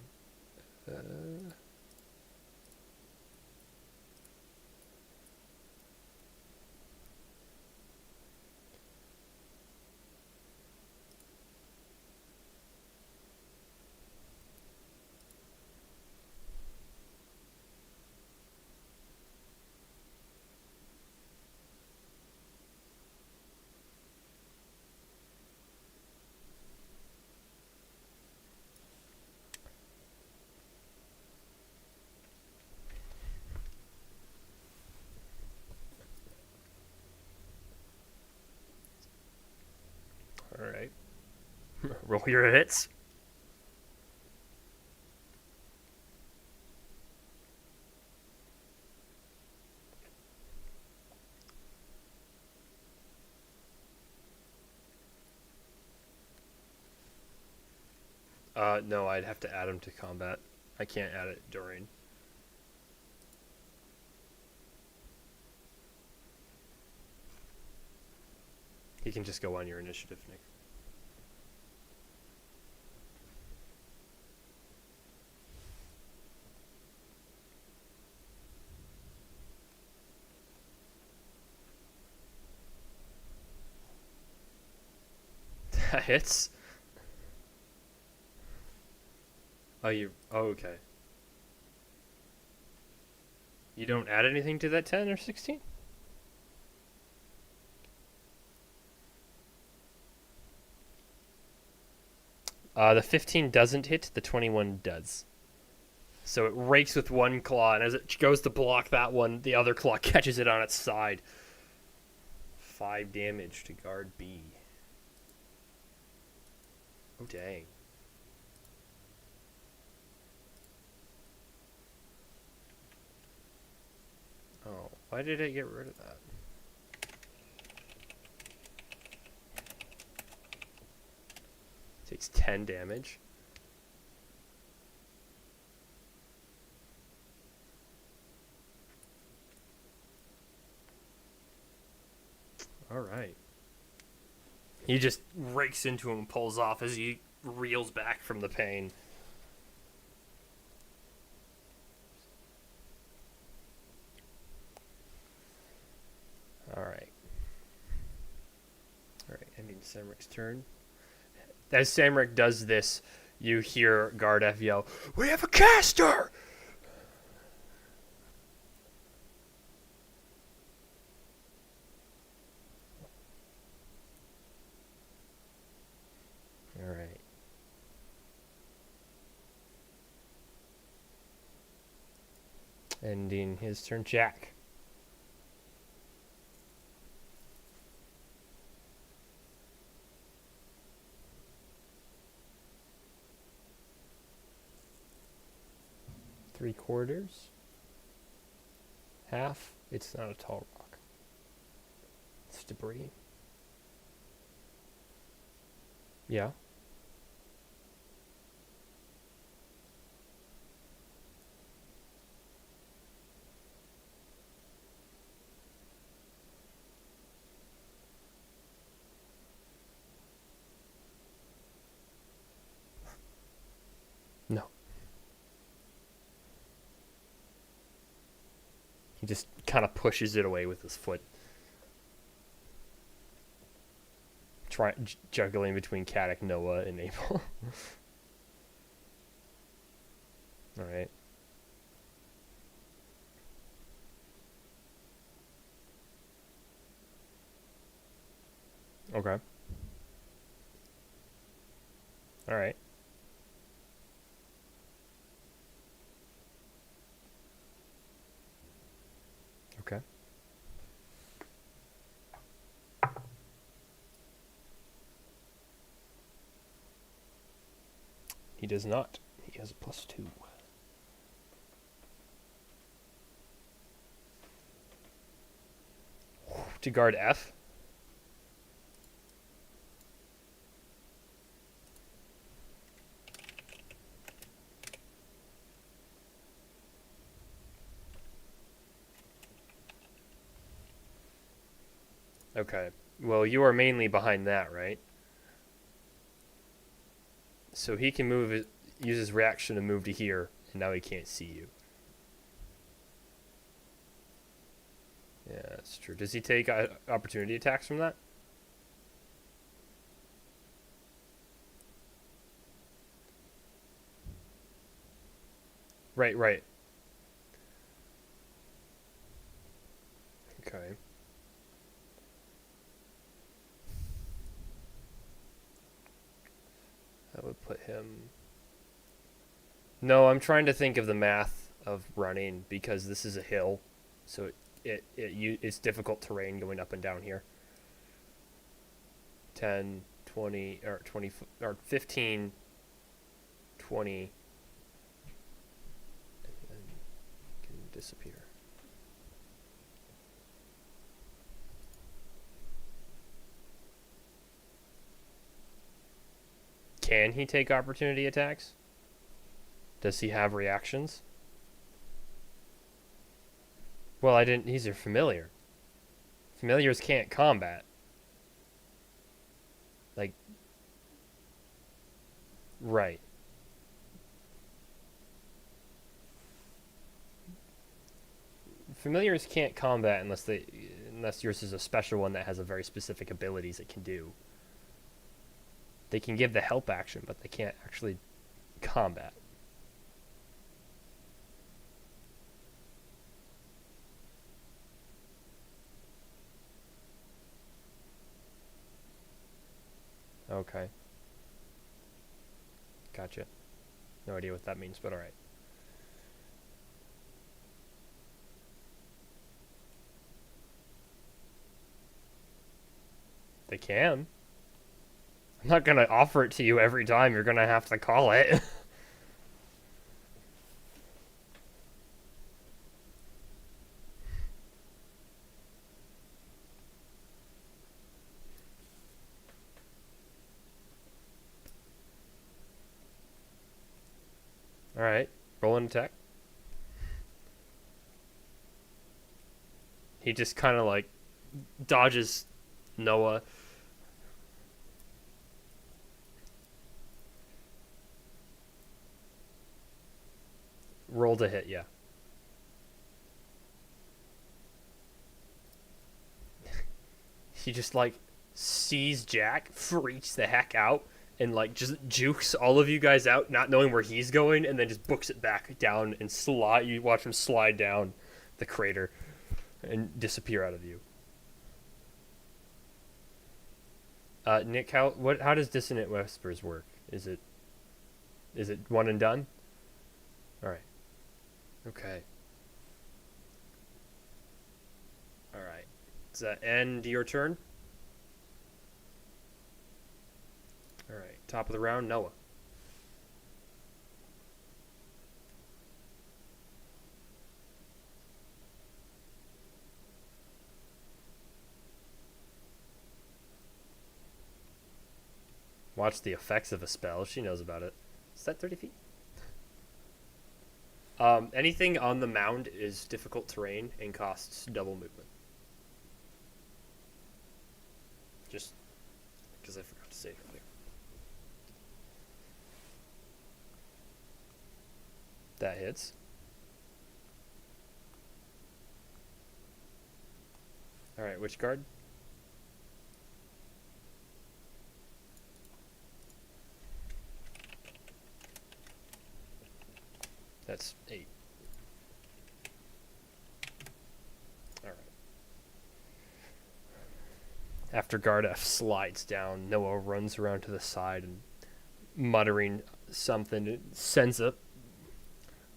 Roll your hits. No, I'd have to add him to combat. I can't add it during. He can just go on your initiative, Nick. That hits. Oh, you. Oh, okay. You don't add anything to that 10 or 16? The 15 doesn't hit, the 21 does. So it rakes with one claw, and as it goes to block that one, the other claw catches it on its side. 5 damage to guard B. Oh, dang. Oh, why did it get rid of that? Takes 10 damage. Alright. He just rakes into him and pulls off as he reels back from the pain. Alright. Alright, ending Samrick's turn. As Samrick does this, you hear Guard F yell, "We have a caster!" Alright. Ending his turn, Jack. Three-quarters. Half. It's not a tall rock. It's debris. Yeah. No. He just kind of pushes it away with his foot. Juggling between Kadak, Noah, and Abel. Alright. Okay. Alright. Okay. He does not. He has a +2. To guard F. Okay. Well, you are mainly behind that, right? So he can use his reaction to move to here, and now he can't see you. Yeah, that's true. Does he take opportunity attacks from that? Right, right. Okay. That would put him... No, I'm trying to think of the math of running, because this is a hill, so it's difficult terrain going up and down here. 10, 20 or 20 or 15, 20, and then can disappear. Can he take opportunity attacks? Does he have reactions? Well, I didn't. He's a familiar. Familiars can't combat. Like, right. Familiars can't combat unless yours is a special one that has a very specific abilities it can do. They can give the help action, but they can't actually combat. Okay. Gotcha. No idea what that means, but alright. They can. I'm not gonna offer it to you every time. You're gonna have to call it. Alright. Roll an attack. He just kind of like dodges Noah. Roll to hit, yeah. He just like sees Jack, freaks the heck out, and like just jukes all of you guys out, not knowing where he's going, and then just books it back down and slide. You watch him slide down the crater and disappear out of view. Nick, how does Dissonant Whispers work? Is it one and done? All right. Okay. All right. Does that end your turn? All right. Top of the round, Noah. Watch the effects of a spell. She knows about it. Is that 30 feet? Anything on the mound is difficult terrain and costs double movement. Just because I forgot to say it earlier. That hits. Alright, which guard? That's 8. Alright. After guard F slides down, Noah runs around to the side and muttering something. It sends a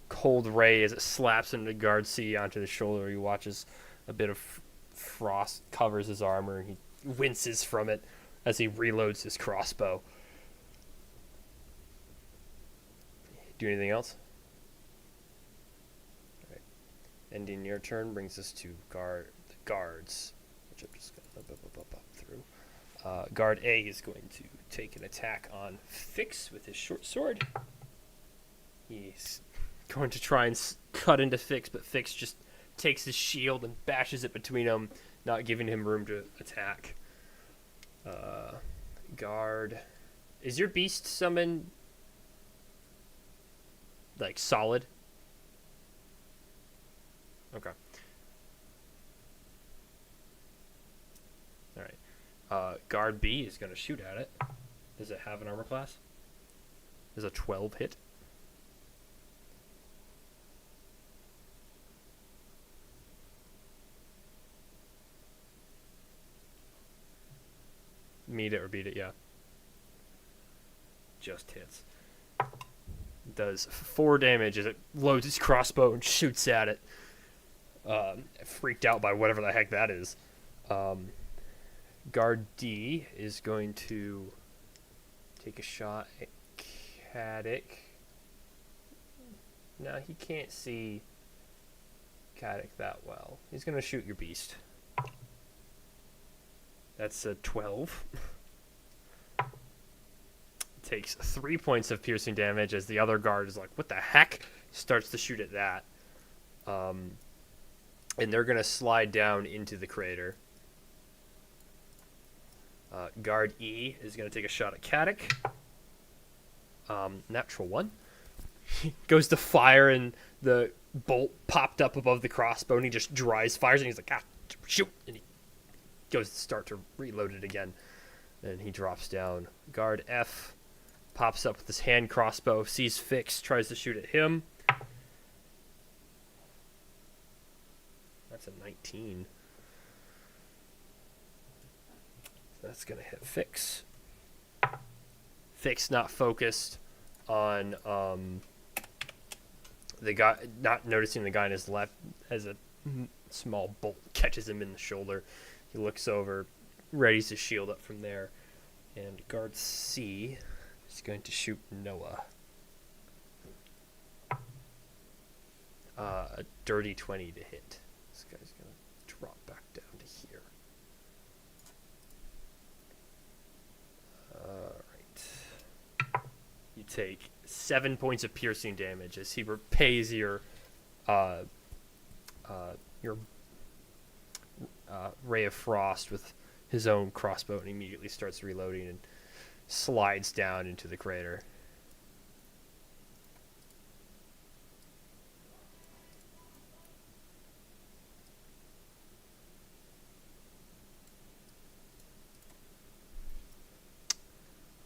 cold ray as it slaps into guard C onto the shoulder. He watches a bit of frost covers his armor, and he winces from it as he reloads his crossbow. Do anything else? Ending your turn brings us to the guards, which I'm just going to up through. Guard A is going to take an attack on Fix with his short sword. He's going to try and cut into Fix, but Fix just takes his shield and bashes it between them, not giving him room to attack. Guard. Is your beast summon like solid? Okay. Alright. Guard B is going to shoot at it. Does it have an armor class? Does a 12 hit? Meet it or beat it, yeah. Just hits. Does 4 damage as it loads its crossbow and shoots at it. Freaked out by whatever the heck that is. Guard D is going to take a shot at Caddick. No, he can't see Caddick that well. He's gonna shoot your beast. That's a 12. Takes 3 points of piercing damage as the other guard is like, what the heck? Starts to shoot at that. And they're going to slide down into the crater. Guard E is going to take a shot at Caddick. Natural 1. He goes to fire and the bolt popped up above the crossbow and he just dries fires and he's like, shoot! And he goes to start to reload it again. And he drops down. Guard F pops up with his hand crossbow, sees Fix, tries to shoot at him. That's a 19. That's going to hit Fix. Fix not focused on the guy, not noticing the guy on his left as a small bolt catches him in the shoulder. He looks over, readies his shield up from there. And guard C is going to shoot Noah. A dirty 20 to hit. This guy's going to drop back down to here. Alright. You take 7 points of piercing damage as he repays your Ray of Frost with his own crossbow and immediately starts reloading and slides down into the crater.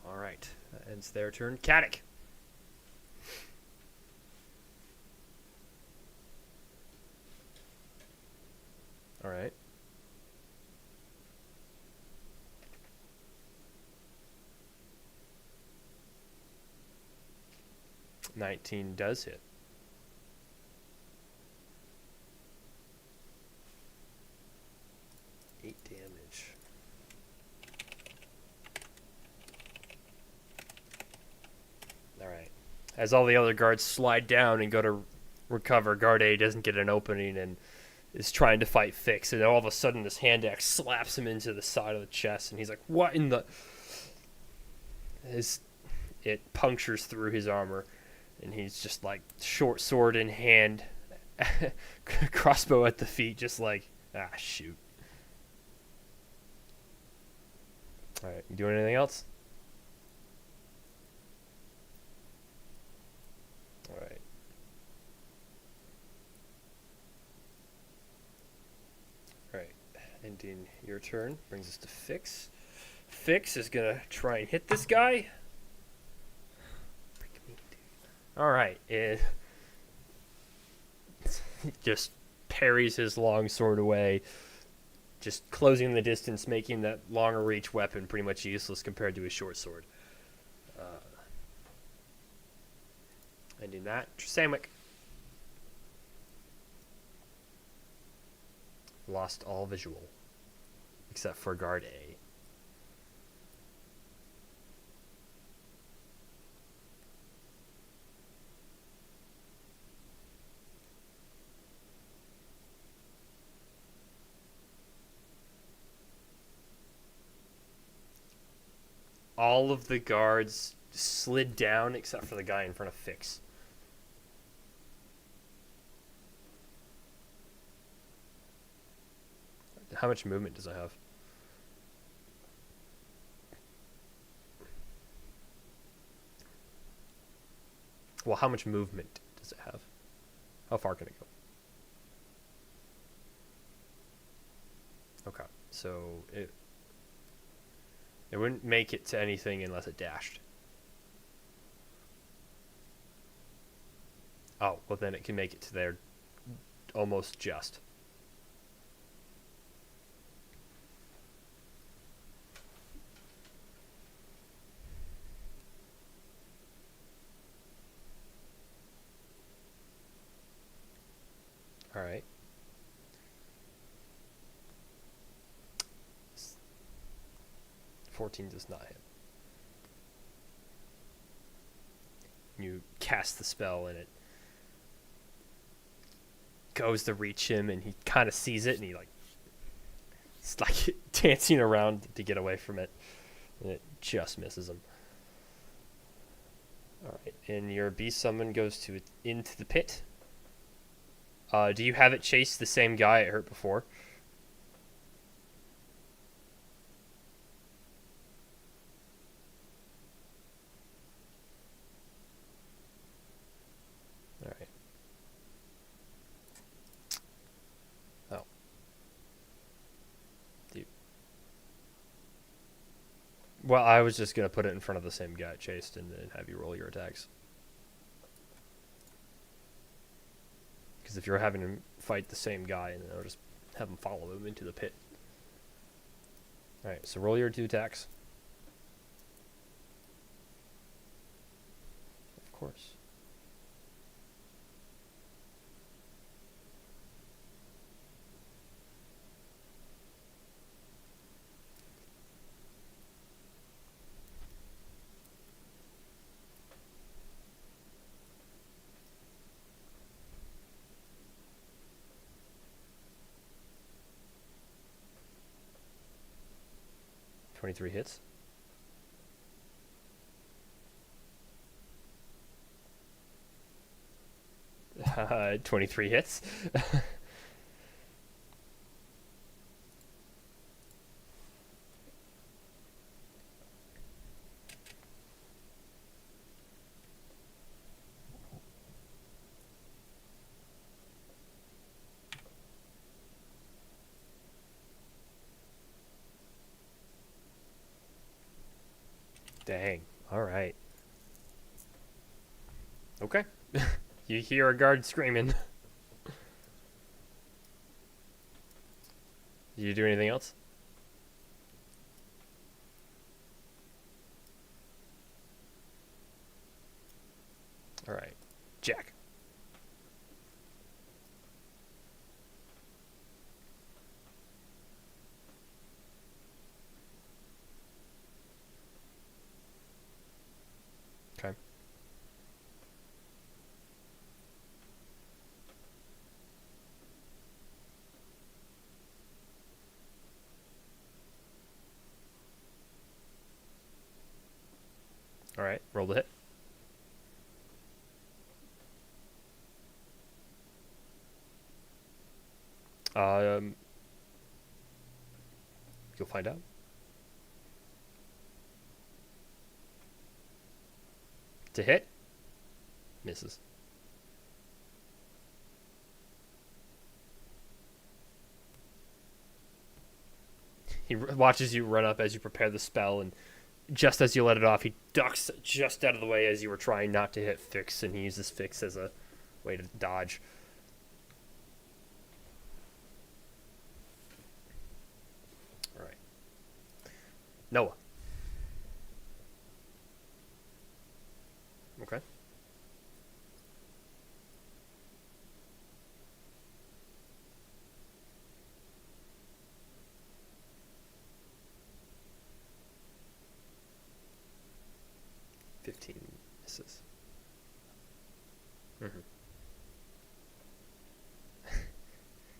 Alright, that ends their turn. Caddick. Alright. $19 does hit. Eight damage. Alright. As all the other guards slide down and go to recover, Guard A doesn't get an opening and is trying to fight Fix, and all of a sudden this hand axe slaps him into the side of the chest, and he's like, what in the... It punctures through his armor. And he's just like short sword in hand, crossbow at the feet, just like, shoot. Alright, you doing anything else? Alright. Alright, ending your turn brings us to Fix. Fix is gonna try and hit this guy. Alright, it just parries his long sword away, just closing the distance, making that longer reach weapon pretty much useless compared to his short sword. Ending that, Trasamic. Lost all visual, except for Guard A. All of the guards slid down except for the guy in front of Fix. How much movement does it have? Well, how much movement does it have? How far can it go? Okay, so it wouldn't make it to anything unless it dashed. Oh, well then it can make it to there almost just. Alright. $14 does not hit. You cast the spell, and it goes to reach him, and he kind of sees it, and he like it's like dancing around to get away from it, and it just misses him. All right, and your beast summon goes to into the pit. Do you have it chase the same guy it hurt before? All right. Oh. Well, I was just gonna put it in front of the same guy it chased, and then have you roll your attacks. Because if you're having him fight the same guy, and then I'll just have him follow him into the pit. All right, so roll your 2 attacks. Of course. $23 hits. Uh, 23 hits. Dang. All right. Okay. You hear a guard screaming. Did you do anything else? All right. Jack. Okay. All right. Roll the hit. You'll find out. To hit. Misses. He watches you run up as you prepare the spell, and just as you let it off, he ducks just out of the way as you were trying not to hit Fix, and he uses Fix as a way to dodge. All right. Noah. Okay. Misses. Mm-hmm.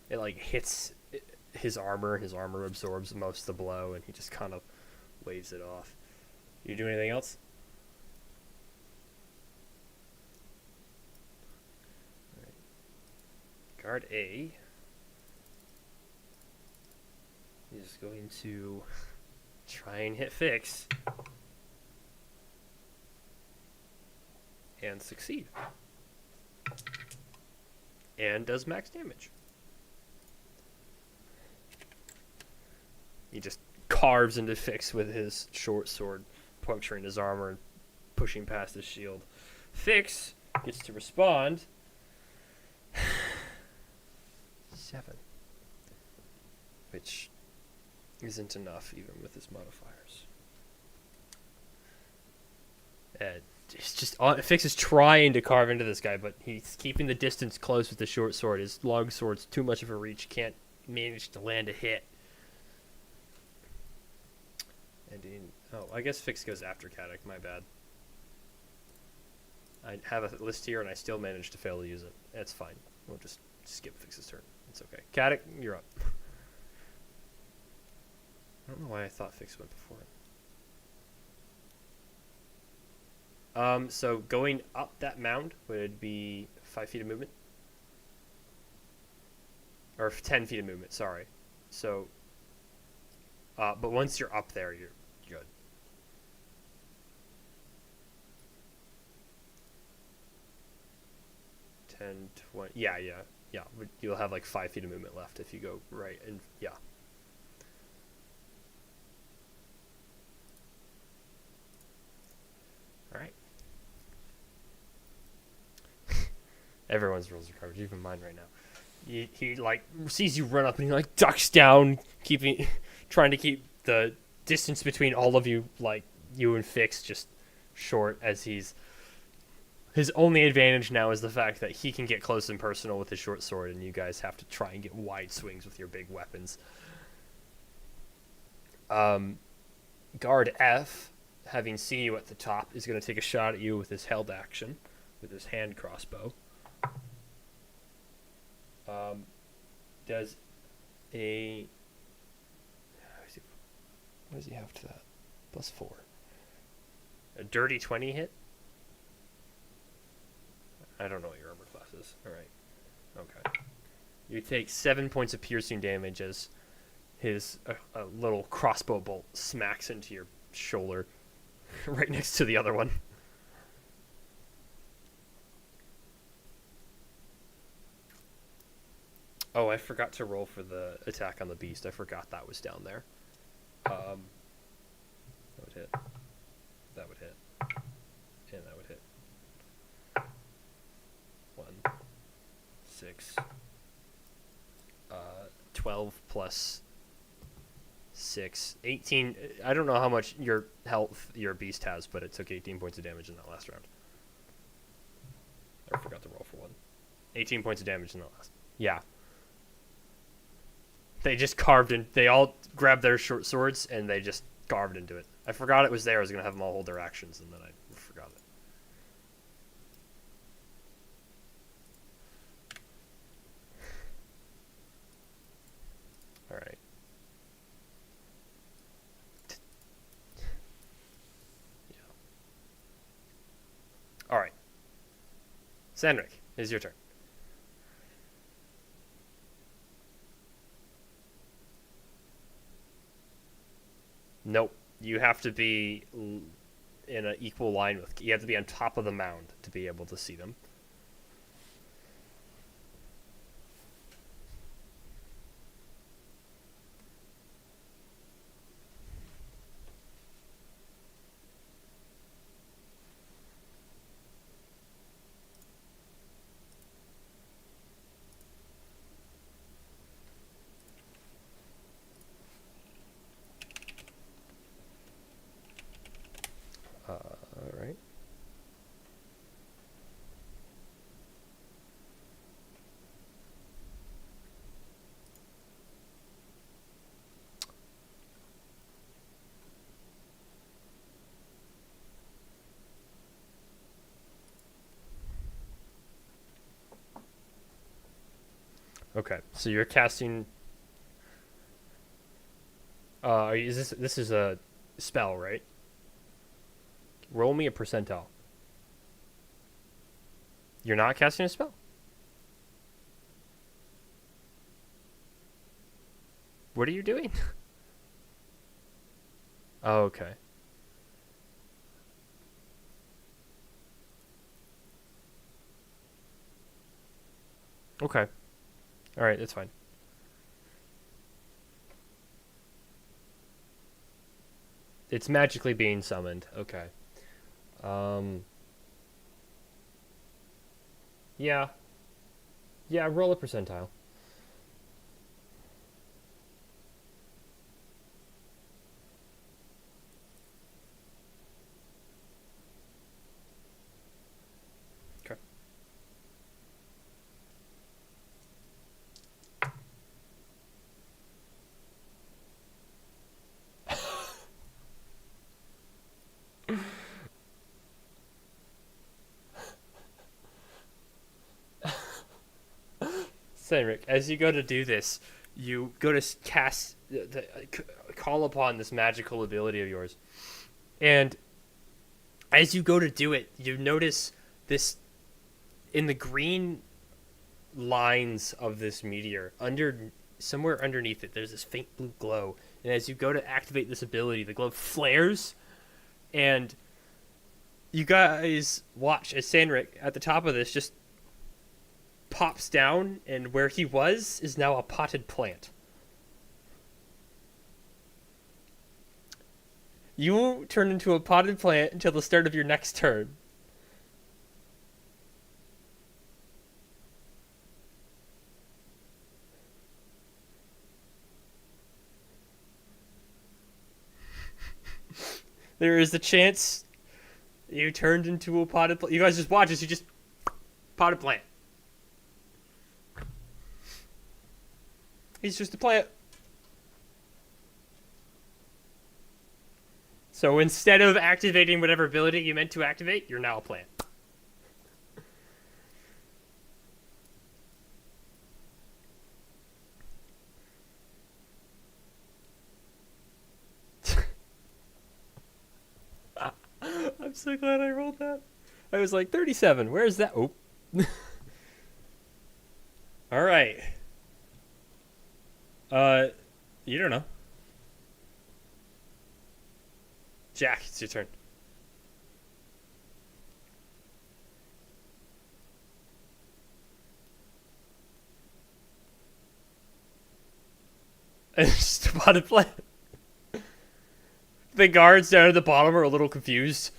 It like hits his armor. His armor absorbs most of the blow, and he just kind of waves it off. You do anything else? All right. Guard A is going to try and hit Fix. And succeed. And does max damage. He just carves into Fix with his short sword, puncturing his armor and pushing past his shield. Fix gets to respond. 7. Which isn't enough even with his modifiers. It's just Fix is trying to carve into this guy, but he's keeping the distance close with the short sword. His long sword's too much of a reach. Can't manage to land a hit. And I guess Fix goes after Kadak. My bad. I have a list here, and I still managed to fail to use it. That's fine. We'll just skip Fix's turn. It's okay. Caddick, you're up. I don't know why I thought Fix went before it. So going up that mound would be 5 feet of movement. Or 10 feet of movement, sorry. So, but once you're up there, you're good. Ten, 20, yeah. You'll have like 5 feet of movement left if you go right, and yeah. All right. Everyone's rules are covered, even mine right now. He like sees you run up and he like ducks down, trying to keep the distance between all of you, like you and Fix, just short. As his only advantage now is the fact that he can get close and personal with his short sword, and you guys have to try and get wide swings with your big weapons. Guard F, having seen you at the top, is going to take a shot at you with his held action, with his hand crossbow. Does a... What does he have to that? +4. A dirty 20 hit? I don't know what your armor class is. Alright. Okay. You take 7 points of piercing damage as his little crossbow bolt smacks into your shoulder right next to the other one. Oh, I forgot to roll for the attack on the beast. I forgot that was down there. That would hit. That would hit. And that would hit. 1, 6, 12 plus 6, 18. I don't know how much your health your beast has, but it took 18 points of damage in that last round. I forgot to roll for 1. 18 points of damage in the last. Yeah. They just carved in. They all grabbed their short swords and they just carved into it. I forgot it was there. I was going to have them all hold their actions, and then I forgot it. All right. Yeah. All right. Sandrick, it's your turn. Nope. You have to be in an equal line with... You have to be on top of the mound to be able to see them. All right. Okay, so you're casting... this is a spell, right? Roll me a percentile. You're not casting a spell? What are you doing? Oh, okay. Okay. Alright, that's fine. It's magically being summoned. Okay. Yeah. Yeah, roll a percentile. Okay. Cedric, as you go to do this, you go to cast, call upon this magical ability of yours, and as you go to do it, you notice this in the green lines of this meteor somewhere underneath it. There's this faint blue glow, and as you go to activate this ability, the glow flares, and you guys watch as Sandrick at the top of this just pops down, and where he was is now a potted plant. You won't turn into a potted plant until the start of your next turn. There is a chance you turned into a potted plant. You guys just watch as you just potted plant. He's just a plant. So instead of activating whatever ability you meant to activate, you're now a plant. I'm so glad I rolled that. I was like, 37. Where is that? Oh. All right. You don't know. Jack, it's your turn. And just about to play. The guards down at the bottom are a little confused.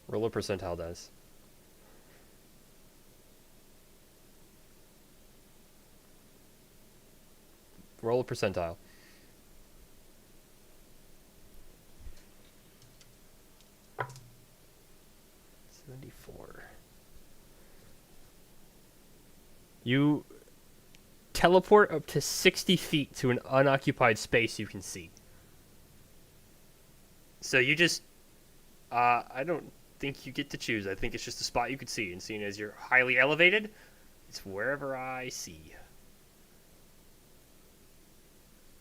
Roll a percentile dice. Roll a percentile. 74. You teleport up to 60 feet to an unoccupied space you can see. So you just... I don't think you get to choose. I think it's just a spot you could see. And seeing as you're highly elevated, it's wherever I see.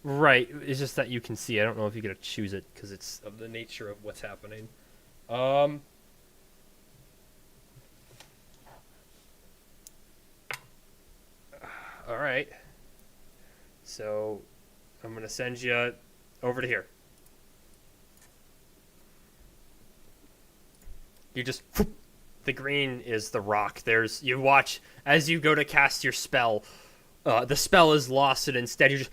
Right. It's just that you can see. I don't know if you get to choose it because it's of the nature of what's happening. All right. So I'm going to send you over to here. You just... The green is the rock. You watch as you go to cast your spell. The spell is lost, and instead you just...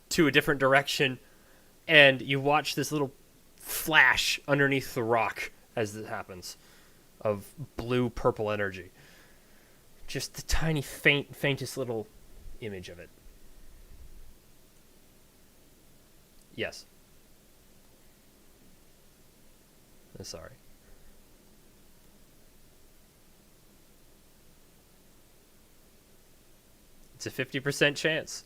to a different direction, and you watch this little flash underneath the rock as this happens of blue-purple energy. Just the tiny, faintest little image of it. Yes. I'm sorry. It's a 50% chance.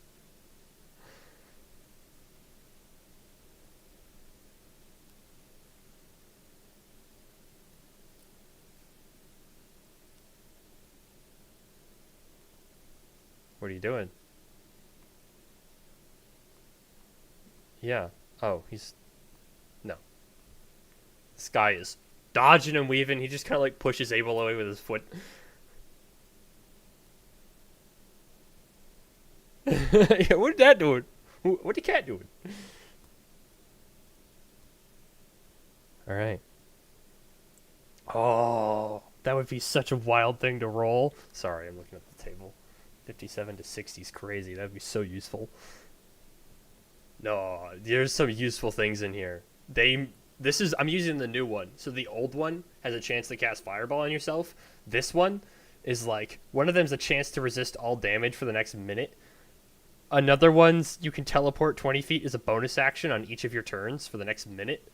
What are you doing? Yeah. Oh, no. This guy is dodging and weaving. He just kind of like pushes Abel away with his foot. Yeah, what did that doing? What the cat doing? All right. Oh, that would be such a wild thing to roll. Sorry, I'm looking at the table. 57 to 60 is crazy. That would be so useful. No, there's some useful things in here. I'm using the new one. So the old one has a chance to cast Fireball on yourself. This one is like, one of them's a chance to resist all damage for the next minute. Another one's you can teleport 20 feet as a bonus action on each of your turns for the next minute.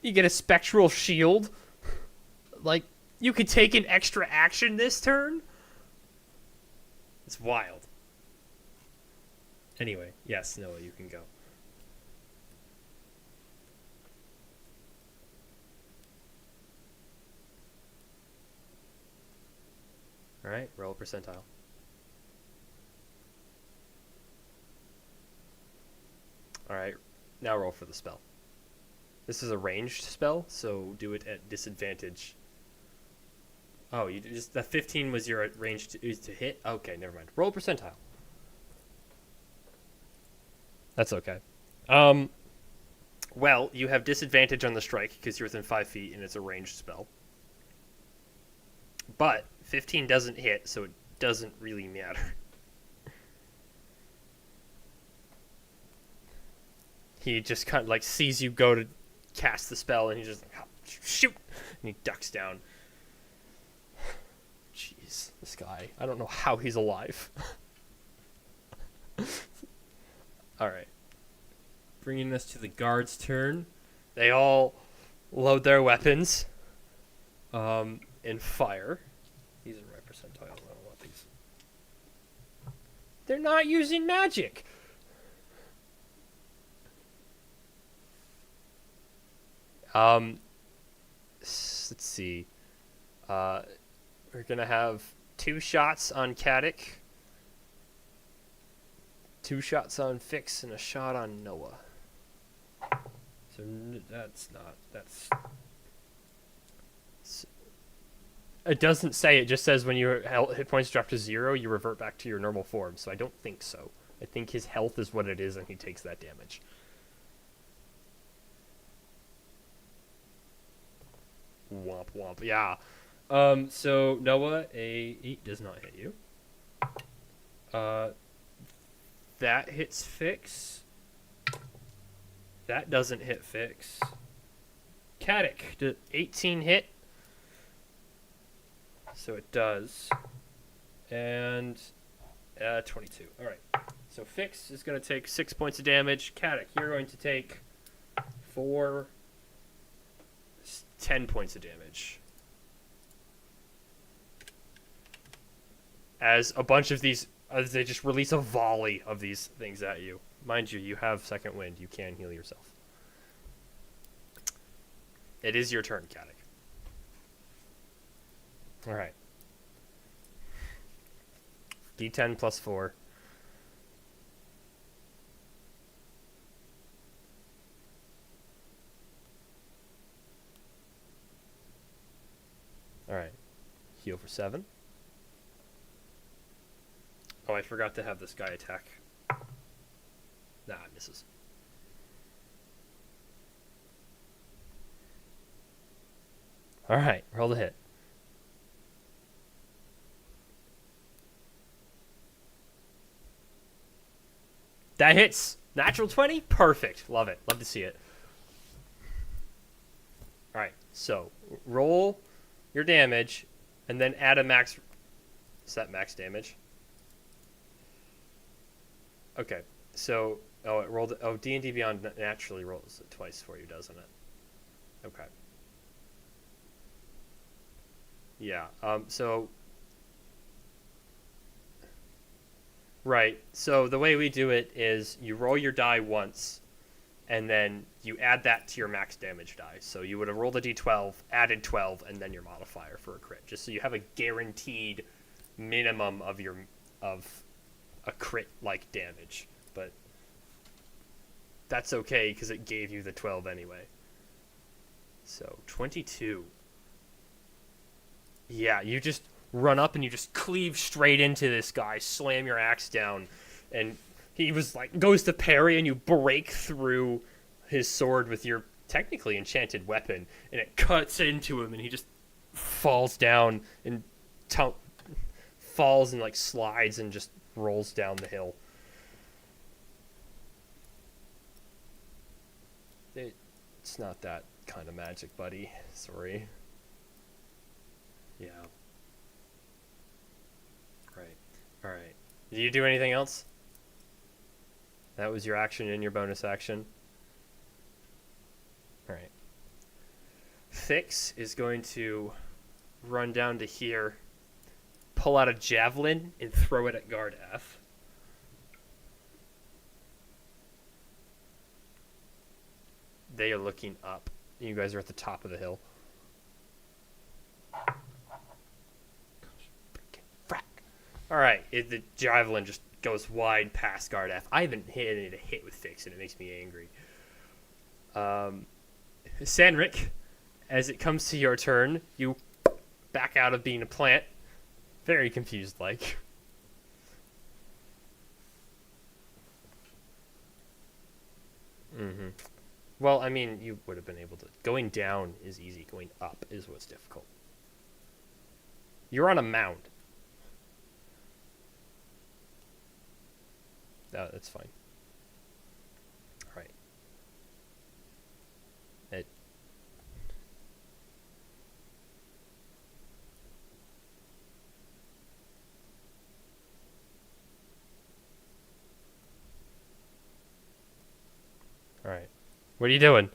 You get a Spectral Shield. Like, you could take an extra action this turn. It's wild. Anyway, yes, Noah, you can go. All right, roll a percentile. All right, now roll for the spell. This is a ranged spell, so do it at disadvantage. Oh, you just the 15 was your range to hit. Okay, never mind. Roll a percentile. That's okay. Well, you have disadvantage on the strike because you're within 5 feet and it's a ranged spell. But 15 doesn't hit, so it doesn't really matter. He just kind of like sees you go to cast the spell, and he just like, shoot, and he ducks down. Jeez, this guy. I don't know how he's alive. All right. Bringing us to the guard's turn. They all load their weapons and fire. These are my percentiles. I don't want these. They're not using magic. Let's see. We're gonna have 2 shots on Caddick, 2 shots on Fix, and a shot on Noah. So that's not. That's. It doesn't say. It just says when your hit points drop to 0, you revert back to your normal form. So I don't think so. I think his health is what it is, and he takes that damage. Womp womp. Yeah. So Noah, a 8 does not hit you. That hits Fix. That doesn't hit Fix. Caddick, did 18 hit? So it does. And 22. All right. So Fix is going to take 6 points of damage. Caddick, you're going to take 10 points of damage. As a bunch of these, they just release a volley of these things at you. Mind you, you have second wind. You can heal yourself. It is your turn, Caddick. Alright. D10 plus 4. Alright. Heal for 7. Oh, I forgot to have this guy attack. Nah, it misses. Alright, roll the hit. That hits! Natural 20? Perfect. Love it. Love to see it. Alright, so roll your damage and then add a max. Is that max damage? Okay, so it rolled. Oh, D&D Beyond naturally rolls it twice for you, doesn't it? Okay. Yeah. So. Right. So the way we do it is you roll your die once, and then you add that to your max damage die. So you would have rolled a d12, added 12, and then your modifier for a crit, just so you have a guaranteed minimum of a crit-like damage. But that's okay because it gave you the 12 anyway. So 22. Yeah, you just run up and you just cleave straight into this guy, slam your axe down, and he was like goes to parry, and you break through his sword with your technically enchanted weapon, and it cuts into him, and he just falls down and falls and like slides and just rolls down the hill. It's not that kind of magic, buddy. Sorry. Yeah. Right. All right. Did you do anything else? That was your action and your bonus action. All right. Fix is going to run down to here, pull out a javelin and throw it at guard F. They are looking up. You guys are at the top of the hill. All right, the javelin just goes wide past guard F. I haven't hit it a hit with fix, and it makes me angry. Sanric, as it comes to your turn, you back out of being a plant, very confused like. Mm-hmm. Well, I mean, you would have been able to. Going down is easy. Going up is what's difficult. You're on a mound. That's fine. All right. All right. What are you doing?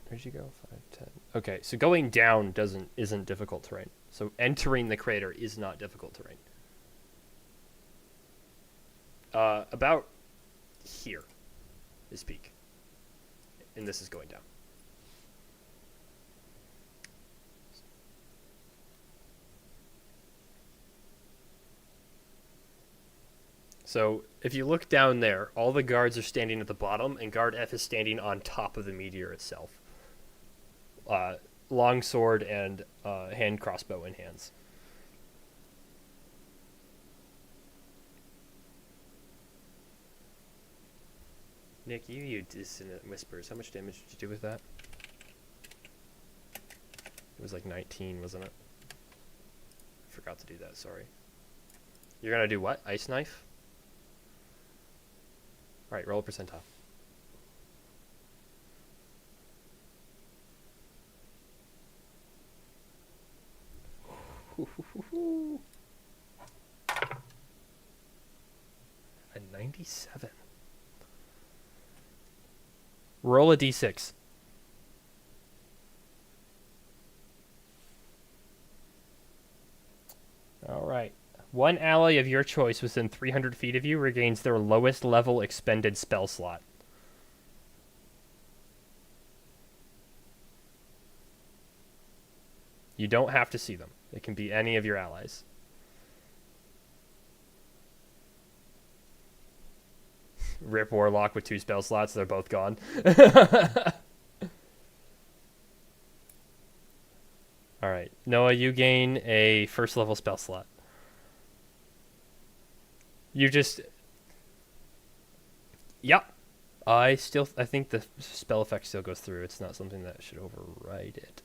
Where'd you go? 5, 10. Okay, so going down isn't difficult terrain. So entering the crater is not difficult terrain. About here is peak, and this is going down. So if you look down there, all the guards are standing at the bottom, and guard F is standing on top of the meteor itself. Longsword and hand crossbow in hands. Nick, you dissonant whispers. How much damage did you do with that? It was like 19, wasn't it? I forgot to do that, sorry. You're gonna do what? Ice knife? Alright, roll a percentile. A 97. Roll a d6. All right. One ally of your choice within 300 feet of you regains their lowest level expended spell slot. You don't have to see them. It can be any of your allies. Rip Warlock with 2 spell slots. They're both gone. Alright. Noah, you gain a first level spell slot. You just... Yep. I think the spell effect still goes through. It's not something that should override it.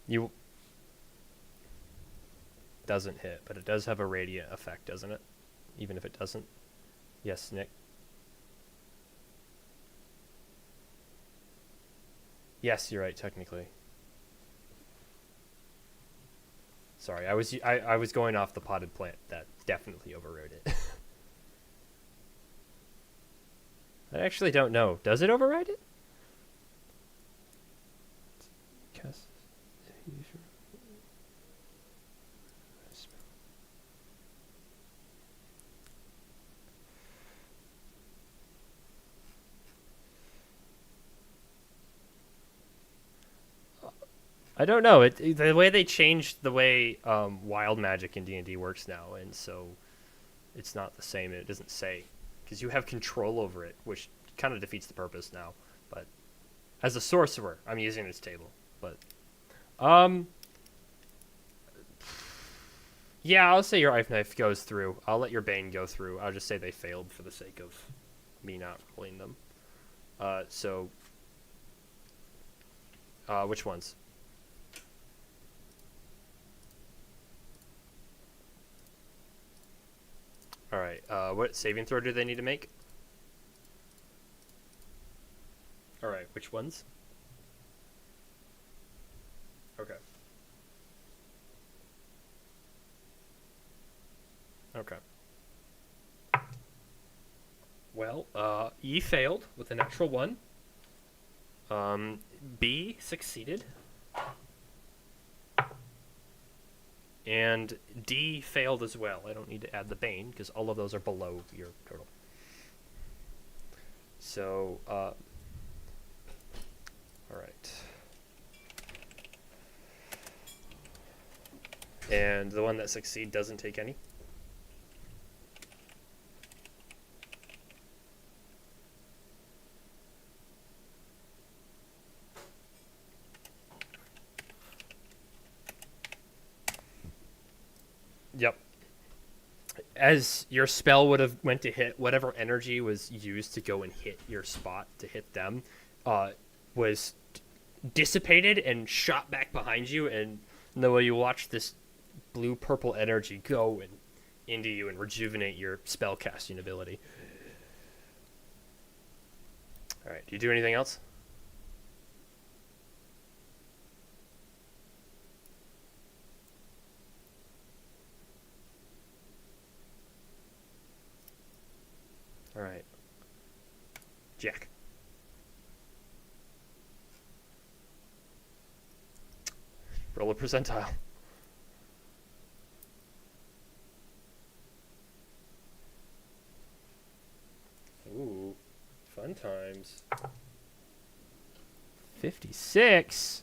You... Doesn't hit, but it does have a radiant effect, doesn't it? Even if it doesn't. Yes, Nick. Yes, you're right, technically. Sorry, I was going off the potted plant. That definitely overrode it. I actually don't know. Does it override it? Cast. I don't know. The way they changed the way wild magic in D&D works now, and so it's not the same. It doesn't say, because you have control over it, which kind of defeats the purpose now. But as a sorcerer, I'm using its table. But yeah, I'll say your knife goes through. I'll let your bane go through. I'll just say they failed for the sake of me not rolling them. Which ones? Alright, what saving throw do they need to make? Alright, which ones? Okay. Okay. Well, E failed with a natural 1. B succeeded. And D failed as well. I don't need to add the Bane because all of those are below your total. So, all right. And the one that succeed doesn't take any. Yep. As your spell would have went to hit, whatever energy was used to go and hit your spot to hit them, was dissipated and shot back behind you, and Noah, you watch this blue-purple energy go and into you and rejuvenate your spell casting ability. All right. Do you do anything else? All right. Jack. Roll a percentile. Ooh, fun times. 56.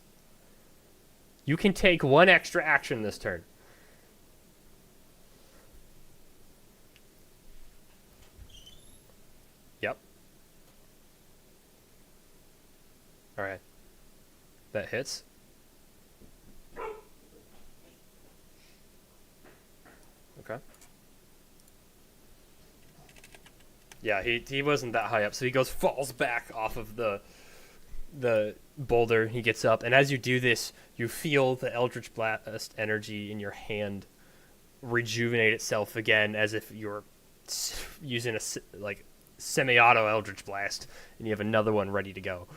You can take 1 extra action this turn. Yep. All right. That hits. Okay. Yeah, he wasn't that high up, so he falls back off of the boulder. He gets up, and as you do this, you feel the Eldritch Blast energy in your hand rejuvenate itself again, as if you're using a semi-auto Eldritch Blast, and you have another one ready to go.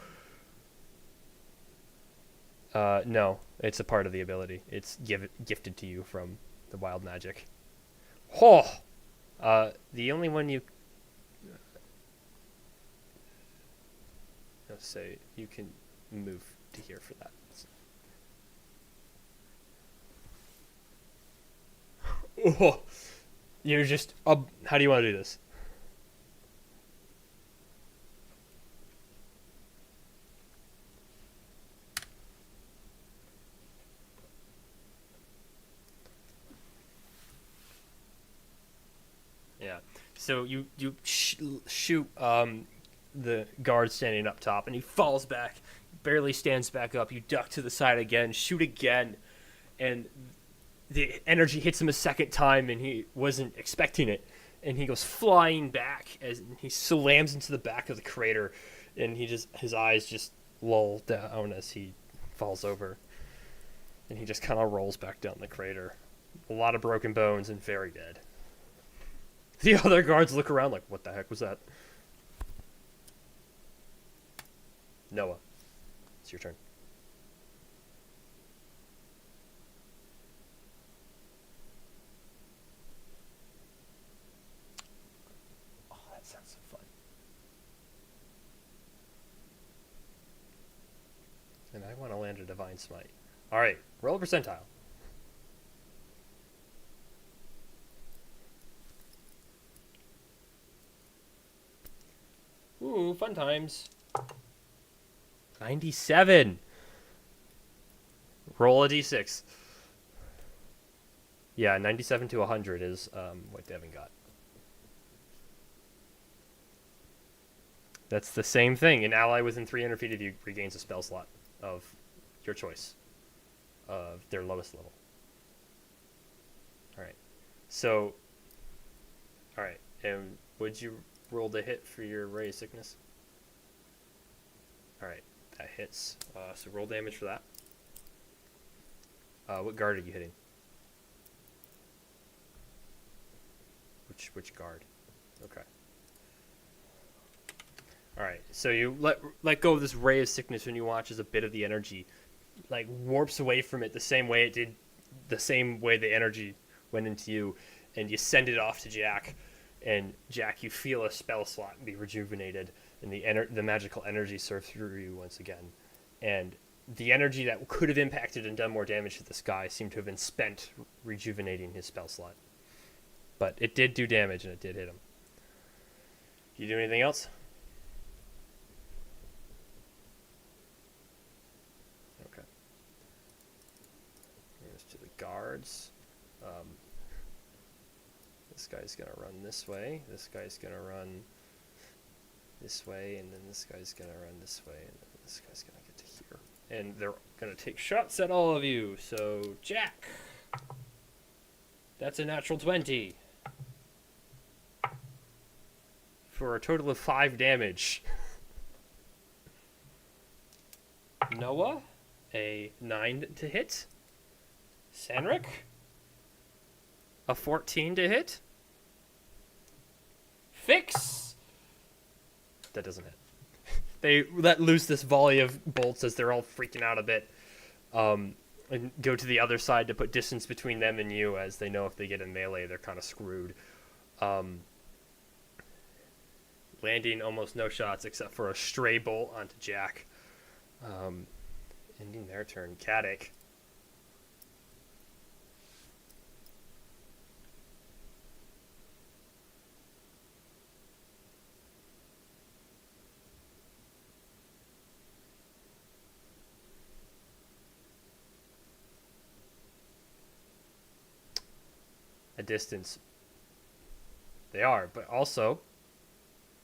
No, it's a part of the ability. It's gifted to you from the wild magic. Oh, the only one you. Let's say you can move to here for that. Oh, you're just. How do you want to do this? Yeah. So you shoot the guard standing up top, and he falls back, barely stands back up. You duck to the side again, shoot again, and the energy hits him a second time, and he wasn't expecting it, and he goes flying back as he slams into the back of the crater, and his eyes just lull down as he falls over, and he just kind of rolls back down the crater. A lot of broken bones and very dead. The other guards look around like, what the heck was that? Noah, it's your turn. Oh, that sounds so fun. And I want to land a Divine Smite. All right, roll a percentile. Ooh, fun times. 97. Roll a d6. Yeah, 97 to 100 is what Devin got. That's the same thing. An ally within 300 feet of you regains a spell slot of your choice, of their lowest level. All right. So, all right. And would you roll the hit for your Ray of Sickness? All right. That hits. So roll damage for that. What guard are you hitting? Which guard? Okay. All right. So you let go of this ray of sickness when you watch as a bit of the energy like warps away from it the same way it did, the same way the energy went into you, and you send it off to Jack, And Jack, you feel a spell slot be rejuvenated, and the magical energy surf through you once again. And the energy that could have impacted and done more damage to this guy seemed to have been spent rejuvenating his spell slot. But it did do damage, and it did hit him. You do anything else? Okay. Here's to the guards. This guy's gonna run this way. This guy's gonna run this way, and then this guy's gonna run this way, and then this guy's gonna get to here. And they're gonna take shots at all of you. So, Jack, that's a natural 20 for a total of 5 damage. Noah, a 9 to hit. Sanric, a 14 to hit. Fix. That doesn't hit. They let loose this volley of bolts as they're all freaking out a bit, and go to the other side to put distance between them and you, as they know if they get in melee, they're kind of screwed. Landing almost no shots except for a stray bolt onto Jack. Ending their turn. Caddick. A distance. They are, but also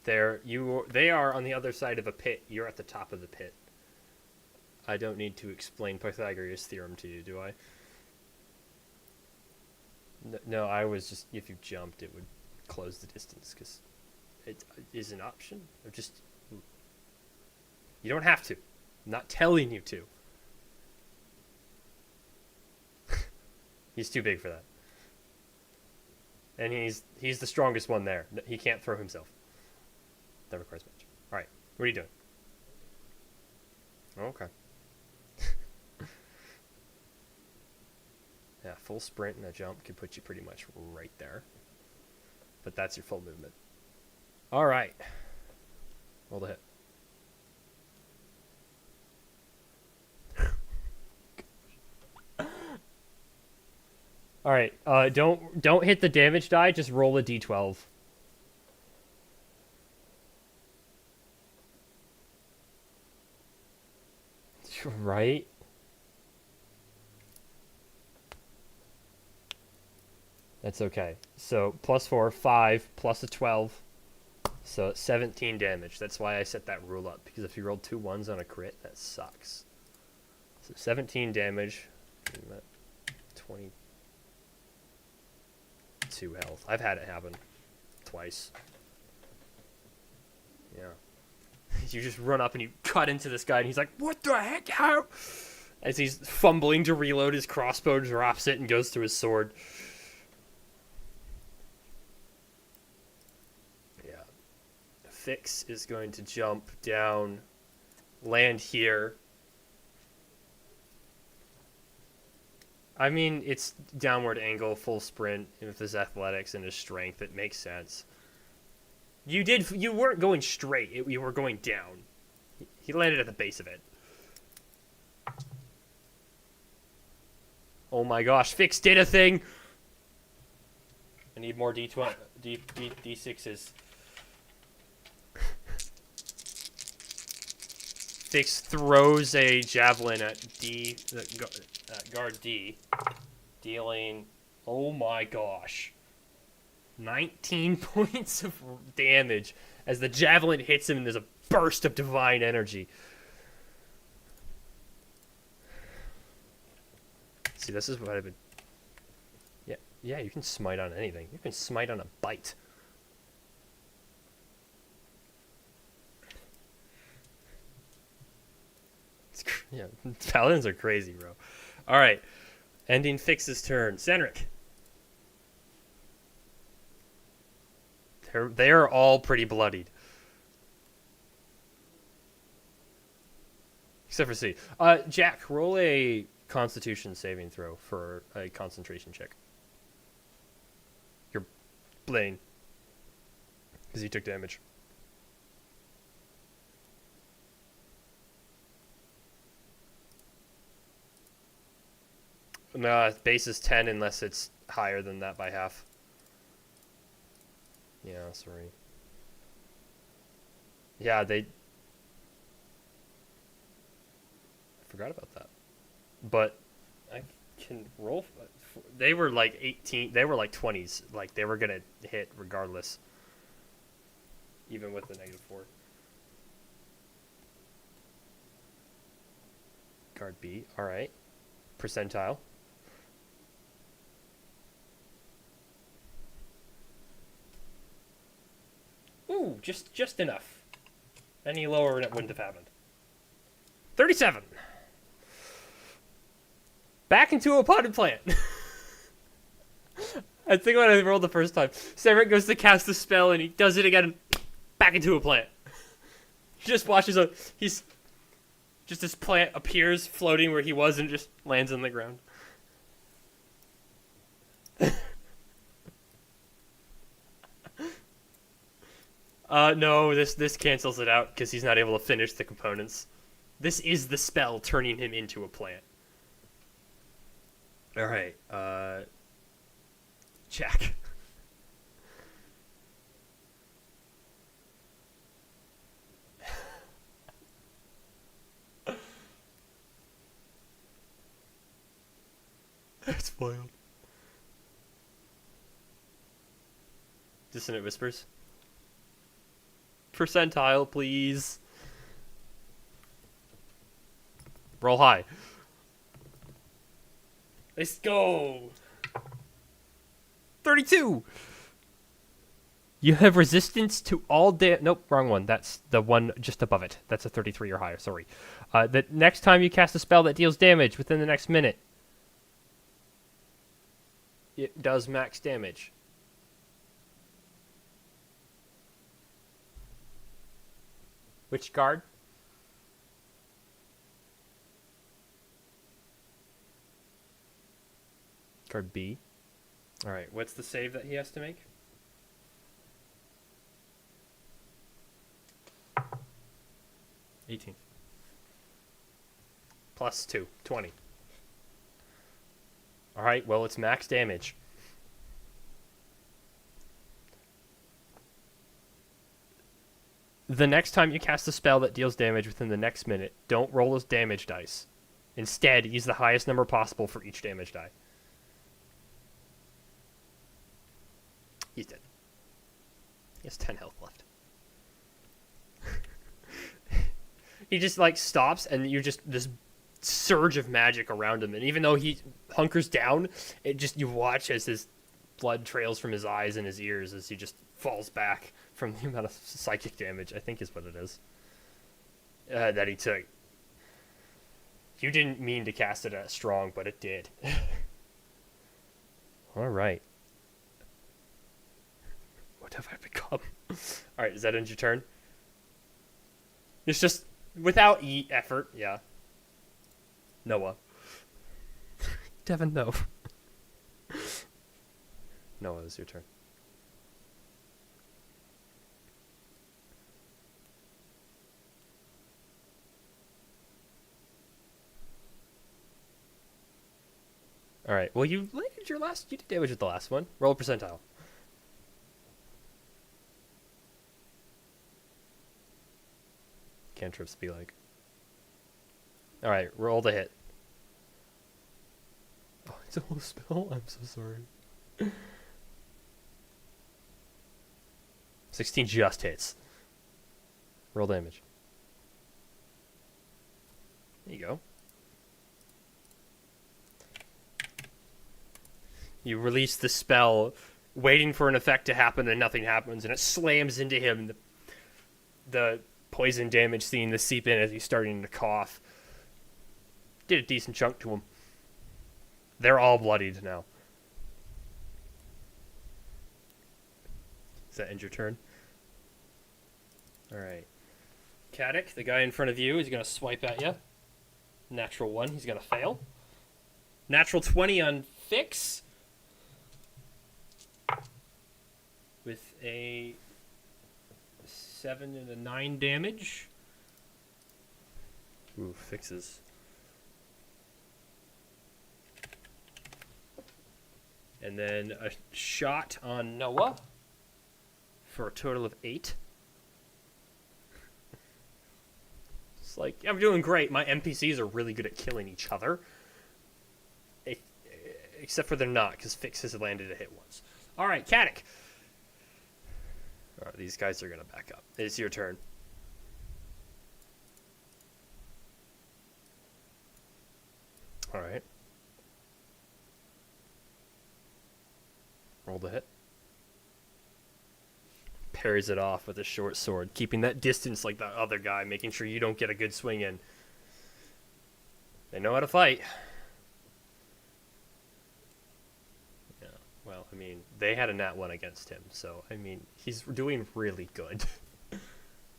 they are on the other side of a pit. You're at the top of the pit. I don't need to explain Pythagoras' theorem to you, do I? No, I was just, if you jumped, it would close the distance, because it is an option. Or just, you don't have to. I'm not telling you to. He's too big for that. And he's the strongest one there. He can't throw himself. That requires much. Alright, what are you doing? Okay. Yeah, full sprint and a jump could put you pretty much right there. But that's your full movement. Alright. Roll the hit. Alright, don't hit the damage die, just roll a d12. Right? That's okay. So, +4, 5, plus a 12. So, 17 damage. That's why I set that rule up, because if you rolled 2 1s on a crit, that sucks. So, 17 damage. 22 health. I've had it happen twice. Yeah. You just run up and you cut into this guy, and he's like, "What the heck? How?" As he's fumbling to reload his crossbow, drops it and goes to his sword. Yeah. Fix is going to jump down, land here. I mean, it's downward angle, full sprint. With his athletics and his strength, it makes sense. You weren't going straight. You were going down. He landed at the base of it. Oh my gosh, Fix did a thing! I need more D6s. Fix throws a javelin at guard D, dealing, oh my gosh, 19 points of damage as the javelin hits him and there's a burst of divine energy. See, this is what I've been... Yeah, you can smite on anything. You can smite on a bite. Yeah, paladins are crazy, bro. Alright, ending Fix's turn. Senric. They are all pretty bloodied. Except for C. Jack, roll a Constitution saving throw for a concentration check. You're bleeding. because he took damage. No, base is 10 unless it's higher than that by half. Yeah, sorry. Yeah, I forgot about that. But I can roll. They were like 18. They were like 20s. Like they were gonna hit regardless, even with the -4. Guard B. All right. Percentile. Ooh, just enough. Any lower and it wouldn't have happened. 37. Back into a potted plant. I think when I rolled the first time, Severick goes to cast the spell and he does it again. Back into a plant. He just watches he's just this plant appears floating where he was and just lands on the ground. No, this cancels it out because he's not able to finish the components. This is the spell turning him into a plant. Alright, Jack. That's wild. Dissonant Whispers. Percentile, please. Roll high. Let's go. 32. You have resistance to all nope, wrong one. That's the one just above it. That's a 33 or higher, sorry. The next time you cast a spell that deals damage within the next minute, it does max damage. Which guard? Guard B. Alright, what's the save that he has to make? +18. Plus 2. 20. Alright, well, it's max damage. The next time you cast a spell that deals damage within the next minute, don't roll those damage dice. Instead, use the highest number possible for each damage die. He's dead. He has 10 health left. He just, like, stops, and you just, this surge of magic around him, and even though he hunkers down, it just, you watch as his blood trails from his eyes and his ears as he just falls back from the amount of psychic damage, I think is what it is, that he took. You didn't mean to cast it as strong, but it did. Alright. What have I become? Alright, does that end your turn? It's just, without effort, yeah. Noah. Devin, no. Noah, it's your turn. Alright, well, you landed your last. You did damage with the last one. Roll a percentile. Cantrips be like. Alright, roll the hit. Oh, it's a whole spell? I'm so sorry. 16 just hits. Roll damage. There you go. You release the spell, waiting for an effect to happen, and nothing happens, and it slams into him. The poison damage seeming to seep in as he's starting to cough. Did a decent chunk to him. They're all bloodied now. Does that end your turn? Alright. Caddick, the guy in front of you, is going to swipe at you. Natural 1, he's going to fail. Natural 20 on Fix. With a 7 and a 9 damage. Ooh, fixes. And then a shot on Noah for a total of 8. It's like, I'm doing great. My NPCs are really good at killing each other. Except for they're not, because Fix has landed a hit once. Alright, Caddick. Alright, these guys are going to back up. It's your turn. Alright. Roll the hit. Parries it off with a short sword, keeping that distance like that other guy, making sure you don't get a good swing in. They know how to fight. Yeah, well, I mean, they had a nat 1 against him, so, I mean, he's doing really good.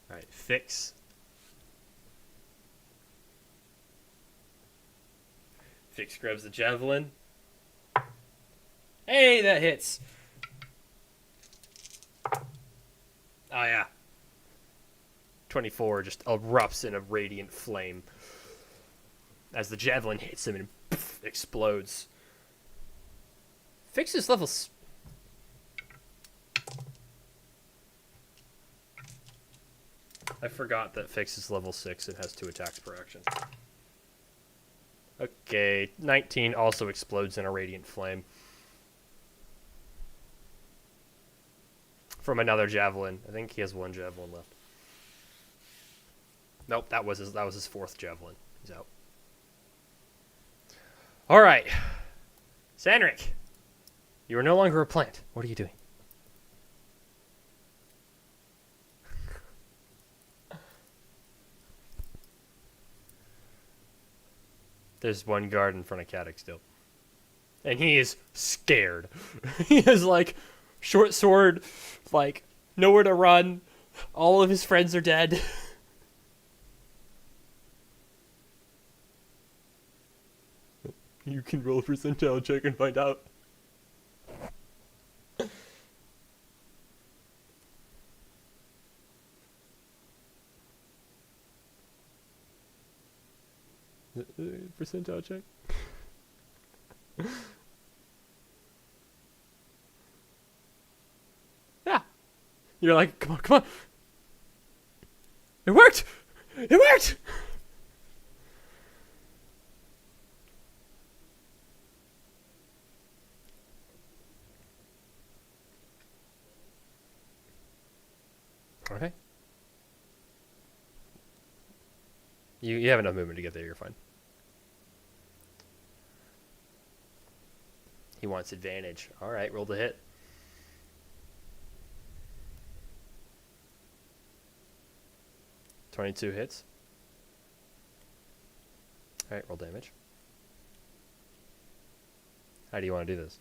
Alright, Fix. Fix grabs the javelin. Hey, that hits. Oh, yeah. 24 just erupts in a radiant flame as the javelin hits him and poof, explodes. Fix is level... I forgot that Fix is level 6 and has 2 attacks per action. Okay, 19 also explodes in a radiant flame. From another javelin. I think he has 1 javelin left. Nope, that was his 4th javelin. He's out. All right, Sandrick, you are no longer a plant. What are you doing? There's 1 guard in front of Caddick still, and he is scared. He is like, short sword, like, nowhere to run. All of his friends are dead. You can roll a percentile check and find out. Percentile check? Yeah. You're like, come on, come on. It worked! It worked! Okay. You have enough movement to get there, you're fine. He wants advantage. Alright, roll the hit. .22 hits. Alright, roll damage. How do you want to do this?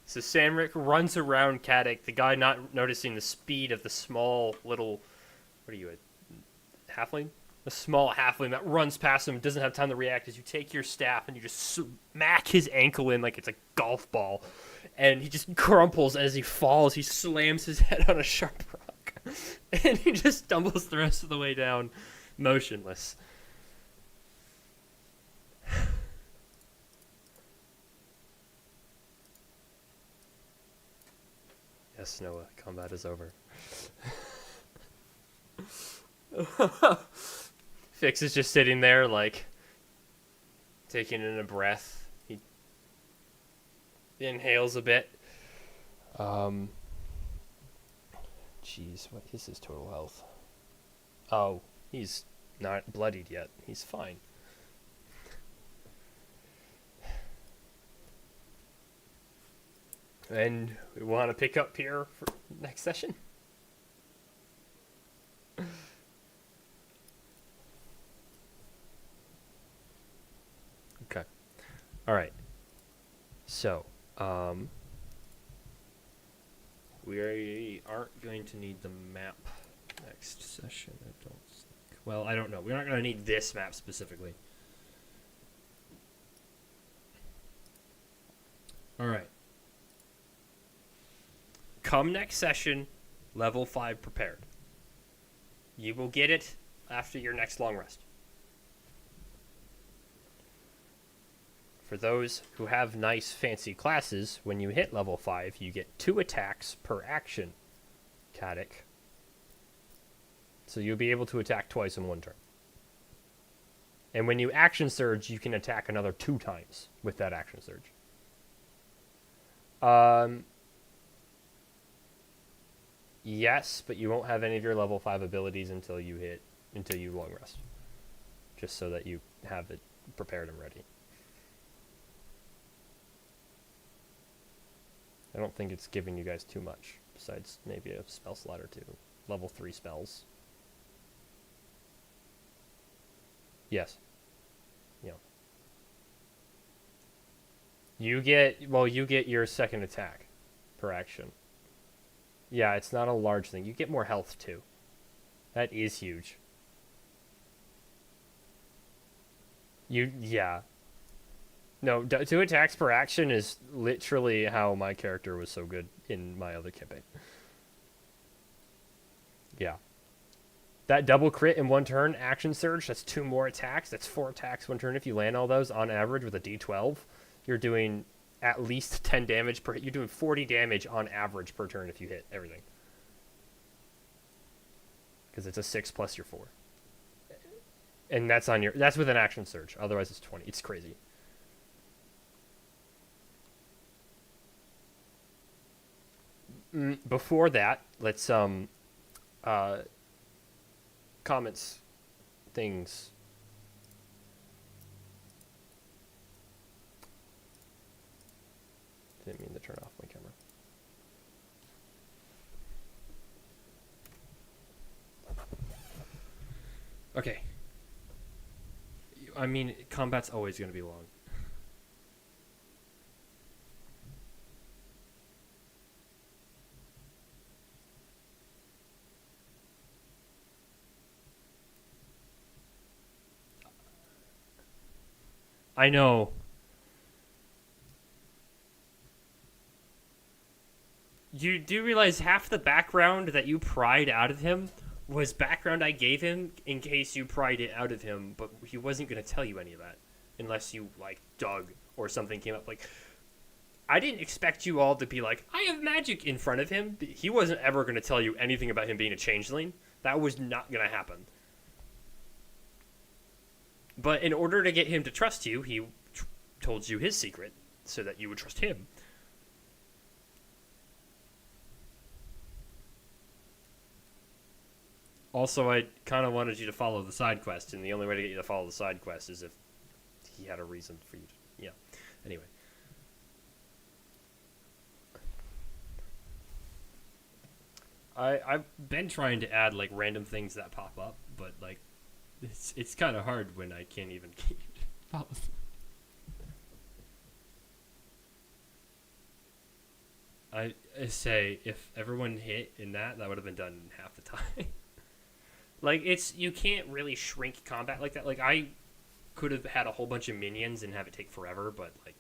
So Samrick runs around Caddick, the guy not noticing the speed of the small little... What are you, a halfling? A small halfling that runs past him, doesn't have time to react, as you take your staff and you just smack his ankle in like it's a golf ball. And he just crumples as he falls. He slams his head on a sharp rock. And he just stumbles the rest of the way down, motionless. Yes, Noah, combat is over. Fix is just sitting there, like, taking in a breath. He inhales a bit. Jeez, what is his total health? Oh, he's not bloodied yet. He's fine. And we want to pick up here for next session. Okay. All right. So, we aren't going to need the map Next session, adults. Well, I don't know. We're not going to need this map specifically. All right. Come next session, level 5 prepared. You will get it after your next long rest. For those who have nice fancy classes, when you hit level 5, you get 2 attacks per action. Caddick. So you'll be able to attack twice in one turn. And when you action surge, you can attack another 2 times with that action surge. Yes, but you won't have any of your level 5 abilities until you long rest. Just so that you have it prepared and ready. I don't think it's giving you guys too much, besides maybe a spell slot or 2. Level 3 spells. Yes. Yeah. You get your second attack per action. Yeah, it's not a large thing. You get more health too. That is huge. Yeah. No, 2 attacks per action is literally how my character was so good in my other campaign. Yeah. That double crit in one turn, action surge, that's 2 more attacks. That's 4 attacks one turn. If you land all those on average with a d12, you're doing at least 10 damage per hit. You're doing 40 damage on average per turn if you hit everything. Because it's a 6 plus your 4. And that's with an action surge. Otherwise it's 20. It's crazy. Before that, let's comments things. Didn't mean to turn off my camera. Okay. I mean, combat's always going to be long. I know. You do realize half the background that you pried out of him was background I gave him in case you pried it out of him, but he wasn't going to tell you any of that unless you, like, dug or something came up. Like, I didn't expect you all to be like, I have magic in front of him. He wasn't ever going to tell you anything about him being a changeling. That was not going to happen. But in order to get him to trust you, he told you his secret so that you would trust him. Also, I kind of wanted you to follow the side quest, and the only way to get you to follow the side quest is if he had a reason for you to... Yeah. Anyway. I've been trying to add, like, random things that pop up, but, like, it's kind of hard when I can't even follow. I say, if everyone hit in that would have been done in half the time. Like, you can't really shrink combat like that. Like, I could have had a whole bunch of minions and have it take forever, but, like,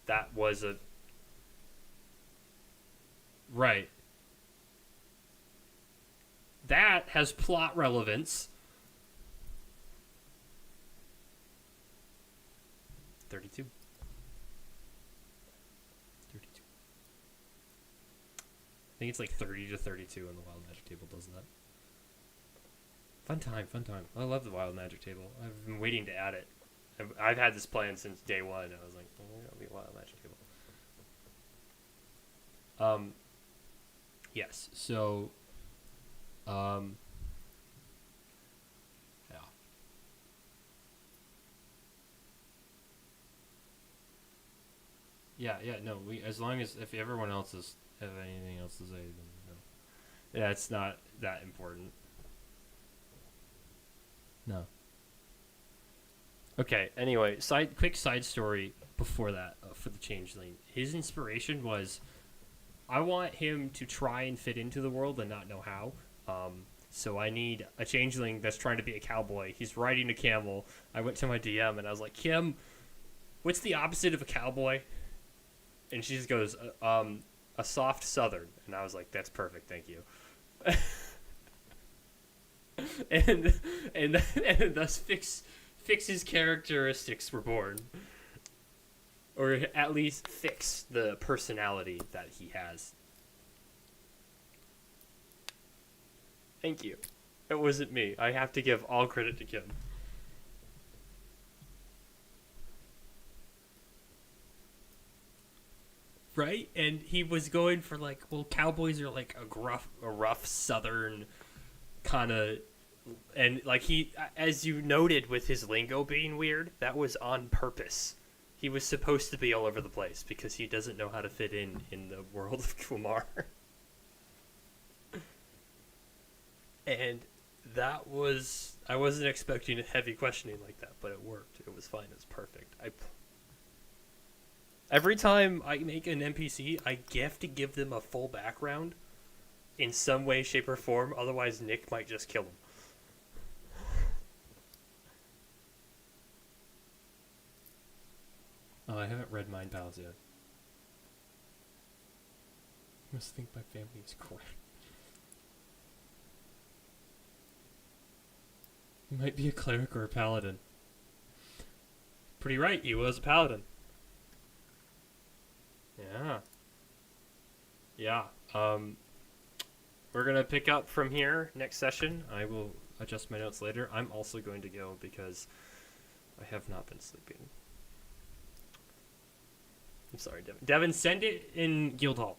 that was a... Right. That has plot relevance. 32. 32. I think it's like 30 to 32 on the Wild Magic table does that. Fun time, fun time. I love the Wild Magic table. I've been waiting to add it. I've had this plan since day one. I was like, oh, it'll be a Wild Magic table. Yes, so... yeah. Yeah, no, as long as, if everyone else have anything else to say, then no. Yeah, it's not that important. No. Okay, anyway, quick side story before that, for the Changeling. His inspiration was, I want him to try and fit into the world and not know how, So I need a changeling that's trying to be a cowboy. He's riding a camel. I went to my DM and I was like, Kim, what's the opposite of a cowboy? And she just goes, a soft southern. And I was like, that's perfect, thank you. and thus Fix's characteristics were born. Or at least Fix the personality that he has. Thank you. It wasn't me. I have to give all credit to Kim. Right? And he was going for like, well, cowboys are like a rough southern kind of, and like he, as you noted with his lingo being weird, that was on purpose. He was supposed to be all over the place because he doesn't know how to fit in the world of Kumar. And that was, I wasn't expecting a heavy questioning like that, but it worked. It was fine. It was perfect. Every time I make an NPC, I have to give them a full background in some way, shape, or form. Otherwise, Nick might just kill them. Oh, I haven't read Mind Pals yet. I must think my family is correct. He might be a cleric or a paladin. Pretty right, he was a paladin. Yeah. Yeah. We're gonna pick up from here next session. I will adjust my notes later. I'm also going to go because I have not been sleeping. I'm sorry, Devin. Devin, send it in Guildhall.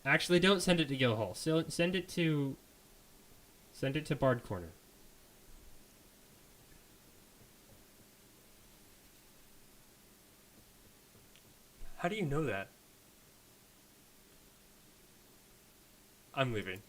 Actually, don't send it to Guildhall. So send it to Bard Corner. How do you know that? I'm leaving.